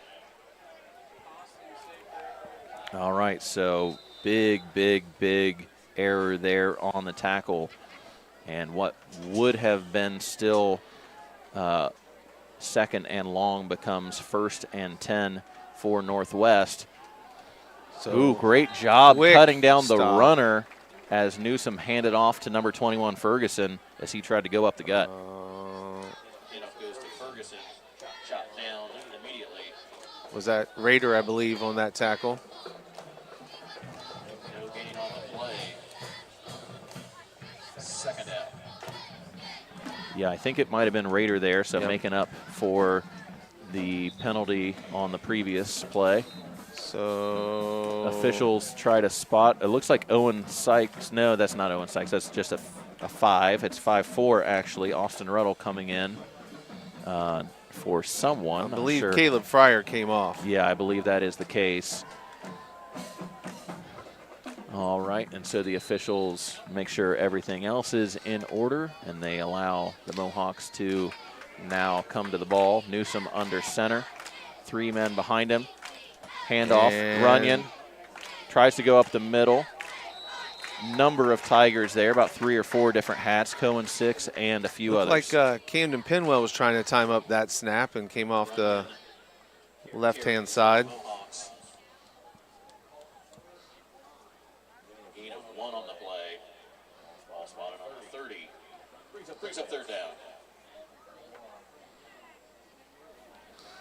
All right, so big error there on the tackle. And what would have been still second and long becomes 1st and 10 for Northwest. So Ooh, great job quick cutting down the stop. runner as Newsom handed off to number 21 Ferguson as he tried to go up the gut. Handoff goes to Ferguson, shot down immediately. Was that Rader, I believe, on that tackle? No gain on the play. Second down. Yeah, I think it might have been Rader there, so Yep. making up for the penalty on the previous play. So Officials try to spot. It looks like Owen Sykes. No, that's not Owen Sykes. That's just a 5. It's 5-4, actually. Austin Ruddle coming in for someone. I believe I'm sure. Caleb Fryer came off. Yeah, I believe that is the case. All right, and so the officials make sure everything else is in order, and they allow the Mohawks to now come to the ball. Newsom under center, 3 men behind him. Handoff, And Runyon tries to go up the middle. Number of Tigers there, about 3 or 4 different hats, Cohen 6 and a few looked others. like Camden Penwell was trying to time up that snap and came off the left-hand side. Mohawks. Gain of 1 on the play. Ball spotted on the 30. Brings up third down.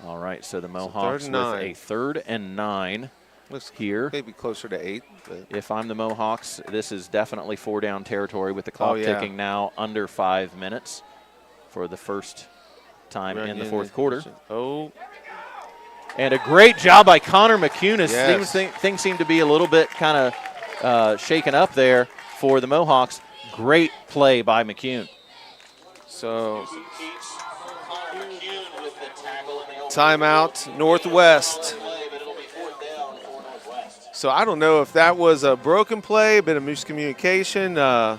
All right, so the third Mohawks and with 9. a 3rd and 9 Looks here. maybe closer to 8. But If I'm the Mohawks, this is definitely 4-down territory with the clock yeah. ticking now under 5 minutes for the first time in the Runyon- 4th quarter. Oh, And a great job by Connor McCune. Yes. Things seem to be a little bit kind of shaken up there for the Mohawks. Great play by McCune. so Keeps Connor McCune with the tackle in the open timeout, Northwest. play, but it'll be fourth down for Northwest. So I don't know if that was a broken play, a bit of miscommunication.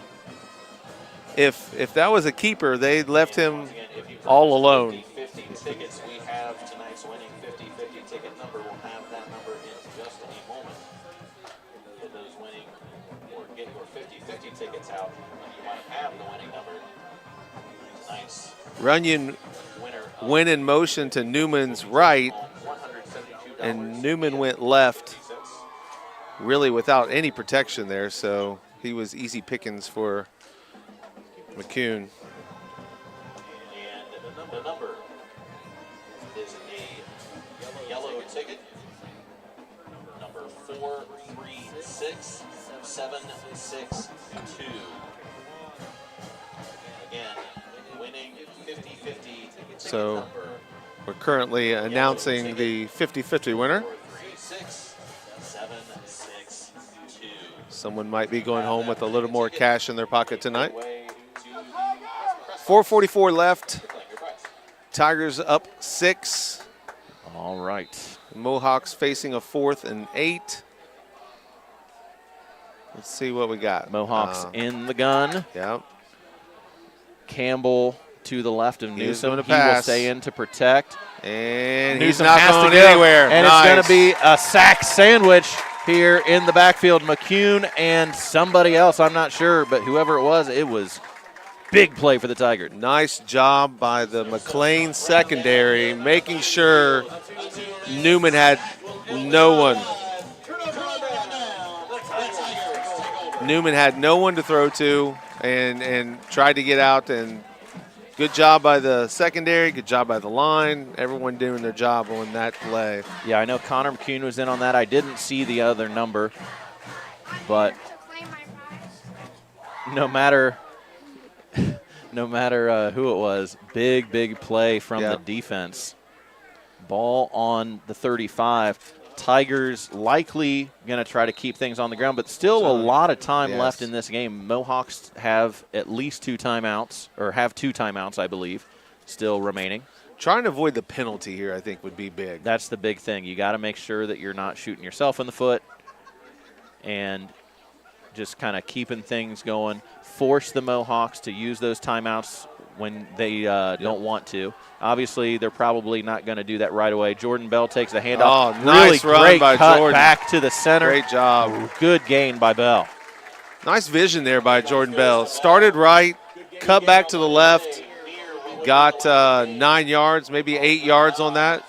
If that was a keeper, they left him Again, if you all alone. 50 tickets, we have tonight's winning 50-50 ticket number. We'll have that number in just a moment. Get those winning or get your 50-50 tickets out when you might have the winning number. Tonight's Runyon winner went in motion to Newman's right, $172. and Newman went left, really without any protection there. So he was easy pickings for McCune. And the number is a yellow ticket, number 436762. Again, winning 50-50 ticket So number we're currently announcing the 50-50 winner. 436762. Someone might be going home with a little more cash in their pocket tonight. Way to 4:44 left. claim your prize. Tigers up 6. All right. Mohawks facing a 4th and 8. Let's see what we got. Mohawks in the gun. Yeah. Campbell to the left of He is Newsom. gonna He will pass. stay in to protect. And he's Newsom not has going to go, anywhere. and Nice. it's going to be a sack sandwich here in the backfield. McCune and somebody else, I'm not sure, but whoever it was big play for the Tigers. Nice job by the McClain secondary, making sure Newman had no one. Newman had no one to throw to and tried to get out. And good job by the secondary, good job by the line. Everyone doing their job on that play. Yeah, I know Connor McCune was in on that. I didn't see the other number, but no matter who it was, big play from the Yep. defense. Ball on the 35. Tigers likely going to try to keep things on the ground, but still a lot of time left in this game. Mohawks have at least 2 timeouts, or have 2 timeouts, I believe, still remaining. Trying to avoid the penalty here, I think, would be big. That's the big thing. You got to make sure that you're not shooting yourself in the foot and just kind of keeping things going. Force the Mohawks to use those timeouts when they don't want to. Obviously, they're probably not going to do that right away. Jordan Bell takes the handoff. Oh, nice really run great by cut Jordan. Back to the center. Great job. Good gain by Bell. Nice vision there by Jordan Bell. Started right, cut back to the left, got 9 yards, maybe 8 yards on that.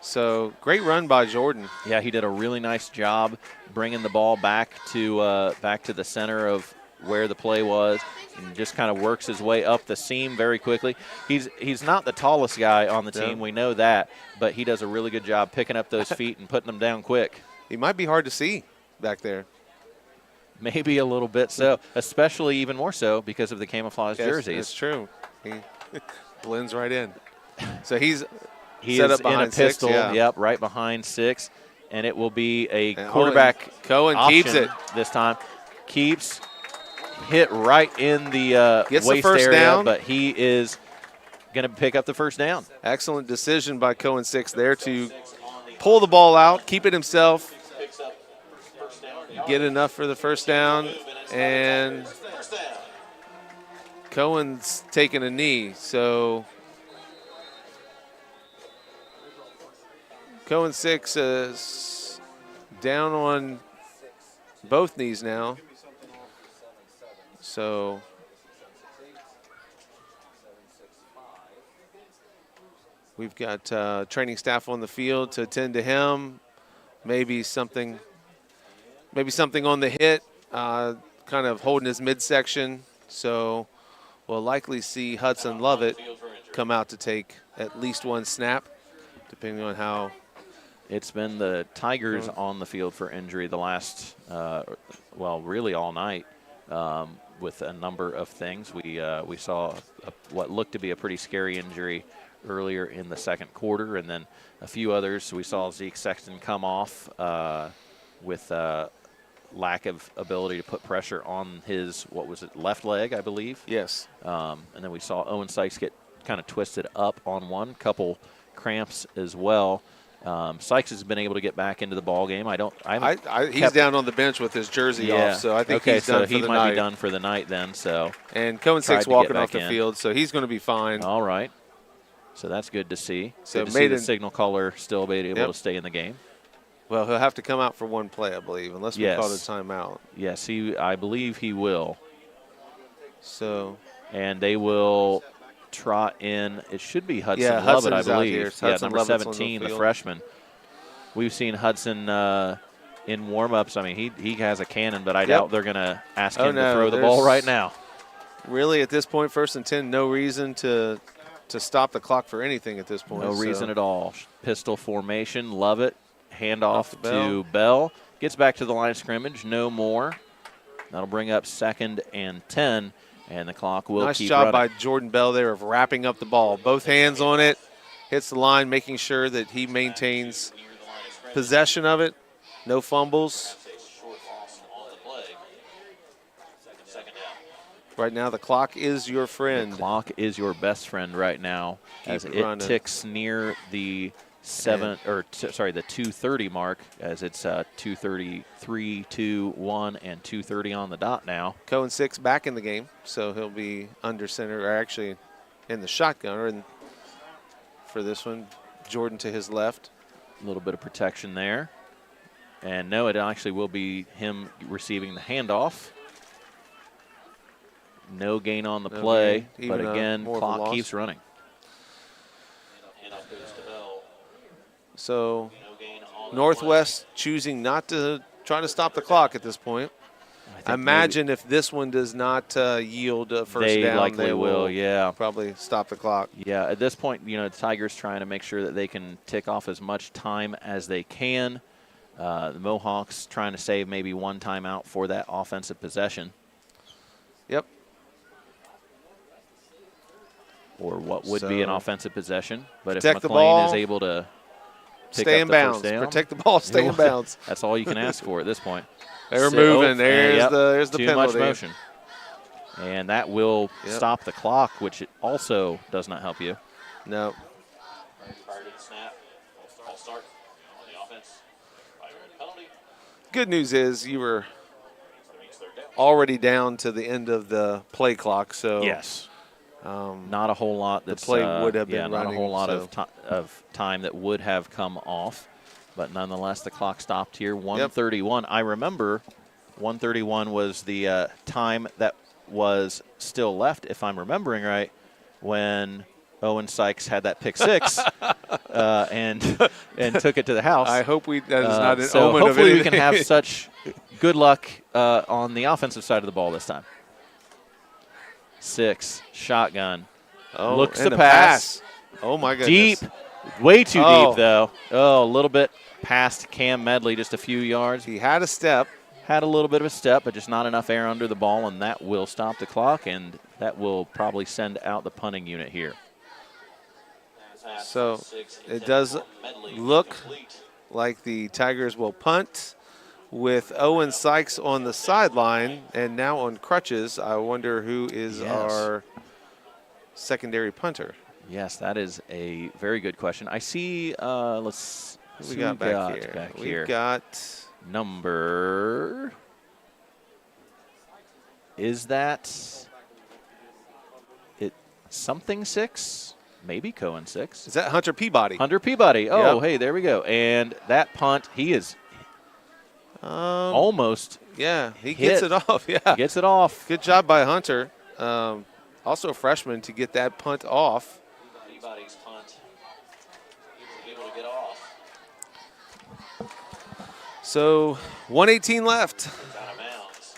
So great run by Jordan. Yeah, he did a really nice job bringing the ball back to the center of where the play was, and just kind of works his way up the seam very quickly. He's not the tallest guy on the team, we know that, but he does a really good job picking up those feet and putting them down quick. He might be hard to see back there. Maybe a little bit so, especially even more so because of the camouflage jerseys. That's true. He blends right in. So he is set up behind in a pistol, 6, yep, right behind 6, and it will be a quarterback Cohen option keeps it this time. Keeps hit right in the Gets waist the first area, down. but he is going to pick up the first down. Excellent decision by Cohen 6 there to pull the ball out, keep it himself, get enough for the first down, and Cohen's taking a knee, so Cohen 6 is down on both knees now. So we've got training staff on the field to attend to him. Maybe something on the hit, kind of holding his midsection. So we'll likely see Hudson Lovett come out to take at least 1 snap, depending on how. It's been the Tigers on the field for injury the last, really all night. With a number of things. We saw what looked to be a pretty scary injury earlier in the second quarter, and then a few others. We saw Zeke Sexton come off with lack of ability to put pressure on his, left leg, I believe? Yes. And then we saw Owen Sykes get kind of twisted up on one, couple cramps as well. Sykes has been able to get back into the ball game. He's down on the bench with his jersey off, so I think he's done for the night. He might be done for the night then. So and Cohen 6 walking off the field, so he's going to be fine. All right. So that's good to see. So good to see the signal caller still be able to stay in the game. Well, he'll have to come out for 1 play, I believe, unless we call it a timeout. Yes, I believe he will. So. And they will trot in. It should be Hudson Lovett, I believe. Number 17, the freshman. We've seen Hudson in warm-ups. I mean, he has a cannon, but I doubt they're going to ask him to throw the ball right now. Really, at this point, 1st and 10, no reason to stop the clock for anything at this point. No reason at all. Pistol formation, Lovett, handoff to Bell. Gets back to the line of scrimmage, no more. That'll bring up 2nd and 10. And the clock will keep running. Nice job by Jordan Bell there of wrapping up the ball. Both hands on it, hits the line, making sure that he maintains possession of it. No fumbles. Right now, the clock is your friend. The clock is your best friend right now as it ticks near the the 2:30 mark, as it's 2:33, 2:1, and 2:30 on the dot now. Cohen 6 back in the game, so he'll be under center, or actually in the shotgun, and for this one, Jordan to his left. A little bit of protection there. And no, it actually will be him receiving the handoff. No gain on the play, but again, clock keeps running. So Northwest choosing not to try to stop the clock at this point. I imagine if this one does not yield a first down, likely will, probably stop the clock. Yeah, at this point, the Tigers trying to make sure that they can tick off as much time as they can. The Mohawks trying to save maybe 1 timeout for that offensive possession. Yep. Or what would be an offensive possession. But if McClain is able to stay in bounds. Protect the ball, stay in bounds. That's all you can ask for at this point. They're moving. There's the too penalty. Much motion. And that will stop the clock, which it also does not help you. No. Prior to the snap, false start on the offense. Penalty. Good news is you were already down to the end of the play clock, so yes, not a whole lot. That's, the play would have been running. Not a whole lot of time that would have come off, but nonetheless, the clock stopped here. 1:31. I remember 1:31 was the time that was still left, if I'm remembering right, when Owen Sykes had that pick six and took it to the house. I hope that is not an so omen of hopefully anything. we can have such good luck on the offensive side of the ball this time. 6, shotgun. Looks and to a pass. Oh, my goodness. Deep. Way too deep, though. Oh, a little bit past Cam Medley, just a few yards. He had a step. Had a little bit of a step, but just not enough air under the ball, and that will stop the clock, and that will probably send out the punting unit here. So it does look like the Tigers will punt with Owen Sykes on the sideline and now on crutches. I wonder who is our secondary punter. Yes, that is a very good question. I see, let's see we got back here. We've got number, is that it something 6? Maybe Cohen 6. Is that Hunter Peabody? Hunter Peabody. Oh, hey, there we go. And that punt, he is almost he gets it off. Yeah, gets it off. Good job by Hunter. Also a freshman to get that punt off. Peabody's punt. He was able to get off. So 1:18 left. Out of bounds.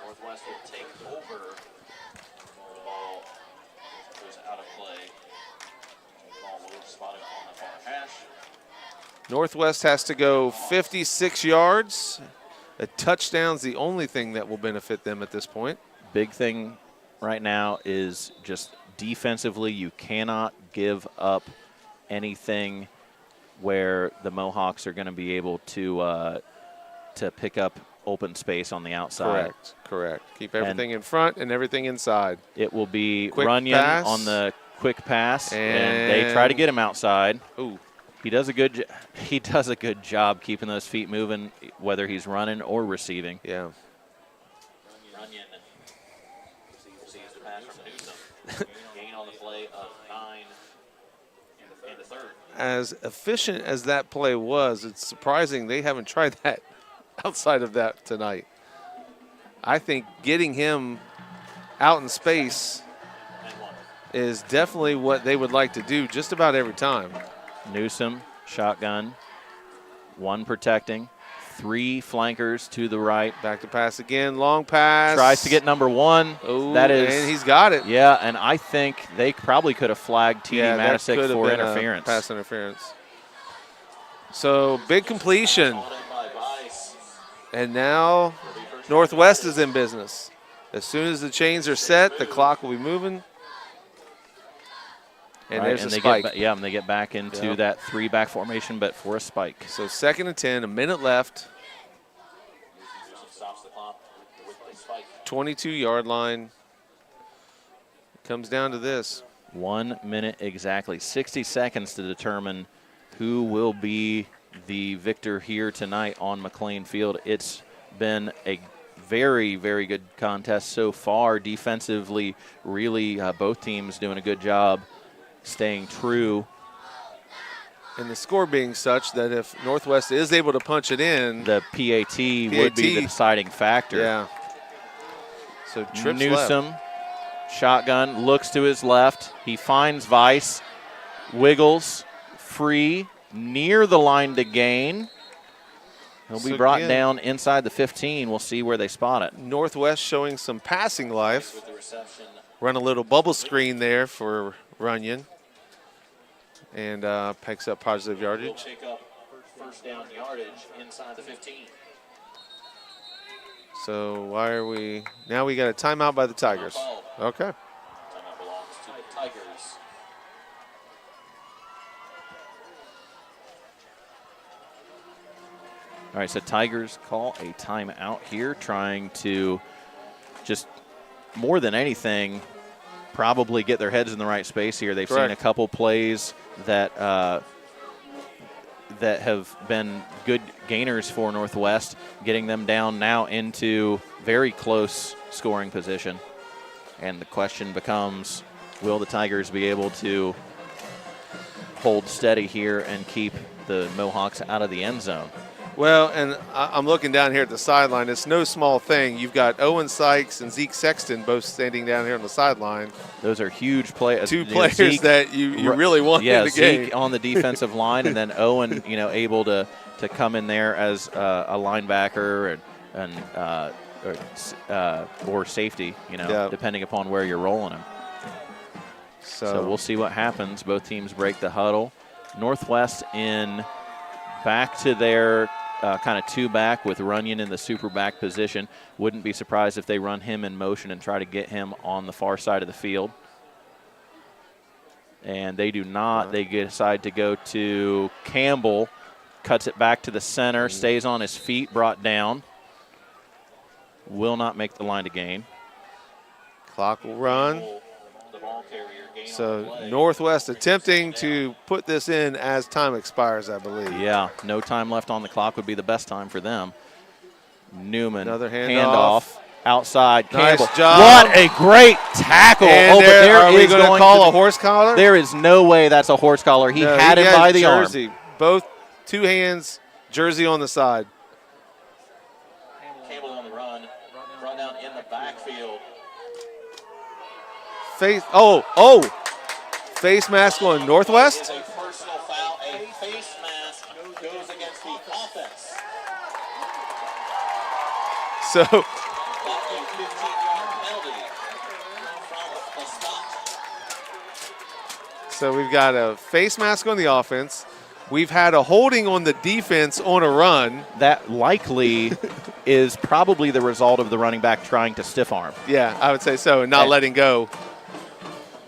Northwest will take over. The ball goes out of play. The ball will spot it on the far hash. Northwest has to go 56 yards. A touchdown's the only thing that will benefit them at this point. Big thing right now is just defensively, you cannot give up anything where the Mohawks are going to be able to pick up open space on the outside. Correct. Keep everything in front and everything inside. It will be Quick Runyon pass. on the quick pass, and they try to get him outside. Ooh. He does a good job keeping those feet moving, whether he's running or receiving. Yeah. Runyon sees the pass from Newsom. Gain on the play of 9 and the third. As efficient as that play was, it's surprising they haven't tried that outside of that tonight. I think getting him out in space is definitely what they would like to do just about every time. Newsom, shotgun, 1 protecting, 3 flankers to the right. Back to pass again, long pass. Tries to get number 1. Oh, that is, and he's got it. Yeah, and I think they probably could have flagged T.D. Matisic for interference. Pass interference. So big completion. And now Northwest is in business. As soon as the chains are set, the clock will be moving. And there's a spike. And they get back into that 3-back formation, but for a spike. So 2nd and 10, a minute left. 22-yard line. Comes down to this. 1 minute exactly. 60 seconds to determine who will be the victor here tonight on McClain Field. It's been a very, very good contest so far. Defensively, really both teams doing a good job staying true. And the score being such that if Northwest is able to punch it in, the PAT would be the deciding factor. Yeah. So trips Newsom, left. Shotgun, looks to his left. He finds Vice, wiggles, free, near the line to gain. He'll be brought down inside the 15. We'll see where they spot it. Northwest showing some passing life. Run a little bubble screen there for Runyon. And picks up positive yardage. Pick up first down yardage inside the 15. So why are we – now we got a timeout by the Tigers. Okay. Timeout belongs to the Tigers. All right, so Tigers call a timeout here, trying to just more than anything probably get their heads in the right space here. They've seen a couple plays that that have been good gainers for Northwest, getting them down now into very close scoring position. And the question becomes, will the Tigers be able to hold steady here and keep the Mohawks out of the end zone? Well, and I'm looking down here at the sideline. It's no small thing. You've got Owen Sykes and Zeke Sexton both standing down here on the sideline. Those are huge players. Two players Zeke, that you really want in the game. Zeke on the defensive line, and then Owen, able to come in there as a linebacker or safety, depending upon where you're rolling him. So we'll see what happens. Both teams break the huddle. Northwest in back to their kind of two back with Runyon in the super back position. Wouldn't be surprised if they run him in motion and try to get him on the far side of the field. And they do not. They decide to go to Campbell, cuts it back to the center, stays on his feet, brought down. Will not make the line to gain. Clock will run. So Northwest attempting to put this in as time expires, I believe. Yeah, no time left on the clock would be the best time for them. Newman, another handoff outside. Nice Campbell. job. What a great tackle. And are we going to call a horse collar? There is no way that's a horse collar. He had him by the jersey. arm. Both two hands, jersey on the side. Campbell on the run down in the backfield. Face mask on Northwest. It's a personal foul. A face mask goes against the offense. So A 15-yard penalty from the stop. So we've got a face mask on the offense. We've had a holding on the defense on a run. That likely is probably the result of the running back trying to stiff arm. Yeah, I would say so, and not letting go.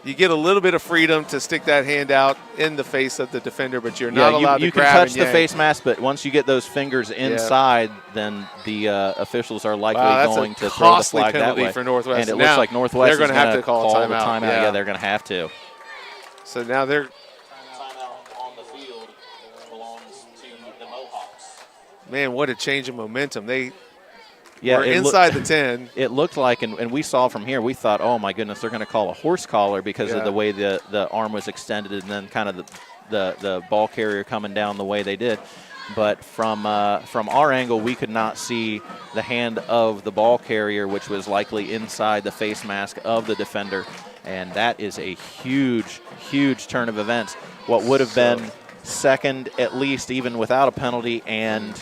You get a little bit of freedom to stick that hand out in the face of the defender, but you're not allowed to grab and yank. You can touch the face mask, but once you get those fingers inside, then the officials are likely going to throw the flag that way. For Northwest. And it looks like Northwest is going to have to call a the timeout. Yeah, they're going to have to. So now they're Timeout on the field belongs to the Mohawks. Man, what a change of momentum. We're it inside the 10. It looked like, and we saw from here, we thought, oh, my goodness, they're going to call a horse collar because of the way the arm was extended and then kind of the ball carrier coming down the way they did. But from our angle, we could not see the hand of the ball carrier, which was likely inside the face mask of the defender. And that is a huge, huge turn of events. What would have been second, at least, even without a penalty, and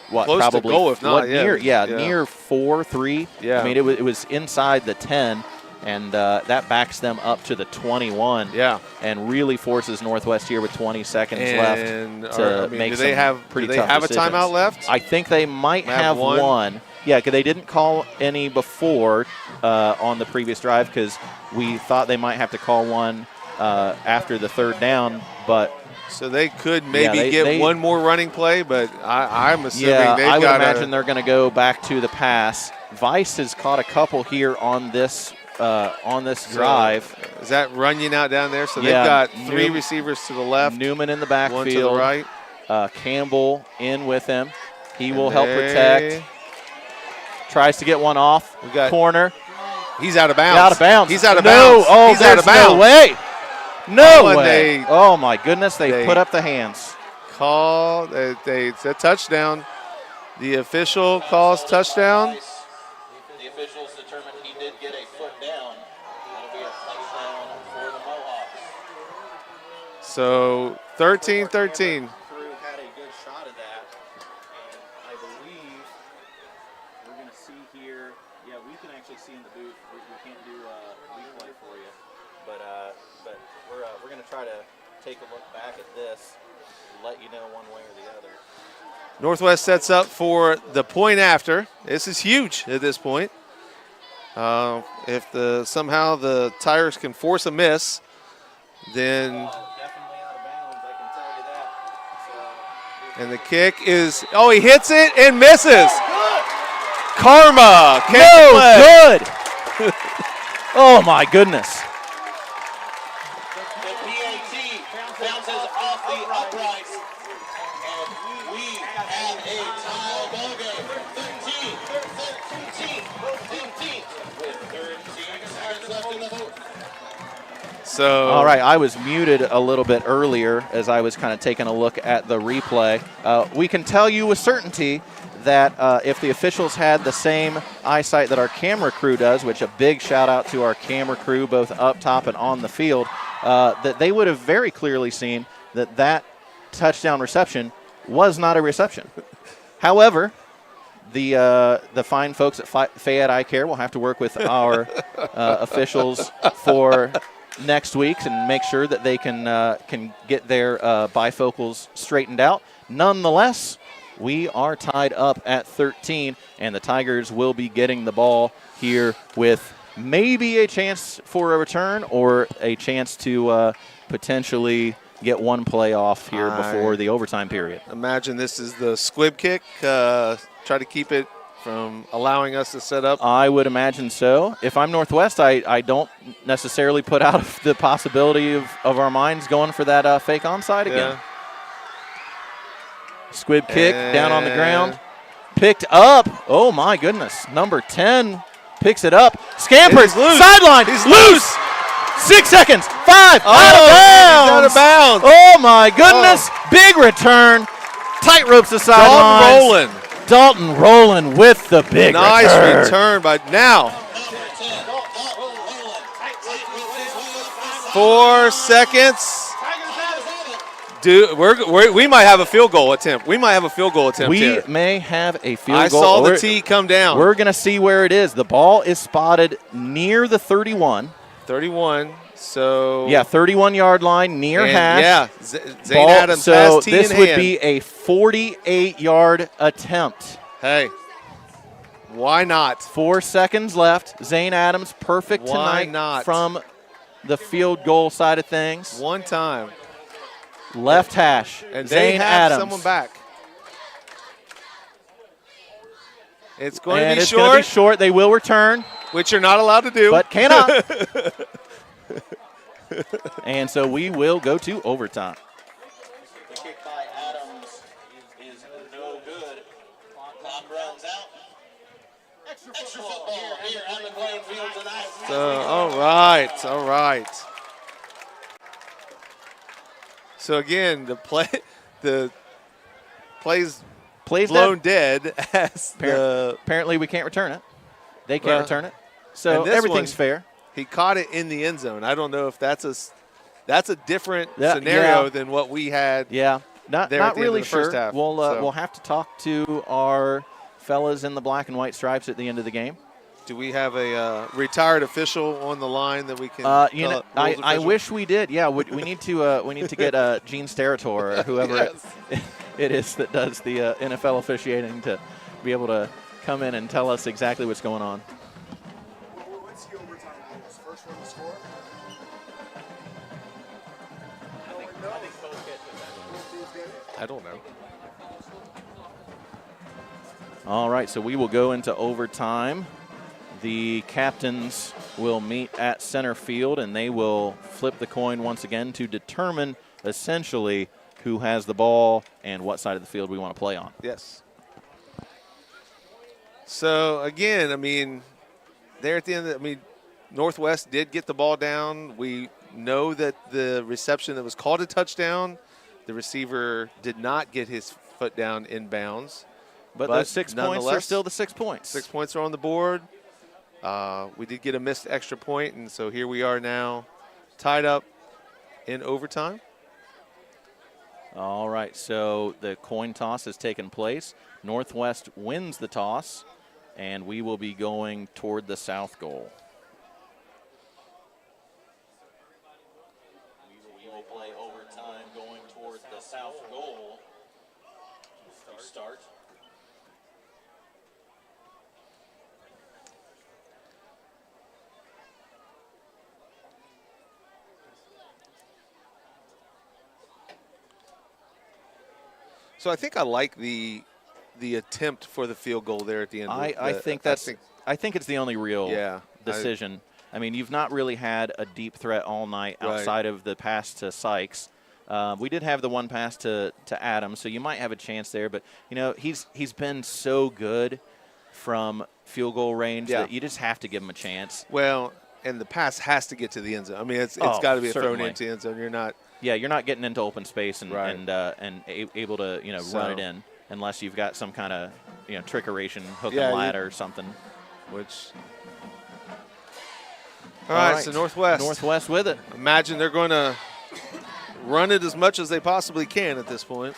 what, close probably to goal, if not, near 4-3. Yeah. I mean, it was inside the 10, and that backs them up to the 21. Yeah. And really forces Northwest here with 20 seconds left to make some pretty tough decisions. Do they have a timeout left? I think they might have one. Yeah, because they didn't call any before on the previous drive because we thought they might have to call one after the third down, but so they could maybe get one more running play, but I'm assuming they've got I would imagine they're going to go back to the pass. Vice has caught a couple here on this drive. Is that Runyon out down there? So they've got three receivers to the left. Newman in the backfield. One to the right. Campbell in with him. He will help protect. Tries to get one off. Corner. He's out of bounds. Out of bounds. He's out of bounds. Oh, he's out of bounds. No way. No way. Oh, my goodness. They put up the hands. It's a touchdown. The official calls touchdown. The officials determined he did get a foot down. That'll be a touchdown for the Mohawks. So 13-13. Crew had a good shot at that. And I believe we're going to see here. Yeah, we can actually see in the booth. We can't do a replay for you. But we're going to try to take a look back at this and let you know one way or the other. Northwest sets up for the point after. This is huge at this point. If somehow the Tigers can force a miss, then definitely out of bounds, I can tell you that. So And the kick is, oh, he hits it and misses. Karma. No good. Oh, my goodness. The PAT bounces off the uprights, and we have a tie ball game. 15, with 13 seconds left in the vote. So, all right, I was muted a little bit earlier as I was kind of taking a look at the replay. We can tell you with certainty that if the officials had the same eyesight that our camera crew does, which a big shout out to our camera crew both up top and on the field, that they would have very clearly seen that that touchdown reception was not a reception. However, the fine folks at Fayette Eye Care will have to work with our officials for next week and make sure that they can get their bifocals straightened out. Nonetheless, we are tied up at 13, and the Tigers will be getting the ball here with maybe a chance for a return or a chance to potentially get one play off here before the overtime period. Imagine this is the squib kick. Try to keep it from allowing us to set up. I would imagine so. If I'm Northwest, I don't necessarily put out the possibility of our minds going for that fake onside again. Squib kick down on the ground. Picked up. Oh, my goodness. Number 10 picks it up. Scampers. Sideline. He's loose. 6 seconds. 5. Out of bounds. Out of bounds. Oh, my goodness. Big return. Tight ropes the sidelines. Dalton Rowland with the big nice return by now. 4 seconds. Dude, we might have a field goal attempt. We may have a field goal. I saw the tee come down. We're going to see where it is. The ball is spotted near the 31. 31. So yeah, 31-yard line near hash. Yeah, Zane Adams has tee in hand. So this would be a 48-yard attempt. Hey, why not? 4 seconds left. Zane Adams perfect tonight from the field goal side of things. One time. Left hash. And Zane they have Adams. someone back. It's going to be short. It's going to be short. They will return. Which you're not allowed to do. But cannot. And so we will go to overtime. The kick by Adams is no good. Clock runs out. Extra football here on McClain Field tonight. All right. So again, the play's blown dead. Apparently we can't return it. They can't return it. So everything's fair. He caught it in the end zone. I don't know if that's a different scenario than what we had. Yeah, not really sure. First half, we'll have to talk to our fellas in the black and white stripes at the end of the game. Do we have a retired official on the line that we can? I wish we did. Yeah, we need to get Gene Sterator or whoever it is that does the NFL officiating to be able to come in and tell us exactly what's going on. What's the overtime rules? First one to score? I don't know. All right, so we will go into overtime. The captains will meet at center field, and they will flip the coin once again to determine essentially who has the ball and what side of the field we want to play on. Yes. So, again, I mean, there at the end, Northwest did get the ball down. We know that the reception that was called a touchdown, the receiver did not get his foot down in bounds. But those 6 points are still the 6 points. 6 points are on the board. We did get a missed extra point, and so here we are now tied up in overtime. All right, so the coin toss has taken place. Northwest wins the toss, and we will be going toward the south goal. We will play overtime going toward the south goal to start. So I think I like the attempt for the field goal there at the end. I think it's the only real decision. I mean, you've not really had a deep threat all night outside of the pass to Sykes. We did have the one pass to Adams, so you might have a chance there. But, you know, he's been so good from field goal range that you just have to give him a chance. Well, and the pass has to get to the end zone. I mean, it's got to be thrown into the end zone. You're not. Yeah, you're not getting into open space and able to, you know, run it in unless you've got some kind of, you know, trickeration hook and ladder or something. Which. All right, so Northwest. Northwest with it. Imagine they're going to run it as much as they possibly can at this point.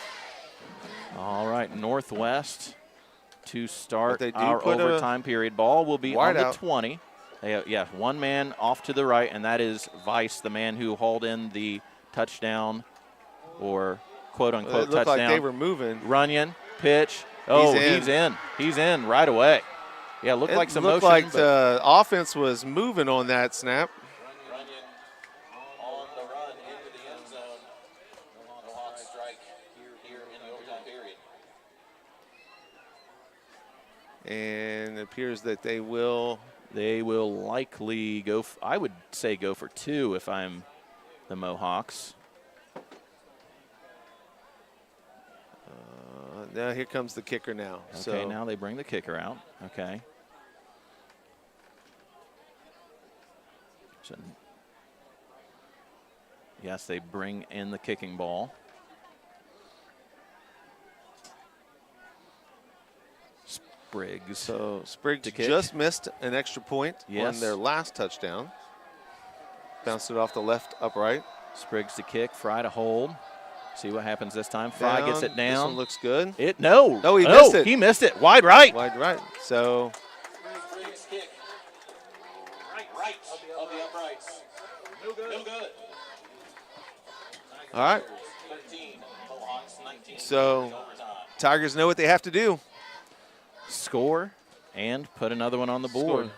All right, Northwest to start our overtime period. Ball will be on the 20. One man off to the right, and that is Weiss, the man who hauled in the touchdown or quote-unquote it looked touchdown. Like they were moving. Runyon, pitch. Oh, he's in. He's in right away. Yeah, looked like some motion. It looked like the offense was moving on that snap. Runyon on the run into the end zone. Mohawks strike here in the overtime period. And it appears that they will likely go, I would say go for 2 if I'm the Mohawks. Now here comes the kicker now. Okay, now they bring the kicker out. Okay. So, yes, they bring in the kicking ball. Spriggs. So Spriggs just missed an extra point on their last touchdown. Bounced it off the left upright. Spriggs to kick, Fry to hold. See what happens this time. Fry gets it down. This one looks good. No, he missed it. He missed it. Wide right. Wide right. So Spriggs kick. Right of the uprights. No good. All right. 13, Mohawks 19. So Tigers know what they have to do. Score and put another one on the board.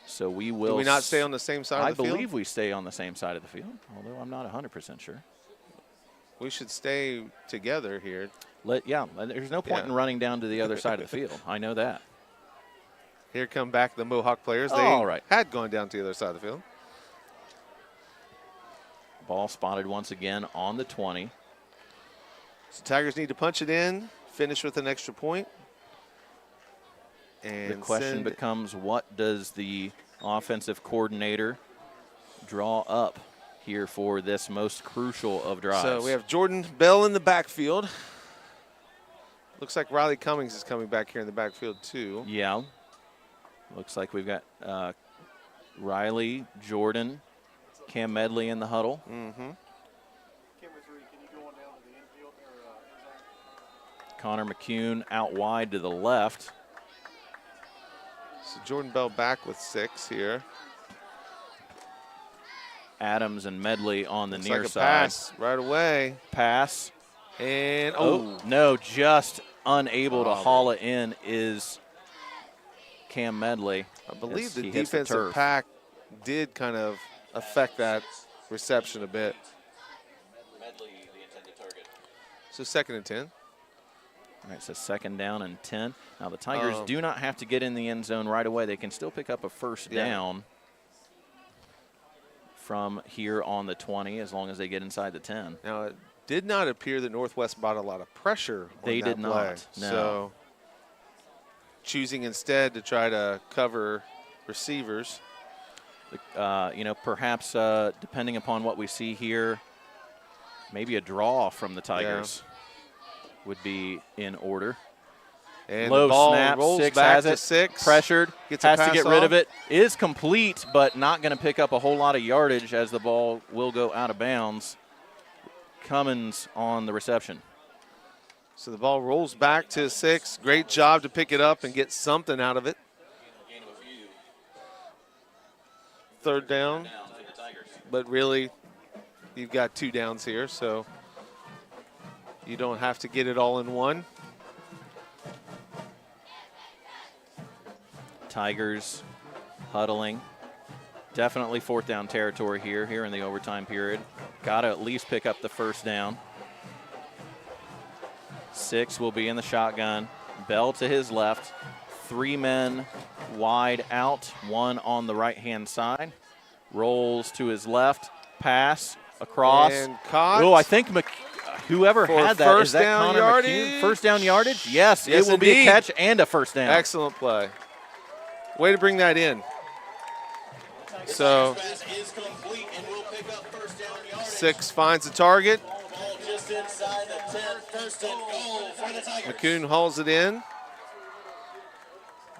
So we will. Do we not stay on the same side of the field? I believe we stay on the same side of the field, although I'm not 100% sure. We should stay together here. There's no point in running down to the other side of the field. I know that. Here come back the Mohawk players. They had gone down to the other side of the field. Ball spotted once again on the 20. So Tigers need to punch it in, finish with an extra point. And the question becomes, what does the offensive coordinator draw up here for this most crucial of drives? So we have Jordan Bell in the backfield. Looks like Riley Cummings is coming back here in the backfield too. Yeah. Looks like we've got Riley, Jordan, Cam Medley in the huddle. Mm-hmm. Connor McCune out wide to the left. So Jordan Bell back with 6 here. Adams and Medley on the near side. Pass right away. Pass. And no, just unable to haul it in is Cam Medley. I believe the defensive pack did kind of affect that reception a bit. Medley, the intended target. So 2nd and 10. All right, so 2nd down and 10. Now the Tigers do not have to get in the end zone right away. They can still pick up a first down from here on the 20 as long as they get inside the 10. Now it did not appear that Northwest brought a lot of pressure on They that did play. not, no. So choosing instead to try to cover receivers. Perhaps depending upon what we see here, maybe a draw from the Tigers would be in order. And low the ball snap, rolls 6 back has to it, 6. pressured, Gets has a to pass get rid off. of it. Is complete, but not going to pick up a whole lot of yardage as the ball will go out of bounds. Cummins on the reception. So the ball rolls back to 6. Great job to pick it up and get something out of it. 3rd down. But really, you've got 2 downs here, so you don't have to get it all in one. Tigers huddling. Definitely 4th down territory here in the overtime period. Got to at least pick up the first down. 6 will be in the shotgun. Bell to his left. 3 men wide out, 1 on the right-hand side. Rolls to his left, pass across. And caught. Oh, I think whoever For had that, first is that down Connor yardage. McCune? First down yardage? Yes, Yes, it will be a indeed. catch and a first down. Excellent play. Way to bring that in. So Pass is complete and will pick up first down yardage. 6 finds the target. Ball just inside the 10. First and goal for the Tigers. McCune hauls it in.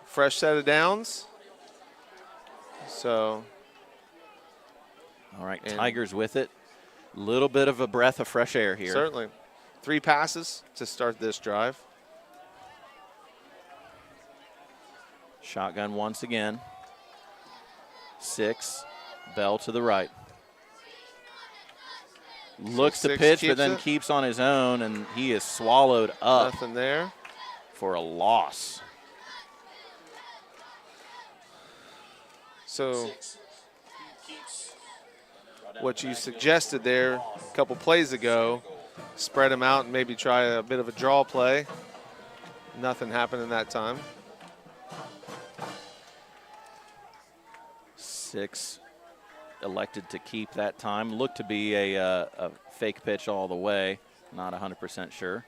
Fresh set of downs. So All right, And- Tigers with it. Little bit of a breath of fresh air here. certainly 3 passes to start this drive. Shotgun once again. 6, Bell to the right. Looks to 6 pitch, but keeps then it. keeps on his own, and he is swallowed up Nothing there. for a loss. So Keeps what you suggested there a couple plays ago, spread them out and maybe try a bit of a draw play. Nothing happened in that time. 6 elected to keep that time. Looked to be a fake pitch all the way. Not 100% sure.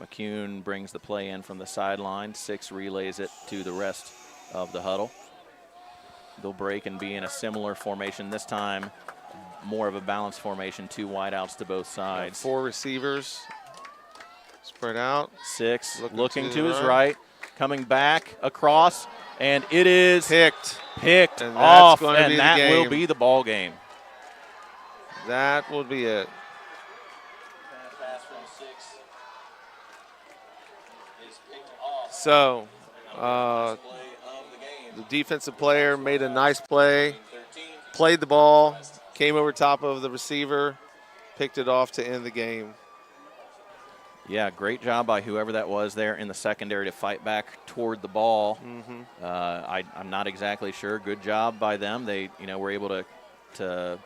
McCune brings the play in from the sideline. 6 relays it to the rest of the huddle. They'll break and be in a similar formation. This time, more of a balanced formation. 2 wideouts to both sides. 4 receivers spread out. 6 Looking looking to to the his right. right, coming back across, and it is Picked. picked And that's off, gonna be and the that will game. be the ball game. That will be it. pass from 6 is picked off. So Play of the game. the defensive player made a nice play, 13. played the ball, came over top of the receiver, picked it off to end the game. Yeah, great job by whoever that was there in the secondary to fight back toward the ball. I'm not exactly sure. Good job by them. They, were able to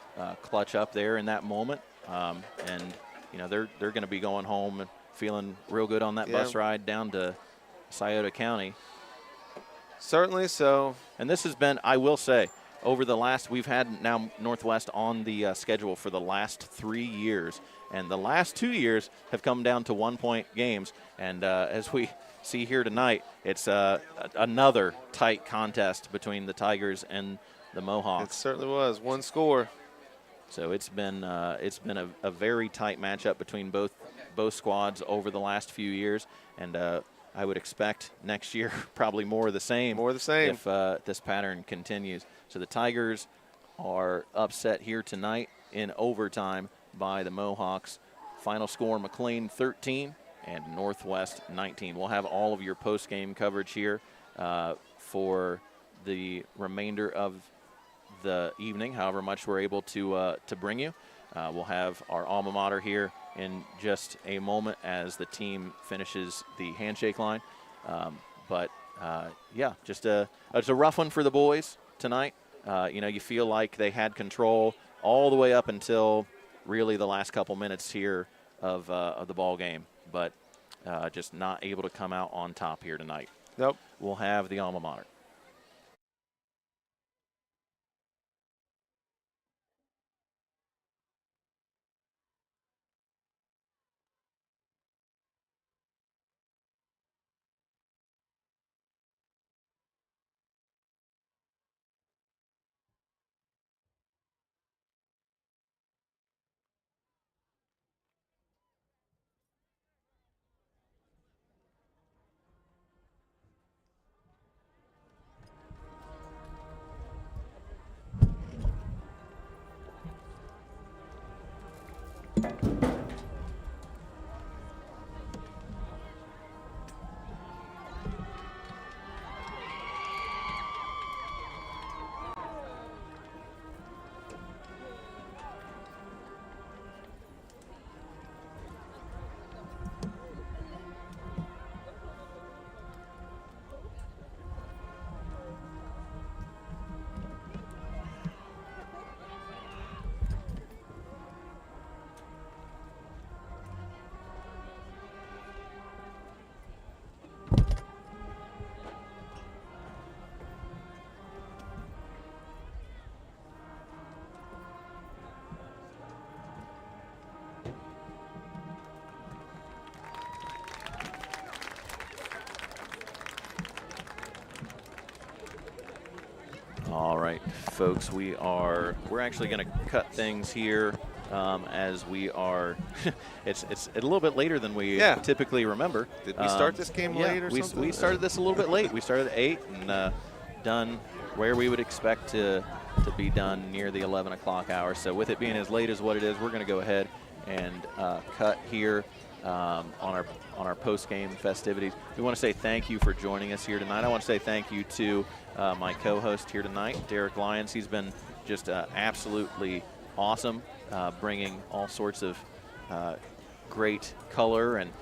clutch up there in that moment, and they're going to be going home and feeling real good on that bus ride down to Scioto County. Certainly so. And this has been, I will say, over the last, we've had now Northwest on the schedule for the last 3 years. And the last 2 years have come down to 1-point games. And as we see here tonight, it's another tight contest between the Tigers and the It Mohawks. certainly was. 1 score. So it's been a very tight matchup between both squads over the last few years. And I would expect next year probably more of the same. More of the same. If this pattern continues. So the Tigers are upset here tonight in overtime by the Mohawks. Final score, McClain 13 and Northwest 19. We'll have all of your post-game coverage here for the remainder of the evening, however much we're able to bring you. We'll have our alma mater here in just a moment as the team finishes the handshake line. Yeah, just it's a rough one for the boys tonight. You feel like they had control all the way up until really the last couple minutes here of the ball game, but just not able to come out on top here tonight. Nope. We'll have the alma mater. right, folks, we're actually going to cut things here as we are. it's a little bit later than we typically remember. Did we start this game late or something? We started this a little bit late. We started at 8 and done where we would expect to be done near the 11 o'clock hour. So with it being as late as what it is, we're going to go ahead and cut here on our post-game festivities. We want to say thank you for joining us here tonight. I want to say thank you to my co-host here tonight, Derek Lyons. He's been just absolutely awesome, bringing all sorts of great color and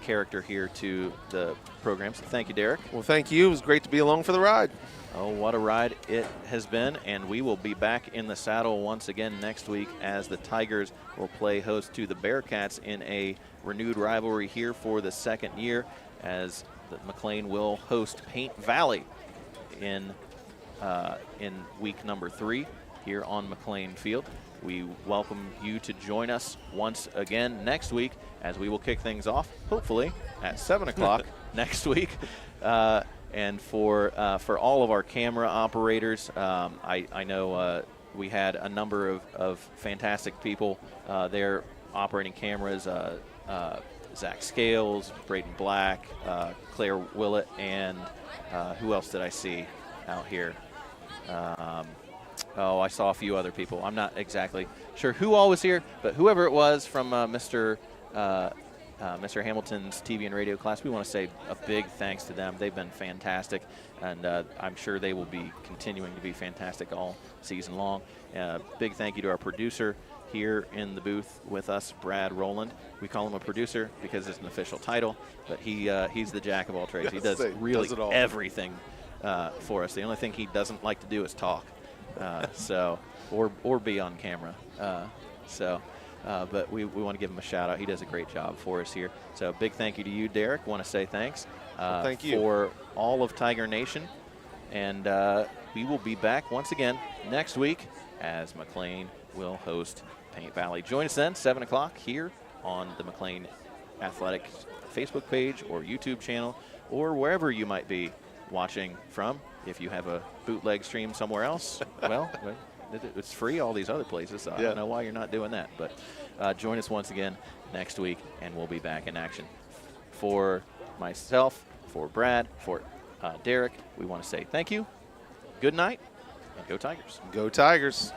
character here to the program. So thank you, Derek. Well, thank you. It was great to be along for the ride. Oh, what a ride it has been, and we will be back in the saddle once again next week as the Tigers will play host to the Bearcats in a renewed rivalry here for the second year, as the McClain will host Paint Valley in week number 3 here on McClain Field. We welcome you to join us once again next week as we will kick things off, hopefully at 7 o'clock next week. And for all of our camera operators, I know we had a number of fantastic people there operating cameras. Zach Scales, Braden Black, Claire Willett, and who else did I see out here? I saw a few other people. I'm not exactly sure who all was here, but whoever it was from Mr. Hamilton's TV and radio class, we want to say a big thanks to them. They've been fantastic, and I'm sure they will be continuing to be fantastic all season long. Big thank you to our producer here in the booth with us, Brad Rowland. We call him a producer because it's an official title, but he's the jack of all trades. He does really everything for us. The only thing he doesn't like to do is talk, or be on camera. But we want to give him a shout out. He does a great job for us here. So big thank you to you, Derek. Want to say thanks thank you for all of Tiger Nation. And we will be back once again next week as McClain will host Paint Valley. Join us then, 7 o'clock here on the McClain Athletics Facebook page or YouTube channel or wherever you might be watching from. If you have a bootleg stream somewhere else, well, it's free all these other places, so I don't know why you're not doing that. But join us once again next week, and we'll be back in action. For myself, for Brad, for Derek, we want to say thank you, good night, and go Tigers. Go Tigers.